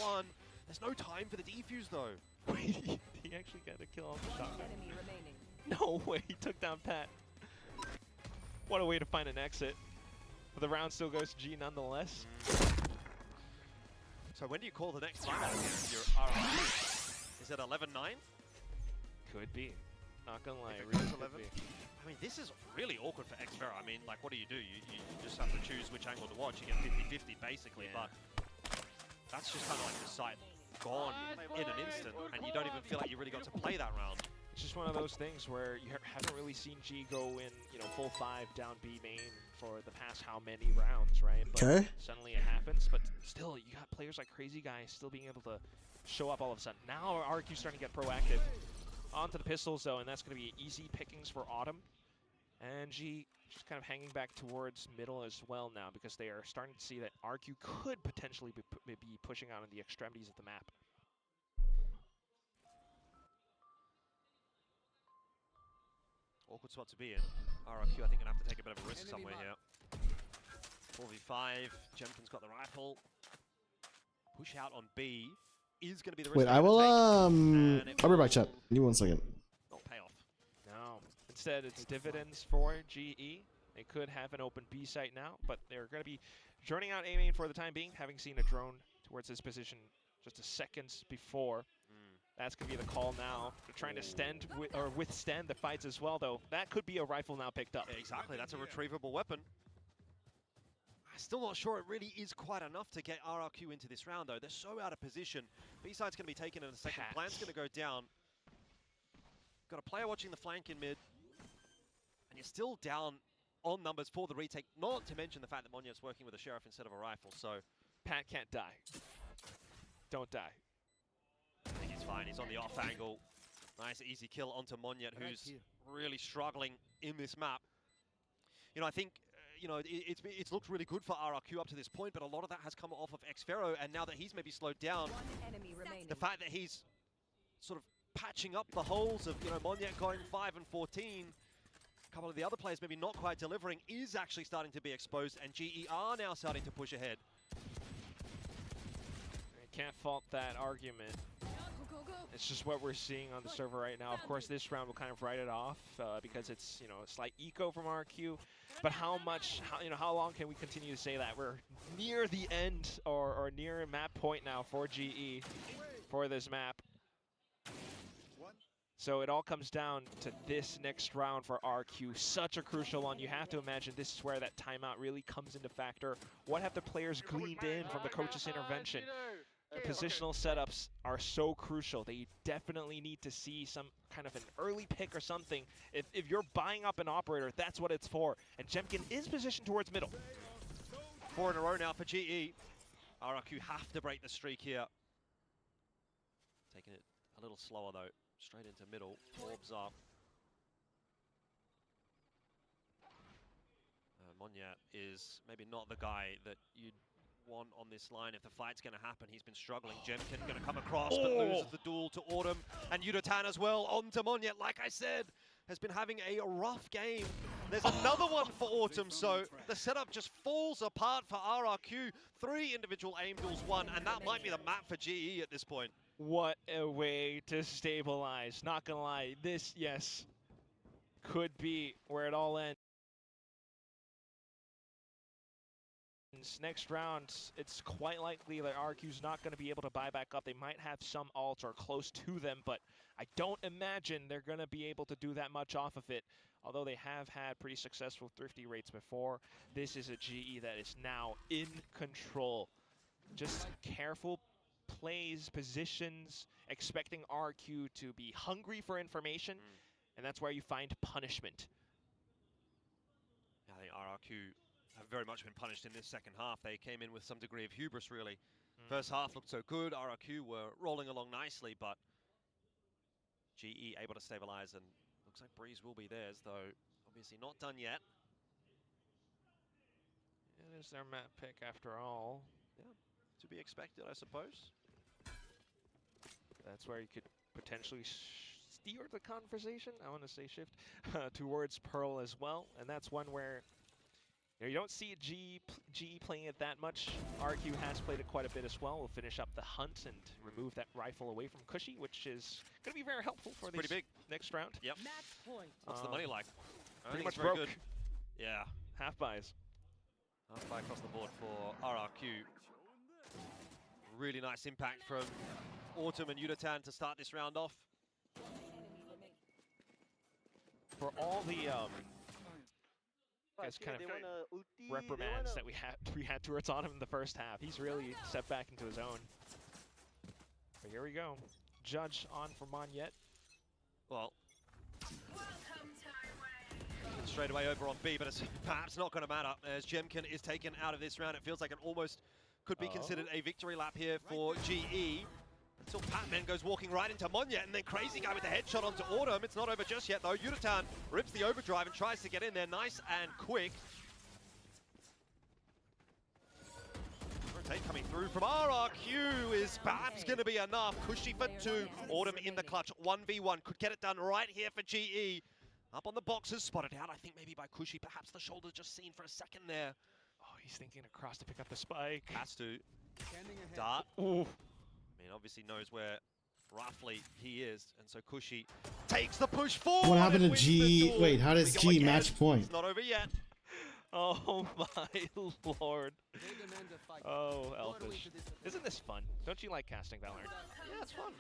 won. There's no time for the defuse though. He actually got a kill on the shot. No way, he took down Pat. What a way to find an exit. But the round still goes to G nonetheless. So when do you call the next timeout against your RRQ? Is it 11-9? Could be. Not gonna lie, If it really goes could 11. be. I mean, this is really awkward for Xfero. I mean, like, what do? You just have to choose which angle to watch. You get 50-50 basically, Yeah. but that's just kind of like the sight gone in an instant, and you don't even feel like you really got to play that round. It's just one of those things where you haven't really seen G go in, full 5 down B main for the past how many rounds, right? But Okay. suddenly it happens, but still, you got players like Crazy Guy still being able to show up all of a sudden. Now RQ's starting to get proactive. Onto the pistols, though, and that's going to be easy pickings for Autumn. And G just kind of hanging back towards middle as well now, because they are starting to see that RQ could potentially be pushing out on the extremities of the map. Awkward spot to be in. RRQ, I think, gonna have to take a bit of a risk somewhere here. 4v5. Jemkin's got the rifle. Push out on B is gonna be the risk. Wait, I will, I'll be right back, chat. Give me 1 second. Not pay off. No. Instead, it's dividends for GE. They could have an open B site now, but they're going to be droning out A main for the time being, having seen a drone towards this position just a seconds before. That's going to be the call now. They're trying to withstand the fights as well, though. That could be a rifle now picked up. Yeah, exactly, that's a retrievable weapon. I'm still not sure it really is quite enough to get RRQ into this round, though. They're so out of position. B-side's going to be taken in a second. Pat. Plan's going to go down. Got a player watching the flank in mid. And you're still down on numbers for the retake, not to mention the fact that Monyet's working with a sheriff instead of a rifle, so... Pat can't die. Don't die. I think he's fine, he's on the off angle. Nice easy kill onto Monyet, who's really struggling in this map. I think, it's looked really good for RRQ up to this point, but a lot of that has come off of Xfero, and now that he's maybe slowed down, the fact that he's sort of patching up the holes of, Monyet going 5 and 14, a couple of the other players maybe not quite delivering, is actually starting to be exposed, and GE are now starting to push ahead. Can't fault that argument. It's just what we're seeing on the server right now. Of course, this round will kind of write it off because it's a slight eco from RQ. But how long can we continue to say that? We're near the end or near map point now for GE for this map. So it all comes down to this next round for RQ. Such a crucial one. You have to imagine this is where that timeout really comes into factor. What have the players gleaned in from the coach's intervention? The positional setups are so crucial. They definitely need to see some kind of an early pick or something. If you're buying up an operator, that's what it's for. And Jemkin is positioned towards middle. 4 in a row now for GE. RRQ have to break the streak here. Taking it a little slower though. Straight into middle. Orbs up. Monyet is maybe not the guy that you'd want on this line if the fight's going to happen. He's been struggling. Jemkin going to come across, but loses the duel to Autumn. And Yudatan as well onto Monyet, like I said, has been having a rough game. There's another one for Autumn, so the setup just falls apart for RRQ. 3 individual aim duels won, and that might be the map for GE at this point. What a way to stabilize. Not gonna lie, this, yes, could be where it all ends. Next round, it's quite likely that RQ's not going to be able to buy back up. They might have some ults or close to them, but I don't imagine they're going to be able to do that much off of it. Although they have had pretty successful thrifty rates before, this is a GE that is now in control. Just careful plays, positions, expecting RQ to be hungry for information, and that's where you find punishment. I think RRQ have very much been punished in this second half. They came in with some degree of hubris, really. First half looked so good. RRQ were rolling along nicely, but GE able to stabilize, and looks like Breeze will be theirs, though obviously not done yet. It is their map pick after all. Yeah, to be expected, I suppose. That's where you could potentially steer the conversation, I want to say shift, towards Pearl as well. And that's one where you don't see GE playing it that much. RQ has played it quite a bit as well. We'll finish up the hunt and remove that rifle away from Cushy, which is going to be very helpful for this next round. Yep. What's the money like? Pretty much very broke. Good. Yeah. Half buys. Half buy across the board for RRQ. Really nice impact from Autumn and Yutatan to start this round off. For all the kind of reprimands that we had towards Autumn in the first half, he's really stepped back into his own. But here we go. Judge on for Monyet. Well, straight away over on B, but it's perhaps not going to matter as Jemkin is taken out of this round. It feels like it almost could be considered a victory lap here for GE. Until Patman goes walking right into Monyet, and then Crazy Guy with the headshot onto Autumn. It's not over just yet, though. Yutatan rips the overdrive and tries to get in there nice and quick. Rotate coming through from RRQ is perhaps going to be enough. Cushy for 2. Autumn in the clutch. 1v1. Could get it done right here for GE. Up on the boxes, spotted out, I think maybe by Cushy. Perhaps the shoulder just seen for a second there. Oh, he's thinking across to pick up the spike. Has to. Dart. Ooh. I mean, obviously knows where roughly he is, and so Cushy takes the push forward. What happened to G? Wait, how does G match point? It's not over yet. Oh my lord. Oh, Elfish. Isn't this fun? Don't you like casting Valorant? Yeah, it's fun.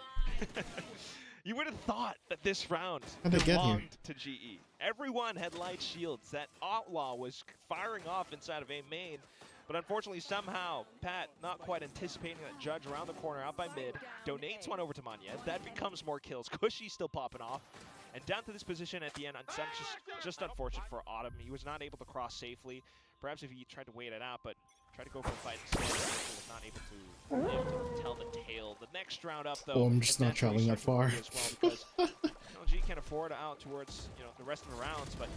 You would have thought that this round How'd they get here? belonged to GE. Everyone had light shields. That Outlaw was firing off inside of A main. But unfortunately, somehow, Pat, not quite anticipating that Judge around the corner out by mid, donates one over to Monyet. That becomes more kills. Cushy's still popping off. And down to this position at the end, just unfortunate for Autumn. He was not able to cross safely. Perhaps if he tried to wait it out, but tried to go for the fight instead, he was not able to tell the tale. The next round up, though, Oh, I'm just not traveling that far. As well, because G can afford out towards the rest of the rounds, but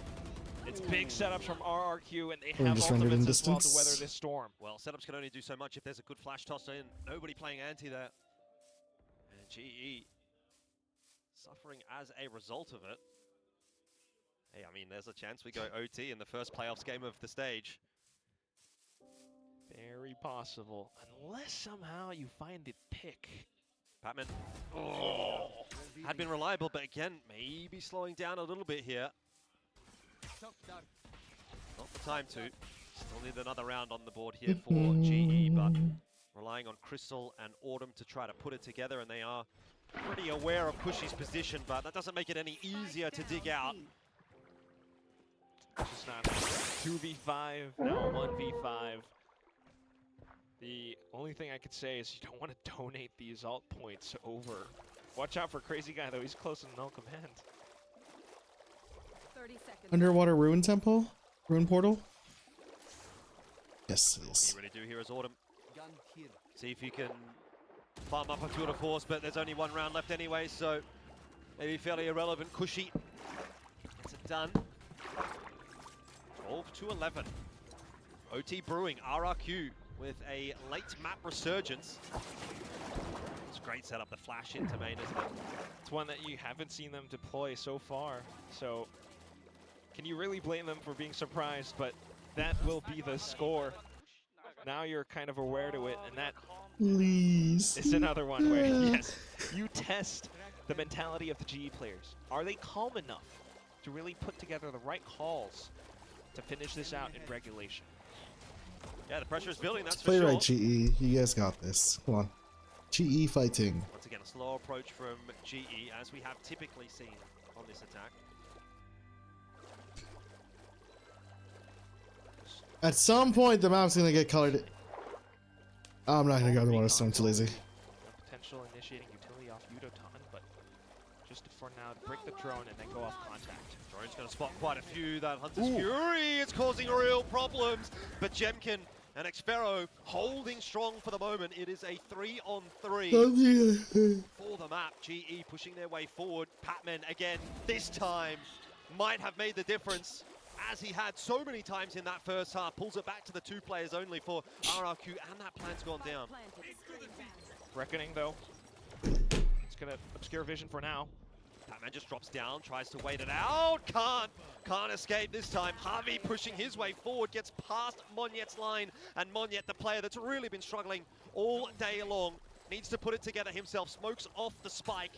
it's big setups from RRQ, and they have ultimates as well to weather this storm. Well, setups can only do so much if there's a good flash toss in. Nobody playing anti there. And GE suffering as a result of it. Hey, I mean, there's a chance we go OT in the first playoffs game of the stage. Very possible, unless somehow you find the pick. Patman had been reliable, but again, maybe slowing down a little bit here. Not the time to. Still need another round on the board here for GE, but relying on Crystal and Autumn to try to put it together, and they are pretty aware of Cushy's position, but that doesn't make it any easier to dig out. It's just not 2v5, now 1v5. The only thing I could say is you don't want to donate these alt points over. Watch out for Crazy Guy, though. He's close to null command. 30 seconds. Underwater ruin temple? Ruin portal? Yes, it What is. you really do here is Autumn. See if you can farm up a tour de force, but there's only one round left anyway, so maybe fairly irrelevant. Cushy gets it done. 12 to 11. OT Brewing, RRQ with a late map resurgence. It's a great setup, the flash into main, isn't it? It's one that you haven't seen them deploy so far, so can you really blame them for being surprised? But that will be the score. Now you're kind of aware to it, and that Please. is another one where, yes, you test the mentality of the GE players. Are they calm enough to really put together the right calls to finish this out in regulation? Yeah, the pressure is building, that's for Play sure. right, GE. You guys got this. Come on. GE fighting. Once again, a slow approach from GE, as we have typically seen on this attack. At some point, the map's gonna get colored. I'm not gonna go to the water storm. I'm too lazy. Potential initiating utility off Udotan, but just for now to break the drone and then go off contact. Drone's going to spot quite a few. That Hunter's Fury is causing real problems. But Jemkin and Xfero holding strong for the moment. It is a 3-on-3 for the map. GE pushing their way forward. Patman again, this time, might have made the difference, as he had so many times in that first half. Pulls it back to the 2 players only for RRQ, and that plan's gone down. Reckoning, though. It's going to obscure vision for now. Batman just drops down, tries to wait it out. Can't escape this time. Harvey pushing his way forward, gets past Monyet's line. And Monyet, the player that's really been struggling all day long, needs to put it together himself. Smokes off the spike.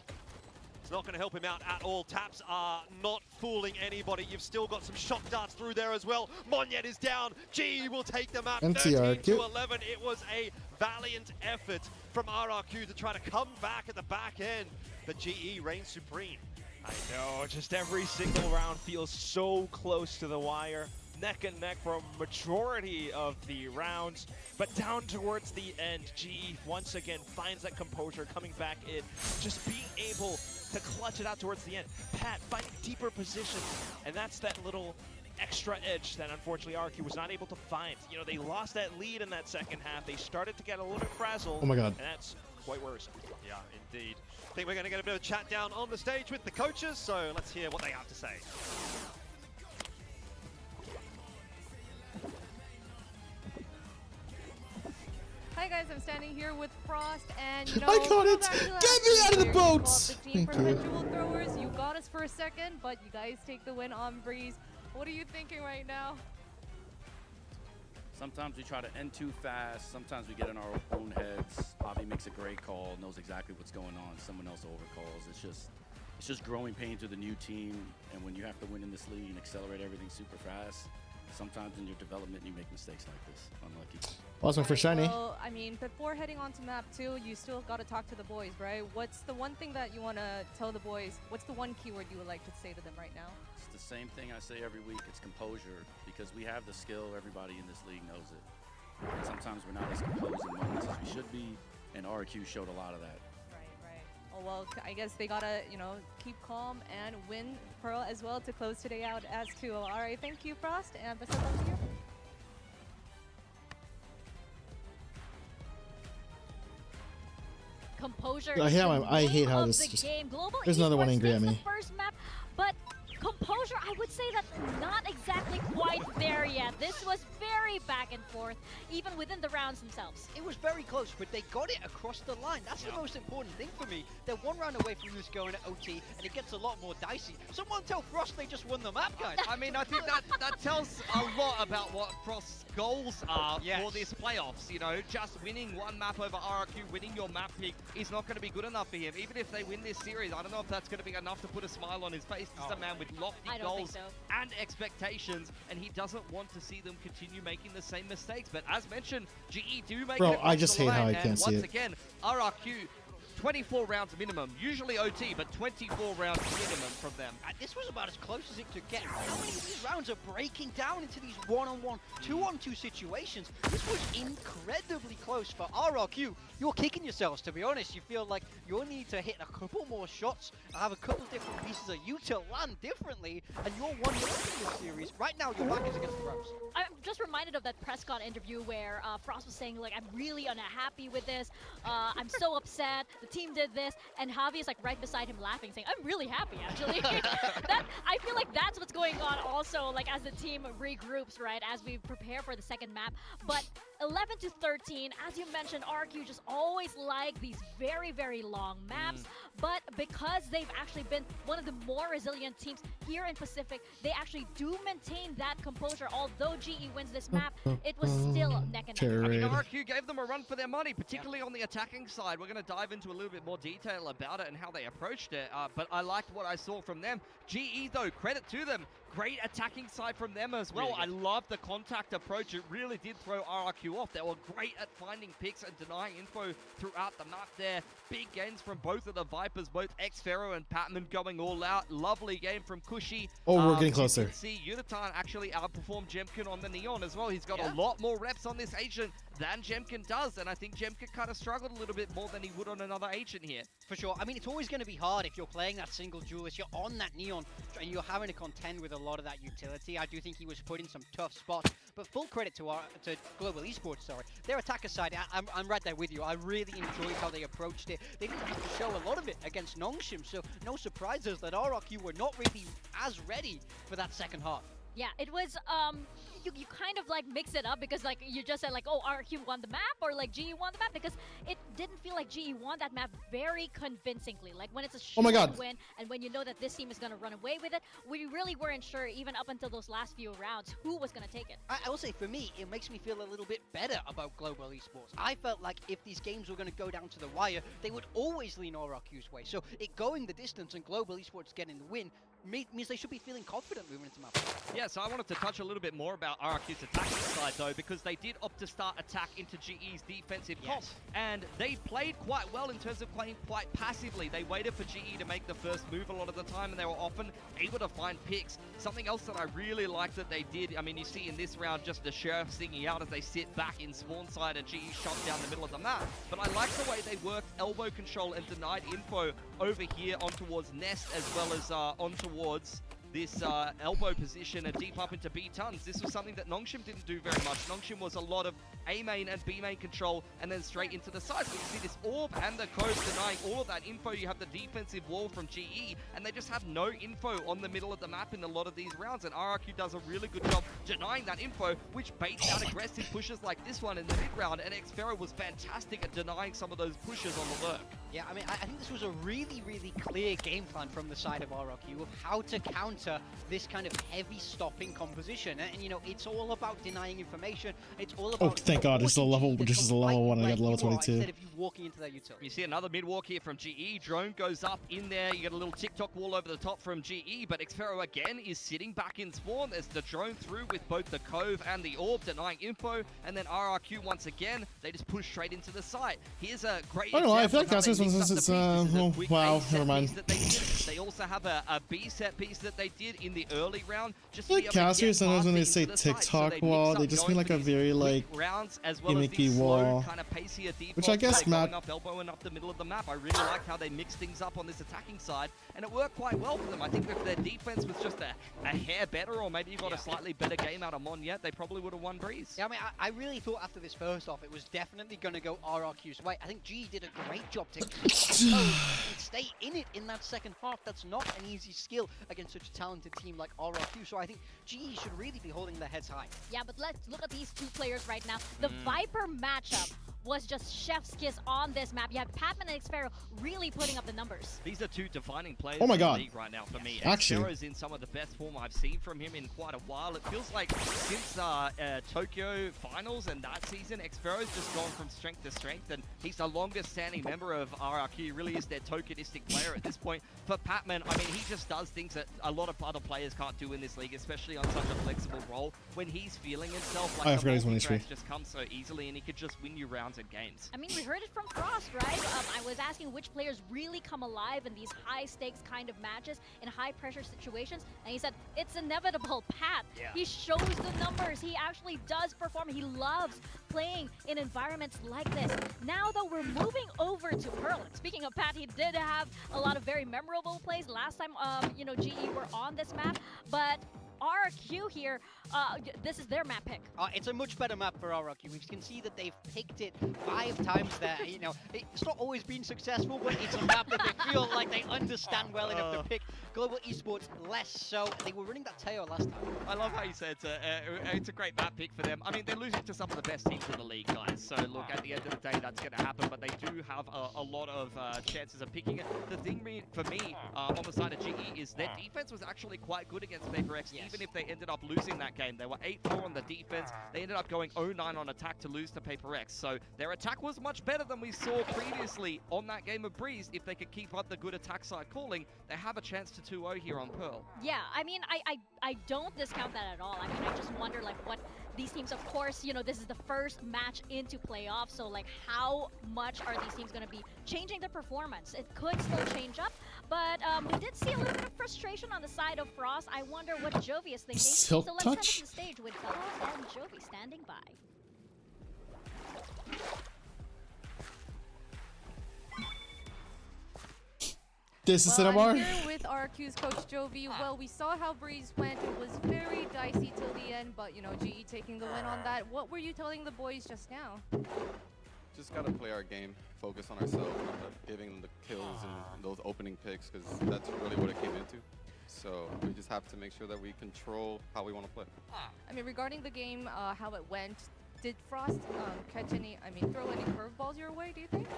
It's not going to help him out at all. Taps are not fooling anybody. You've still got some shock darts through there as well. Monyet is down. GE will take them out. 13-11. It was a valiant effort from RRQ to try to come back at the back end. But GE reigns supreme. I know, just every single round feels so close to the wire. Neck and neck for a majority of the rounds. But down towards the end, GE once again finds that composure, coming back in. Just being able to clutch it out towards the end. Pat finding deeper positions, and that's that little extra edge that unfortunately RQ was not able to find. You know, they lost that lead in that second half. They started to get a little bit frazzled. Oh my God. And that's quite worrisome. Yeah, indeed. I think we're going to get a bit of chat down on the stage with the coaches, so let's hear what they have to say. Hi guys, I'm standing here with Frost, and you know, I got it! back to Get last me out of the year, boat! you called the team Thank you. perpetual throwers. You got us for a second, but you guys take the win on Breeze. What are you thinking right now? Sometimes we try to end too fast. Sometimes we get in our own heads. Javi makes a great call, knows exactly what's going on. Someone else overcalls. It's just growing pains with a new team. And when you have to win in this league and accelerate everything super fast, sometimes in your development you make mistakes like this. Unlucky. Awesome for Shiny. Well, I mean, before heading on to map 2, you still got to talk to the boys, right? What's the one thing that you want to tell the boys? What's the one keyword you would like to say to them right now? It's the same thing I say every week. It's composure, because we have the skill. Everybody in this league knows it. And sometimes we're not as composed in moments as we should be, and RQ showed a lot of that. Right. Oh, well, I guess they got to, you know, keep calm and win Pearl as well to close today out as 2. All right, thank you, Frost, and best of luck to you. Composure. I hate how this just. There's another one angry at me. The first map, but composure, I would say that's not exactly quite there yet. This was very back and forth, even within the rounds themselves. It was very close, but they got it across the line. That's the most important thing for me. They're 1 round away from this going to OT, and it gets a lot more dicey. Someone tell Frost they just won the map, guys. I mean, I think that tells a lot about what Frost's goals are for this playoffs. You know, just winning one map over RRQ, winning your map pick is not going to be good enough for him. Even if they win this series, I don't know if that's going to be enough to put a smile on his face. This is a man with lofty goals and expectations, and he doesn't want to see them continue making the same mistakes. But as mentioned, GE do make it. I just hate how I can't see it. Once again, RRQ 24 rounds minimum, usually OT, but 24 rounds minimum from them. This was about as close as it could get. How many of these rounds are breaking down into these 1-on-1, 2-on-2 situations? This was incredibly close for RRQ. You're kicking yourselves, to be honest. You feel like you'll need to hit a couple more shots, have a couple different pieces of you to land differently, and you're 1-0 in this series. Right now, your back is against the ropes. I'm just reminded of that Prescott interview where Frost was saying, like, I'm really unhappy with this. I'm so upset. The team did this, and Javi is like right beside him laughing, saying, I'm really happy, actually. I feel like that's what's going on also, like, as the team regroups, right, as we prepare for the second map. But 11-13, as you mentioned, RQ just always like these very, very long maps, but because they've actually been one of the more resilient teams here in Pacific, they actually do maintain that composure. Although GE wins this map, it was still neck and neck. I mean, RQ gave them a run for their money, particularly on the attacking side. We're going to dive into a little bit more detail about it and how they approached it, but I liked what I saw from them. GE, though, credit to them, great attacking side from them as well. Really I love the contact approach. It really did throw RRQ off. They were great at finding picks and denying info throughout the map there. Big gains from both of the Vipers, both Xfero and Patman going all out. Lovely game from Cushy. Oh, we're getting closer. You can see Unitan actually outperformed Jemkin on the Neon as well. He's got a lot more reps on this agent than Jemkin does, and I think Jemkin kind of struggled a little bit more than he would on another agent here. For sure. I mean, it's always going to be hard if you're playing that single duelist, you're on that Neon, and you're having to contend with a lot of that utility. I do think he was put in some tough spots, but full credit to Global Esports, sorry. Their attacker side, I'm right there with you. I really enjoyed how they approached it. They didn't have to show a lot of it against Nongshim, so no surprises that RRQ were not really as ready for that second half. Yeah, it was, you kind of like mix it up because like you just said like, oh, RQ won the map or like GE won the map, because it didn't feel like GE won that map very convincingly. Like when it's a Oh my God. win and when you know that this team is going to run away with it, we really weren't sure even up until those last few rounds who was going to take it. I will say for me, it makes me feel a little bit better about Global Esports. I felt like if these games were going to go down to the wire, they would always lean RRQ's way. So it going the distance and Global Esports getting the win means they should be feeling confident moving into map. Yeah, so I wanted to touch a little bit more about RRQ's attacking side though, because they did opt to start attack into GE's defensive comp, and they played quite well in terms of playing quite passively. They waited for GE to make the first move a lot of the time, and they were often able to find picks. Something else that I really like that they did, I mean, you see in this round just the Sheriff singing out as they sit back in spawn side and GE shot down the middle of the map, but I like the way they worked elbow control and denied info over here on towards Nest, as well as on towards this elbow position and deep up into B tons. This was something that Nongshim didn't do very much. Nongshim was a lot of A main and B main control and then straight into the sides. But you see this orb and the code denying all of that info. You have the defensive wall from GE, and they just have no info on the middle of the map in a lot of these rounds. And RRQ does a really good job denying that info, which baits out aggressive pushes like this one in the mid round. And Xfero was fantastic at denying some of those pushes on the lurk. Yeah, I mean, I think this was a really, really clear game plan from the side of RRQ of how to counter this kind of heavy stopping composition. And you know, it's all about denying information. It's all about... Oh, thank God, it's a level, this is a level 1 and I got level 22. Instead of you walking into that utility. You see another mid walk here from GE. Drone goes up in there. You get a little TikTok wall over the top from GE, but Xfero again is sitting back in spawn. There's the drone through with both the Cove and the Orb denying info, and then RRQ once again, they just push straight into the site. Here's a great I don't know, I feel like example that's of how they just mixed up the pieces. oh, A quick wow, A set never mind. piece that they did. They also have a B set piece that they did in the early round. Just I feel like casters sometimes when they say TikTok wall, they just mean like a very like rounds as well gimmicky as wall, kind of pacier which I guess going Matt. up elbow and up the middle of the map. I really liked how they mixed things up on this attacking side, and it worked quite well for them. I think if their defense was just a hair better, or maybe you got a slightly better game out of Monyet, they probably would have won Breeze. Yeah, I mean, I really thought after this first off, it was definitely going to go RRQ's way. I think GE did a great job to stay in it in that second half. That's not an easy skill against such a talented team like RRQ. So I think GE should really be holding their heads high. Yeah, but let's look at these two players right now. The Viper matchup was just chef's kiss on this map. You have Patman and Xfero really putting up the numbers. These are two defining players Oh my in the God. league right now for me. Actually. Xfero's in some of the best form I've seen from him in quite a while. It feels like since Tokyo Finals and that season, Xfero's just gone from strength to strength, and he's the longest standing member of RRQ. He really is their tokenistic player at this point. For Patman, I mean, he just does things that a lot of other players can't do in this league, especially on such a flexible role. When he's feeling himself, like I the forgot he's 1 multi-tracks HP. just comes so easily, and he could just win you rounds and games. I mean, we heard it from Frost, right? I was asking which players really come alive in these high-stakes kind of matches, in high-pressure situations, and he said, it's inevitable, Pat. Yeah. He shows the numbers. He actually does perform. He loves playing in environments like this. Now, though, we're moving over to Pearl. And speaking of Pat, he did have a lot of very memorable plays last time, you know, GE were on this map, but RRQ here, this is their map pick. It's a much better map for RRQ. We can see that they've picked it 5 times there. You know, it's not always been successful, but it's a map that they feel like they understand well enough to pick. Global Esports less so. They were running that Teo last time. I love how you said it's a great map pick for them. I mean, they're losing to some of the best teams in the league, guys. So look, at the end of the day, that's going to happen. But they do have a lot of chances of picking it. The thing for me on the side of GE is their defense was actually quite good against Paper X, even if they ended up losing that game. They were 8-4 on the defense. They ended up going 0-9 on attack to lose to Paper X. So their attack was much better than we saw previously on that game of Breeze. If they could keep up the good attack side calling, they have a chance to 2-0 here on Pearl. Yeah, I mean, I don't discount that at all. I mean, I just wonder, like, what these teams, of course, you know, this is the first match into playoffs, so, like, how much are these teams going to be changing their performance? It could still change up, but we did see a little bit of frustration on the side of Frost. I wonder what Jovi is thinking. Silk so let's touch? head to the stage with Bella and Jovi standing by. This is Well, Cinnamar. I'm here with RQ's coach Jovi. Well, we saw how Breeze went. It was very dicey till the end, but you know, GE taking the win on that. What were you telling the boys just now? Just gotta play our game, focus on ourselves, not giving them the kills and those opening picks, because that's really what it came into. So we just have to make sure that we control how we want to play. I mean, regarding the game, how it went, did Frost throw any curveballs your way, do you think?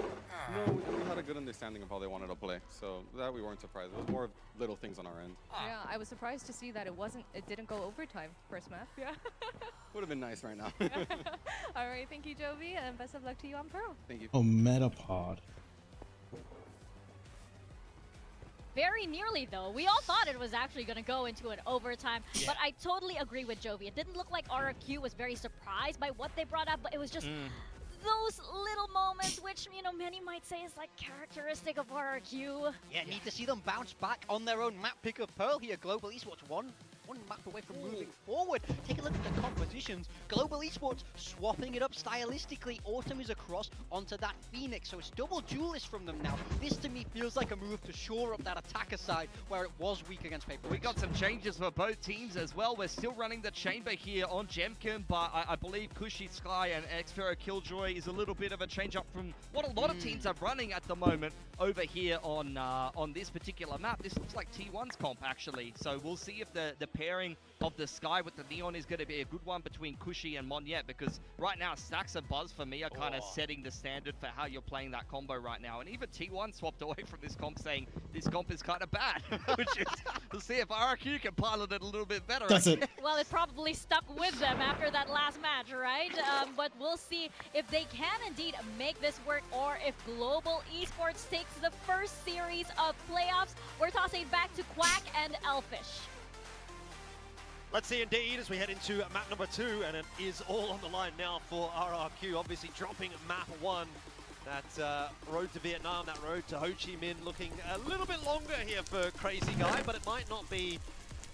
No, we had a good understanding of how they wanted to play, so that we weren't surprised. It was more of little things on our end. Yeah, I was surprised to see that it didn't go overtime first map. Yeah. Would have been nice right now. All right, thank you, Jovi, and best of luck to you on Pearl. Thank you. Oh, Metapod. Very nearly, though. We all thought it was actually going to go into an overtime, but I totally agree with Jovi. It didn't look like RRQ was very surprised by what they brought up, but it was just those little moments, which, you know, many might say is like characteristic of RRQ. Yeah, need to see them bounce back on their own map pick of Pearl here. Global Esports one map away from moving forward. Take a look at the compositions. Global Esports swapping it up stylistically. Autumn is across onto that Phoenix, so it's double duelist from them now. This to me feels like a move to shore up that attacker side where it was weak against Paper. We got some changes for both teams as well. We're still running the chamber here on Jemkin, but I believe Kushi Sky and Xfero Killjoy is a little bit of a change up from what a lot of teams are running at the moment over here on this particular map. This looks like T1's comp actually, so we'll see if the pairing of the Sky with the Neon is going to be a good one between Kushi and Monyet, because right now Stacks and Buzz for me are kind of setting the standard for how you're playing that combo right now. And even T1 swapped away from this comp saying this comp is kind of bad, which is, we'll see if RRQ can pilot it a little bit better. That's it. Well, it probably stuck with them after that last match, right? But we'll see if they can indeed make this work, or if Global Esports takes the first series of playoffs. We're tossing it back to Quack and Elfish. Let's see indeed as we head into map number 2, and it is all on the line now for RRQ, obviously dropping map 1. That road to Vietnam, that road to Ho Chi Minh looking a little bit longer here for Crazy Guy, but it might not be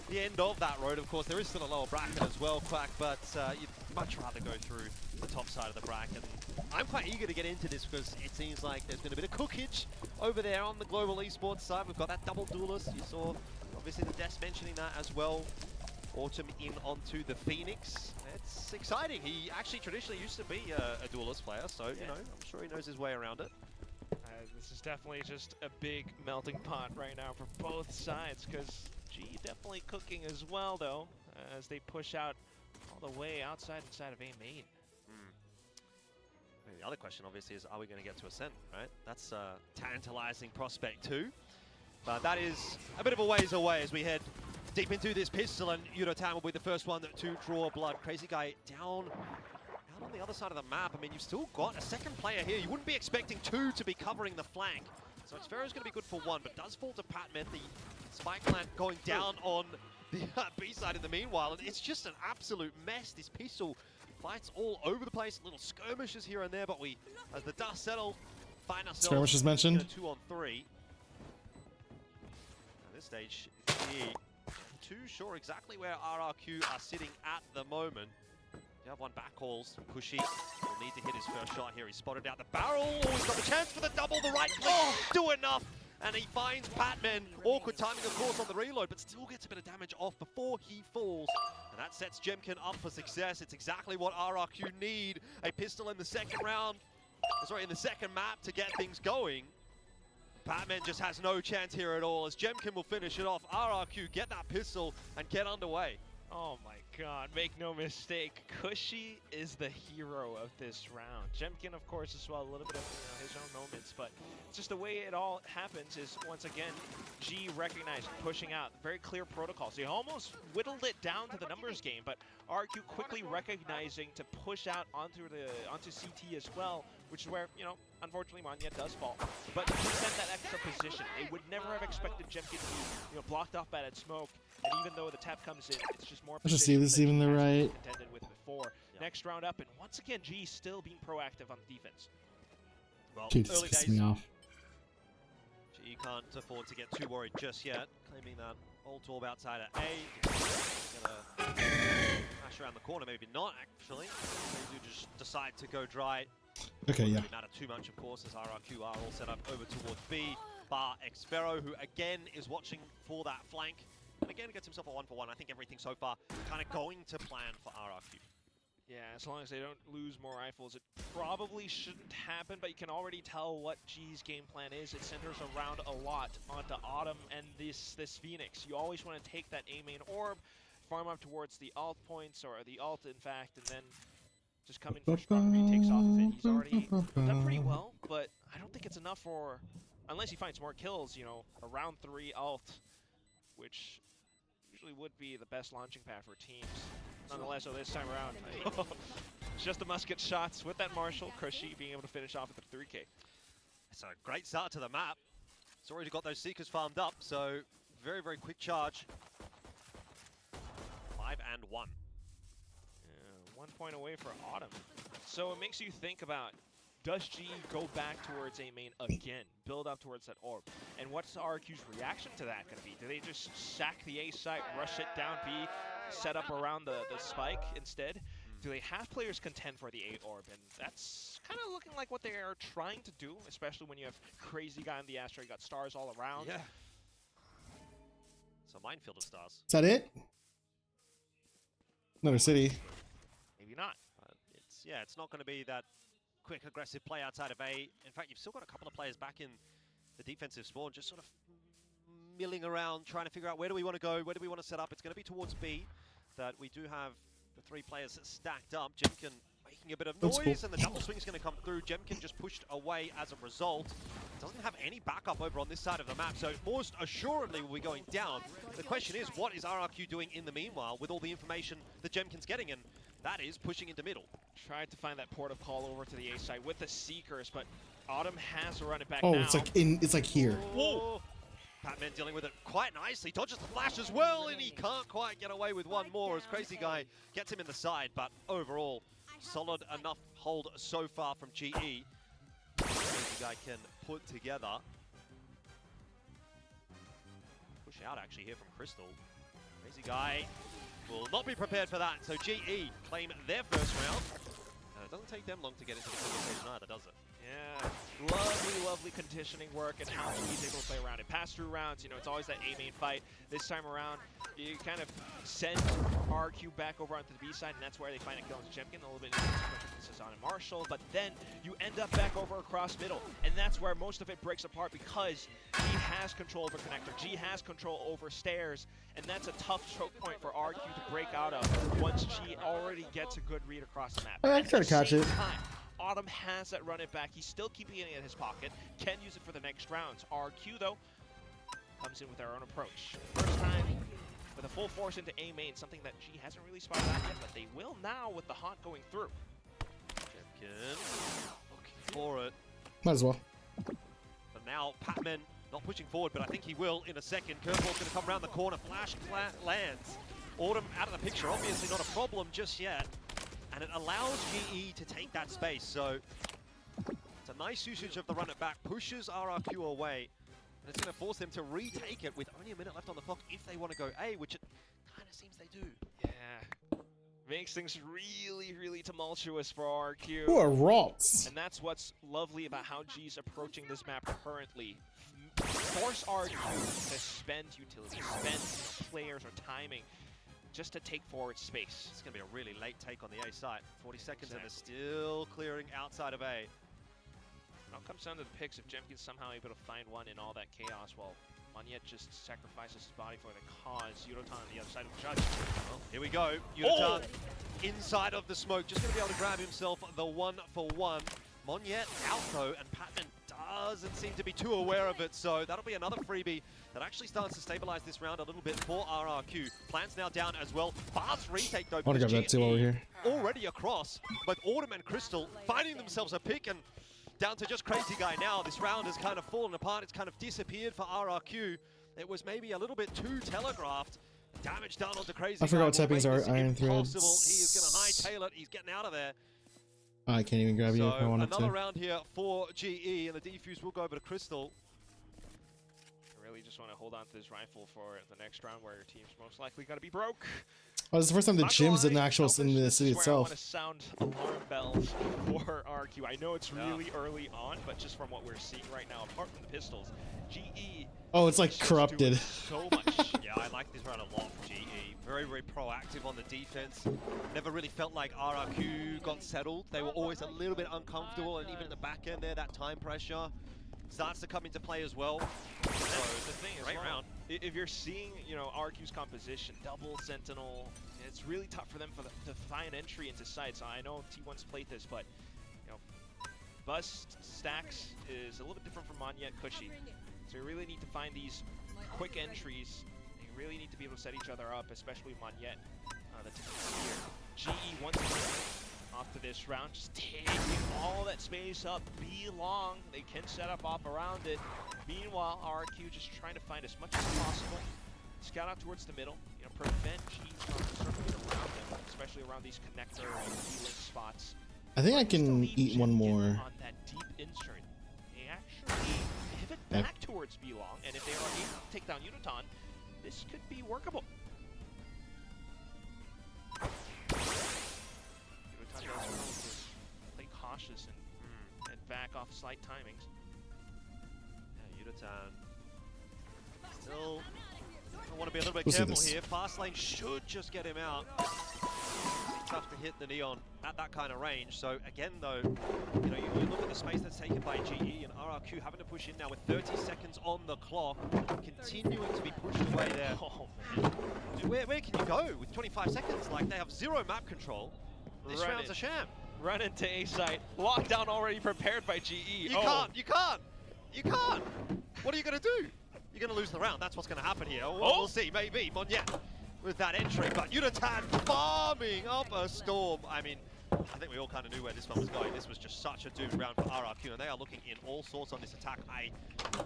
the end of that road. Of course, there is still a lower bracket as well, Quack, but you'd much rather go through the top side of the bracket. And I'm quite eager to get into this because it seems like there's been a bit of cookage over there on the Global Esports side. We've got that double duelist. You saw, obviously, the Des mentioning that as well. Autumn in onto the Phoenix. It's exciting. He actually traditionally used to be a duelist player, so, you know, I'm sure he knows his way around it. This is definitely just a big melting pot right now for both sides, because G definitely cooking as well, though, as they push out all the way inside of A main. The other question, obviously, is are we going to get to Ascent, right? That's a tantalizing prospect too. But that is a bit of a ways away as we head deep into this pistol, and Yudotan will be the first one to draw blood. Crazy Guy down on the other side of the map. I mean, you've still got a second player here. You wouldn't be expecting 2 to be covering the flank. So Xfero's going to be good for 1, but does fall to Patman. The spike plant going down on the B side in the meanwhile, and it's just an absolute mess. This pistol fights all over the place, little skirmishes here and there, but we, as the dust settle, find ourselves Skirmishes mentioned. in a 2-on-3. At this stage, too sure exactly where RRQ are sitting at the moment. You have one back calls. Kushi will need to hit his first shot here. He's spotted out the barrel. Oh, he's got the chance for the double. The right click, do enough. And he finds Patman. Awkward timing, of course, on the reload, but still gets a bit of damage off before he falls. And that sets Jemkin up for success. It's exactly what RRQ need. A pistol in the second round. Sorry, in the second map to get things going. Patman just has no chance here at all, as Jemkin will finish it off. RRQ get that pistol and get underway. Oh my God, make no mistake, Cushy is the hero of this round. Jemkin, of course, as well, a little bit of his own moments, but just the way it all happens is, once again, G recognized, pushing out, very clear protocols. They almost whittled it down to the numbers game, but RQ quickly recognizing to push out onto CT as well, which is where, unfortunately, Manya does fall. But to present that extra position, they would never have expected Jemkin to be, blocked off by that smoke. And even though the tap comes in, it's just more. Let's just see if this is even the right. Contended with before. Next round up, and once again, G still being proactive on the defense. Well, Dude, early this pisses days. me off. G can't afford to get too worried just yet. Claiming that old orb outside at A. Gonna flash around the corner, maybe not actually. They do just decide to go dry. Okay, yeah. Doesn't matter too much, of course, as RRQ are all set up over towards B. Bar Xfero, who again is watching for that flank. And again, gets himself a 1-for-1. I think everything so far kind of going to plan for RRQ. Yeah, as long as they don't lose more rifles, it probably shouldn't happen, but you can already tell what G's game plan is. It centers around a lot onto Autumn and this Phoenix. You always want to take that A main orb, farm up towards the alt points, or the alt, in fact, and then just come in for strong retakes off of it. He's already done pretty well, but I don't think it's enough for, unless he finds more kills, a round 3 alt, which usually would be the best launching pad for teams. Nonetheless, this time around, it's just the musket shots with that Marshall. Cushy being able to finish off with the 3K. It's a great start to the map. It's already got those Seekers farmed up, so very, very quick charge. 5 and 1. Yeah, 1 point away for Autumn. So it makes you think about, does G go back towards A main again, build up towards that orb? And what's RQ's reaction to that going to be? Do they just sack the A site, rush it down B, set up around the spike instead? Do they have players contend for the A orb? And that's kind of looking like what they are trying to do, especially when you have Crazy Guy on the Astro, you got stars all around. Yeah. It's a minefield of stars. Is that it? Another city. Maybe not. It's not going to be that quick, aggressive play outside of A. In fact, you've still got a couple of players back in the defensive spawn, just sort of milling around, trying to figure out where do we want to go, where do we want to set up. It's going to be towards B, that we do have the 3 players stacked up. Jemkin making a bit of noise, and the double swing is going to come through. Jemkin just pushed away as a result. Doesn't have any backup over on this side of the map, so most assuredly will be going down. The question is, what is RRQ doing in the meanwhile with all the information that Jemkin's getting? And that is pushing into middle. Tried to find that port of call over to the A side with the Seekers, but Autumn has to run it back Oh, now. it's like here. Whoa! Patman dealing with it quite nicely. Dodges the flash as well, and he can't quite get away with one more as Crazy Guy gets him in the side. But overall, solid enough hold so far from GE. Crazy Guy can put together. Push out actually here from Crystal. Crazy Guy will not be prepared for that. So GE claim their first round. It doesn't take them long to get into the conversation either, does it? Yeah, lovely, lovely conditioning work and how he's able to play around it. Pass through rounds, it's always that A main fight. This time around, you kind of send RQ back over onto the B side, and that's where they find it killing Jemkin. A little bit of emphasis on Marshall, but then you end up back over across middle, and that's where most of it breaks apart because G has control over connector, G has control over stairs, and that's a tough choke point for RQ to break out of once G already gets a good read across the map. I try to catch it. Autumn has that run it back. He's still keeping it in his pocket. Can use it for the next rounds. RQ, though, comes in with their own approach. First time with a full force into A main, something that G hasn't really spotted out yet, but they will now with the hot going through. Jemkin looking for it. Might as well. But now Patman not pushing forward, but I think he will in a second. Curveball's going to come around the corner. Flash lands. Autumn out of the picture. Obviously not a problem just yet. And it allows GE to take that space. So it's a nice usage of the run it back. Pushes RRQ away. And it's going to force them to retake it with only a minute left on the clock if they want to go A, which it kind of seems they do. Yeah. Makes things really, really tumultuous for RQ. Who are rocks? And that's what's lovely about how G's approaching this map currently. Force RQ to spend utility, spend players or timing just to take forward space. It's going to be a really late take on the A site. 40 seconds and they're still clearing outside of A. It all comes down to the picks if Jemkin's somehow able to find one in all that chaos while Monyet just sacrifices his body for the cause. Yudotan on the other side of the judge. Here we go. Yudotan inside of the smoke, just going to be able to grab himself the 1-for-1. Monyet out though, and Patman doesn't seem to be too aware of it, so that'll be another freebie that actually starts to stabilize this round a little bit for RRQ. Plans now down as well. Fast retake though. I want to grab that too over here. Already across, but Autumn and Crystal finding themselves a pick, and down to just Crazy Guy now. This round has kind of fallen apart. It's kind of disappeared for RRQ. It was maybe a little bit too telegraphed. Damage done onto Crazy I forgot Guy what typings are. Iron impossible. Threads. He is going to hightail it. He's getting out of there. I can't even grab you if I wanted another to. round here for GE, and the defuse will go over to Crystal. You really just want to hold on to this rifle for the next round where your team's most likely going to be broke. Oh, this is the first time the Not gonna gyms did an lie, actual in the this city is where I want itself. to sound alarm bells for RQ. I know it's really early on, but just from what we're seeing right now, apart from the pistols, GE. Oh, it's like is just corrupted. doing so much. Yeah, I like this round a lot for GE. Very, very proactive on the defense. Never really felt like RRQ got settled. They were always a little bit uncomfortable, and even at the back end there, that time pressure starts to come into play as well. That's the thing as Great well. round. If you're seeing, you know, RQ's composition, double sentinel, it's really tough for them to find entry into sites. I know T1's played this, but you know, Buzz Stacks is a little bit different from Monyet Cushy. So you really need to find these quick entries. You really need to be able to set each other up, especially Monyet. That's here. GE once again off to this round, just taking all that space up. B long, they can set up off around it. Meanwhile, RQ just trying to find as much as possible. Scout out towards the middle, you know, prevent G from circling around them, especially around these connector and D-link spots. I think I can eat one more. On that deep insert, they actually pivot back towards B long, and if they are able to take down Yudotan, this could be workable. Yudotan does well to play cautious and back off slight timings. Yeah, Yudotan still want to be a little bit We'll see careful this. here. Fast lane should just get him out. Tough to hit the Neon at that kind of range. So again, though, you know, you look at the space that's taken by GE and RRQ having to push in now with 30 seconds on the clock, continuing to be pushed away there. Oh man, Where can you go with 25 seconds? Like, they have zero map control. This Run round's it. a sham. Run into A site. Lockdown already prepared by GE. You can't. What are you going to do? You're going to lose the round. That's what's going to happen here. We'll see, maybe. Monyet with that entry, but Yudotan farming up a storm. I mean, I think we all kind of knew where this one was going. This was just such a doomed round for RRQ, and they are looking in all sorts on this attack. I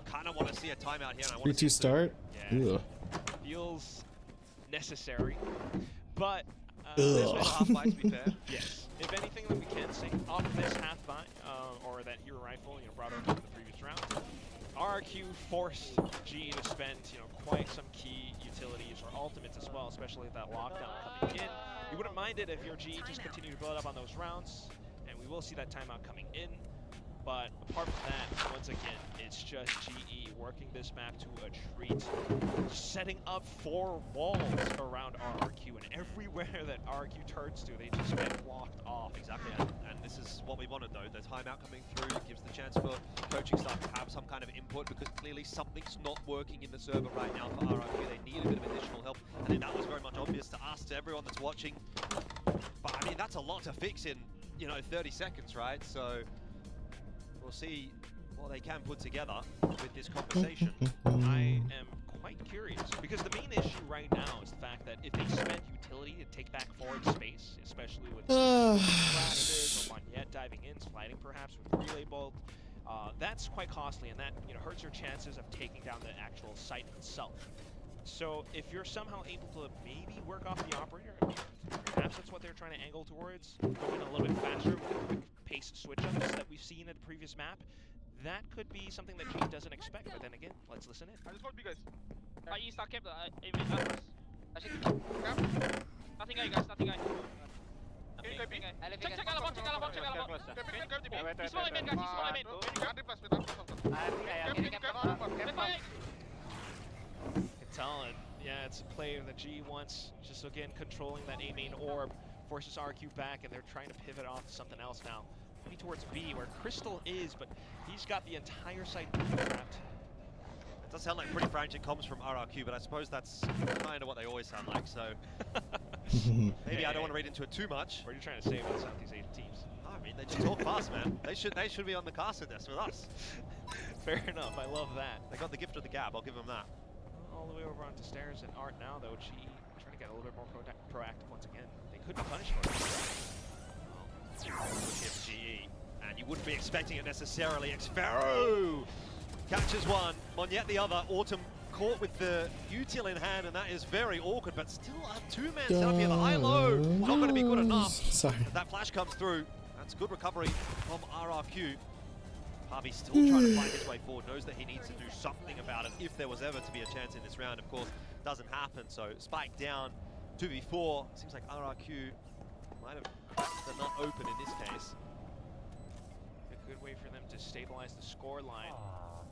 kind of want to see a timeout here. And I want 3-2 start. Yeah. Ugh. Feels necessary, but There's been half by, to be fair. yes. If anything that we can say off this half buy, or that hero rifle, you know, brought over to the previous round, RRQ forced G to spend, you know, quite some key utilities or ultimates as well, especially with that lockdown coming in. You wouldn't mind it if your G just continued to build up on those rounds, and we will see that timeout coming in. But apart from that, once again, it's just GE working this map to a treat, setting up 4 walls around RRQ, and everywhere that RRQ turns to, they just get blocked off. Exactly, and this is what we wanted, though. The timeout coming through gives the chance for coaching staff to have some kind of input, because clearly something's not working in the server right now for RRQ. They need a bit of additional help. I think that was very much obvious to us, to everyone that's watching. But I mean, that's a lot to fix in, you know, 30 seconds, right? So we'll see what they can put together with this conversation. I am quite curious, because the main issue right now is the fact that if they spend utility to take back forward space, especially with Flashes or Monyet diving in, sliding perhaps with Relay Bolt, that's quite costly, and that, you know, hurts your chances of taking down the actual site itself. So if you're somehow able to maybe work off the operator, perhaps that's what they're trying to angle towards, going a little bit faster with the quick pace switch-ups that we've seen at the previous map, that could be something that G doesn't expect. But then again, let's listen in. I just want you guys. East, I kept nothing guy, guys, nothing guy. Check out the He's small main, guys, he's small main. Can tell it. Yeah, it's a player that G wants. Just again controlling that A main orb, forces RQ back, and they're trying to pivot off to something else now. Maybe towards B, where Crystal is, but he's got the entire site trapped. It's Does sound like pretty frantic comms from RRQ, but I suppose that's kind of what they always sound like, so maybe I don't want to read into it too much. What are you trying to say about Southeast Asian teams? I mean, they just talk fast, man. They should be on the casting desk with us. Fair enough, I love that. They got the gift of the gab, I'll give them that. All the way over onto stairs and Art now, though. G trying to get a little bit more proactive once again. They could be punished for it. Well, push him GE, and you wouldn't be expecting it necessarily. Xfero catches one, Monyet the other. Autumn caught with the util in hand, and that is very awkward, but still a two-man setup here. The high-low, not going to be good enough. Sorry. As that flash comes through. That's good recovery from RRQ. Harvey still trying to find his way forward, knows that he needs to do something about it if there was ever to be a chance in this round. Of course, doesn't happen, so Spike down, 2v4. Seems like RRQ might have cracked the nut open in this case. A good way for them to stabilize the score line.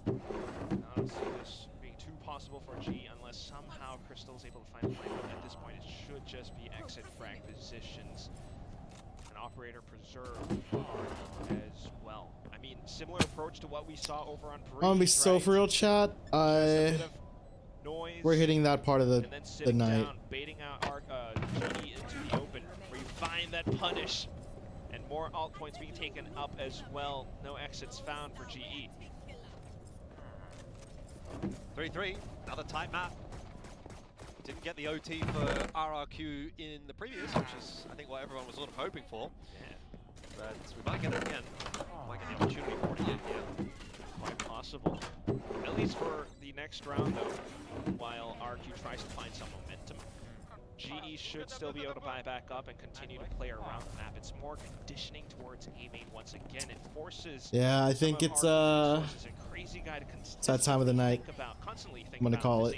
I don't see this being too possible for G unless somehow Crystal is able to find a frame. At this point, it should just be exit frag positions. An operator preserve as well. I mean, similar approach to what we saw over on Breeze, I'm gonna be so for real, chat. Noise, We're hitting that part of the night. Down, baiting out our GE into the open, where you find that punish, and more alt points being taken up as well. No exits found for GE. 3-3, another tight map. Didn't get the OT for RRQ in the previous, which is, I think, what everyone was sort of hoping for. Yeah. But we might get it again. Might get the opportunity for it again here. Quite possible. At least for the next round, though, while RQ tries to find some momentum, GE should still be able to buy back up and continue to play around the map. It's more conditioning towards A-main once again. It forces. Yeah, I think it's crazy guy to it's that time of the night. I'm gonna call it.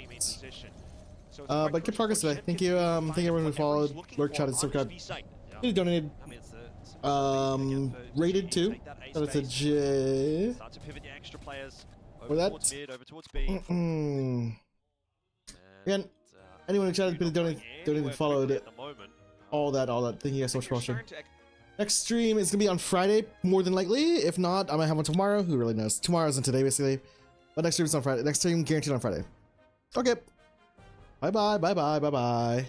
But good progress today. Thank you, thank everyone who followed, lurk, chatted, subscribed. He donated. Rated 2. Shout out to J. Start to pivot your extra players Or over that. towards mid, over towards B. Again, anyone who chatted, donated, followed it. All that. Thank you guys so much for watching. Next stream is gonna be on Friday, more than likely. If not, I might have one tomorrow. Who really knows? Tomorrow isn't today, basically. But next stream is on Friday. Next stream guaranteed on Friday. Okay. Bye bye.